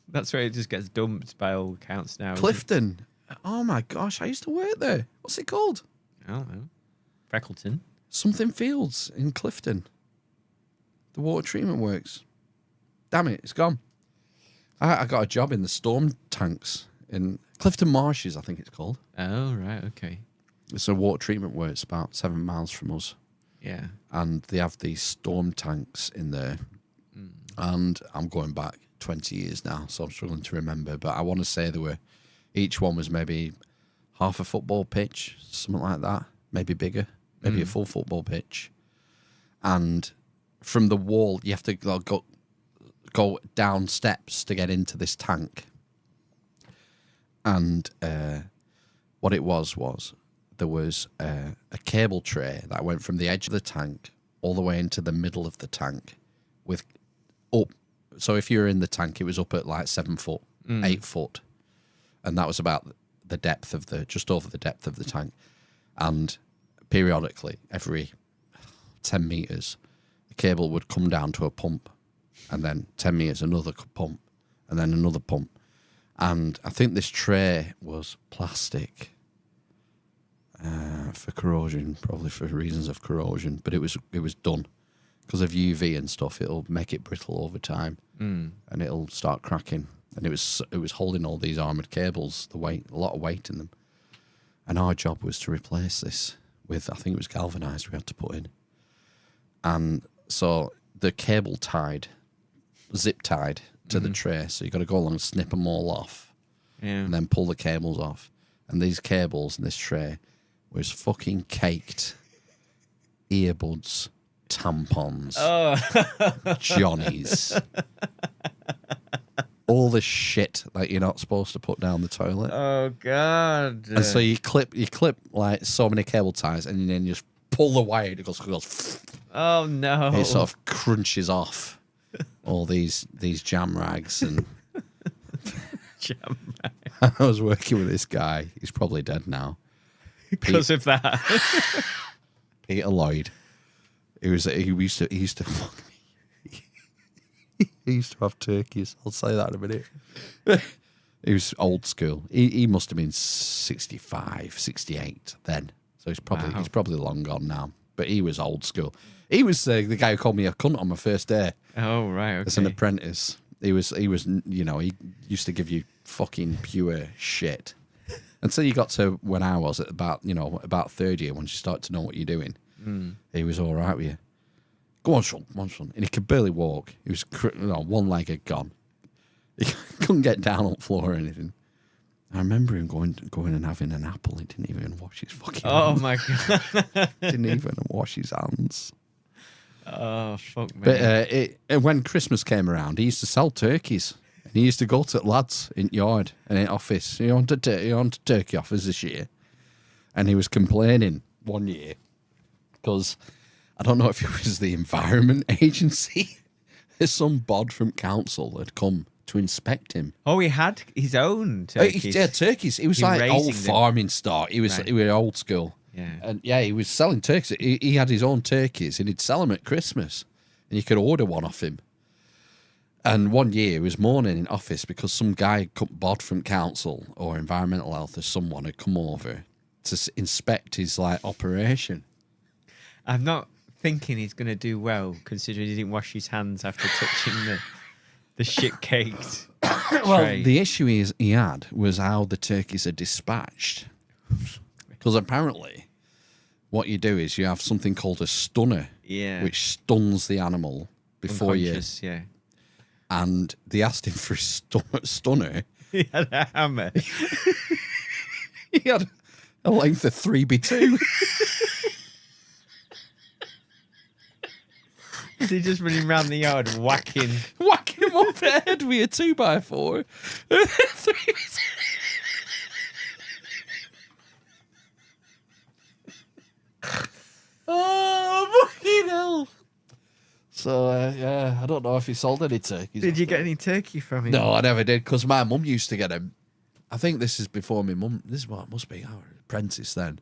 That's where it just gets dumped by all accounts now. isn't it? Clifton. Oh my gosh, I used to work there. What's it called? I don't know. Freckleton. Something Fields in Clifton. The water treatment works. Damn it, it's gone. I got a job in the storm tanks in Clifton Marshes, I think it's called. Oh, right. Okay. It's a water treatment works about 7 miles from us. Yeah. And they have these storm tanks in there. And I'm going back 20 years now, so I'm struggling to remember. But I want to say each one was maybe half a football pitch, something like that. Maybe bigger, maybe a full football pitch. And from the wall, you have to go down steps to get into this tank. And what it was there was a cable tray that went from the edge of the tank all the way into the middle of the tank with up. So if you were in the tank, it was up at like 7 foot, 8 foot. And that was about the depth of just over the depth of the tank. And periodically, every 10 meters, the cable would come down to a pump. And then 10 meters, another pump. And then another pump. And I think this tray was plastic. for corrosion, probably for reasons of corrosion. But it was done because of UV and stuff. It'll make it brittle over time, and it'll start cracking. And it was holding all these armored cables, a lot of weight in them. And our job was to replace this with, I think it was galvanized we had to put in. And so the cable zip tied to the tray. So you got to go along and snip them all off, and then pull the cables off. And these cables in this tray was fucking caked. Earbuds, tampons, Johnnies. All the shit that you're not supposed to put down the toilet. Oh God! And so you clip like so many cable ties, and then you just pull the wire. It goes. Oh no! It sort of crunches off all these jam rags and. Jam rag. I was working with this guy. He's probably dead now. Because of that. Peter Lloyd. He used to fuck me. He used to have turkeys. I'll say that in a minute. He was old school. He must have been 65, 68 then. So he's probably long gone now. But he was old school. He was the guy who called me a cunt on my first day. Oh right, okay. As an apprentice. He was, he used to give you fucking pure shit. Until you got to when I was at about third year, once you start to know what you're doing. He was all right with you. Go on, son. And he could barely walk. He was, one leg had gone. He couldn't get down on the floor or anything. I remember him going and having an apple. He didn't even wash his fucking hands. Oh, my God. Didn't even wash his hands. Oh, fuck me. But when Christmas came around, he used to sell turkeys. And he used to go to lads in the yard and in office. He wanted turkey offers this year. And he was complaining one year because I don't know if it was the Environment Agency. There's some bod from council that had come to inspect him. Oh, he had his own turkeys. Yeah, turkeys. It was like old farming stock. He was old school. Yeah. And yeah, he was selling turkeys. He had his own turkeys and he'd sell them at Christmas. And you could order one off him. And one year he was mourning in office because some guy bod from council or environmental health or someone had come over to inspect his operation. I'm not thinking he's going to do well, considering he didn't wash his hands after touching the shit-caked Well, tray. the issue he had was how the turkeys are dispatched. Because apparently what you do is you have something called a stunner, which stuns the animal before you... Yeah. And they asked him for his stunner. He had a hammer. He had a length of 3x2. Is he just running around the yard whacking him on the head with a 2x4. Oh, fucking hell. So, yeah, I don't know if he sold any turkeys. Did you get any turkey from him? No, I never did, because my mum used to get them. I think this is before my mum. This is what it must be. I was an apprentice then.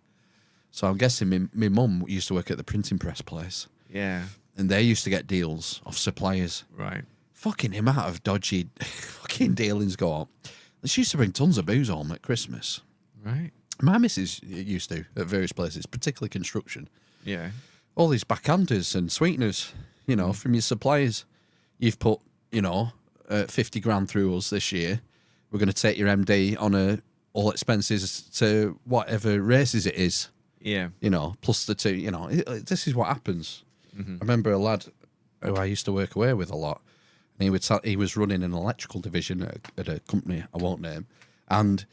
So I'm guessing my mum used to work at the printing press place. Yeah. And they used to get deals off suppliers. Right. Fucking amount of dodgy fucking dealings go on. She used to bring tons of booze home at Christmas. Right. My missus used to at various places, particularly construction. Yeah. All these backhanders and sweeteners, from your suppliers. You've put, 50 grand through us this year. We're going to take your MD on all expenses to whatever races it is. Yeah. Plus the two, this is what happens. Mm-hmm. I remember a lad who I used to work away with a lot. And he was running an electrical division at a company I won't name. And,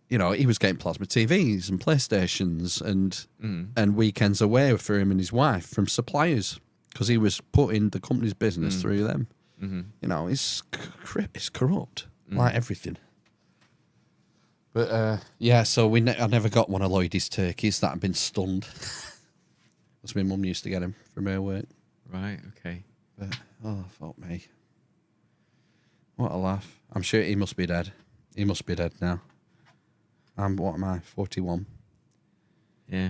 he was getting plasma TVs and PlayStations and weekends away for him and his wife from suppliers because he was putting the company's business through them. Mm-hmm. It's corrupt, like everything. But, so I never got one of Lloydie's turkeys that had been stunned. Because my mum used to get him from her work. Right, okay. But, oh, fuck me. What a laugh. I'm sure he must be dead. He must be dead now. What am I, 41? Yeah.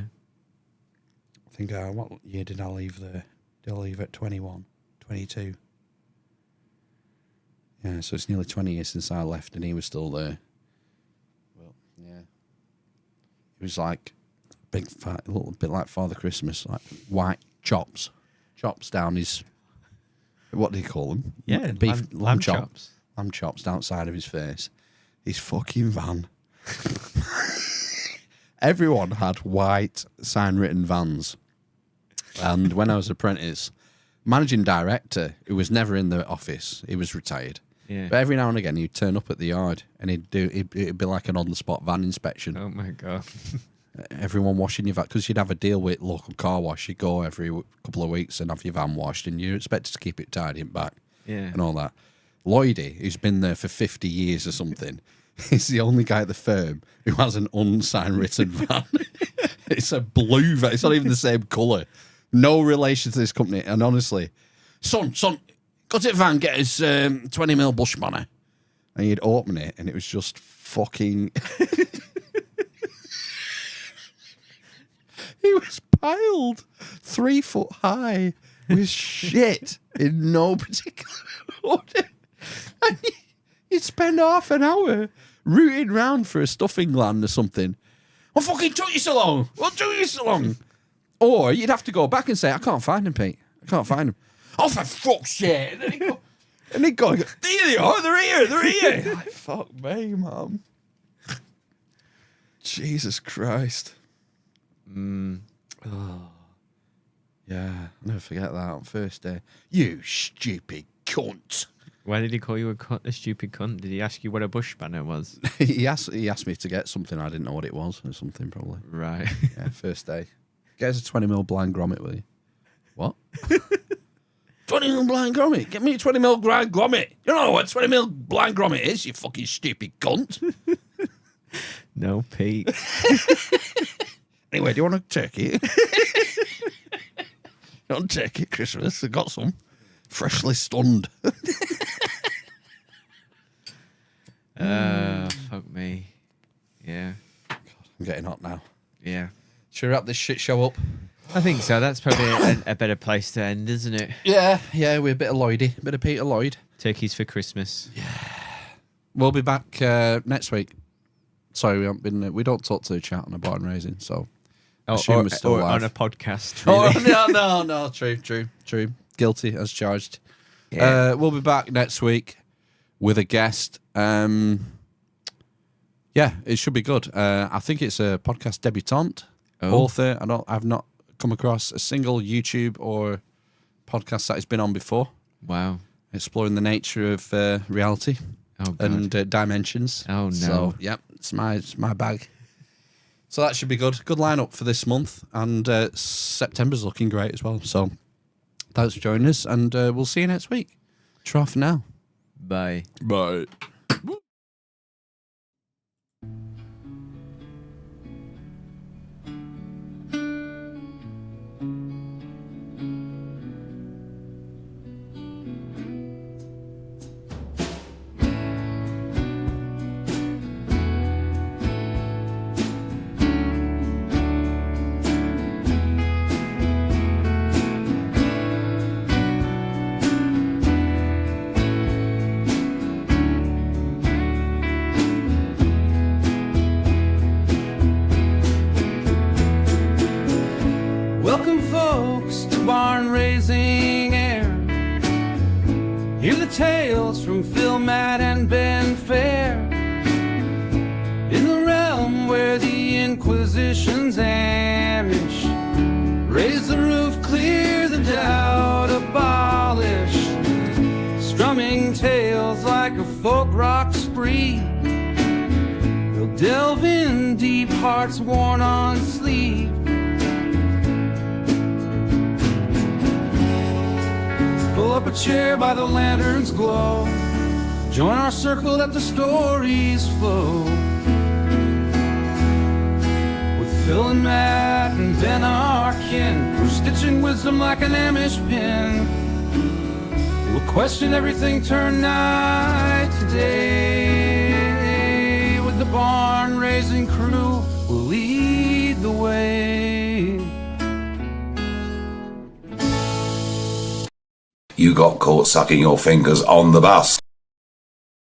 I think, what year did I leave there? Did I leave at 21? 22? Yeah, so it's nearly 20 years since I left and he was still there. Well, yeah. He was like big fat, a little bit like Father Christmas, like white chops down his. What do you call them? Yeah, beef lamb chops. Lamb chops down side of his face. His fucking van. Everyone had white sign-written vans, and when I was apprentice, managing director, who was never in the office, he was retired. Yeah. But every now and again, he'd turn up at the yard, and it'd be like an on-the-spot van inspection. Oh my god. Everyone washing your van, because you'd have a deal with local car wash. You'd go every couple of weeks and have your van washed, and you're expected to keep it tidy and back, and all that. Lloydie, who's been there for 50 years or something, is the only guy at the firm who has an unsigned written van. It's a blue van. It's not even the same colour. No relation to this company. And honestly, son, go to the van, get us 20mm Bushmanner. And you'd open it, and it was just fucking... He was piled 3 foot high with shit in no particular order. And you'd spend half an hour rooting round for a stuffing gland or something. What fucking took you so long? What took you so long? Or you'd have to go back and say, I can't find him, Pete. I can't find him. Oh, for fuck's sake. And then he'd go, there they are, they're here. Like, fuck me, man. Jesus Christ. Oh. Yeah, I'll never forget that on first day. You stupid cunt. Why did he call you a stupid cunt? Did he ask you what a bush banner was? he asked me to get something. I didn't know what it was or something, probably. Right. Yeah, first day. Get us a 20mm blind grommet, will you? What? 20mm blind grommet? Get me a 20mm blind grommet. You don't know what 20mm blind grommet is, you fucking stupid cunt. No, Pete. Anyway, do you want a turkey? You want a turkey at Christmas? I got some. Freshly stunned. Fuck me. Yeah. God, I'm getting hot now. Yeah. Should we wrap this shit show up? I think so. That's probably a better place to end, isn't it? Yeah, we're a bit of Lloydie, a bit of Peter Lloyd. Turkeys for Christmas. Yeah. We'll be back next week. Sorry, we don't talk to the chat on a barn raising, so assume we're still or alive. on a podcast. Really. Oh, no, true. Guilty as charged. Yeah. We'll be back next week with a guest. Yeah, it should be good. I think it's a podcast debutante, author. I've not come across a single YouTube or podcast that he's been on before. Wow. Exploring the nature of reality and dimensions. Oh, no. So, yep, it's my bag. So that should be good. Good lineup for this month. And September's looking great as well. So thanks for joining us. And we'll see you next week. Try for now. Bye. Bye. Welcome, folks, to Barn Raising Air. Hear the tales from Phil, Matt, and Ben Fair. In the realm where the Inquisition's Amish raise the roof, clear the doubt, abolish. Strumming tales like a folk rock spree. We'll delve in deep, hearts worn on sleep. Pull up a chair by the lantern's glow. Join our circle, let the stories flow. With Phil and Matt and Ben our kin, we're stitching wisdom like an Amish pin. We'll question everything, turn night to day. With the barn raising crew, we'll lead the way. You got caught sucking your fingers on the bus.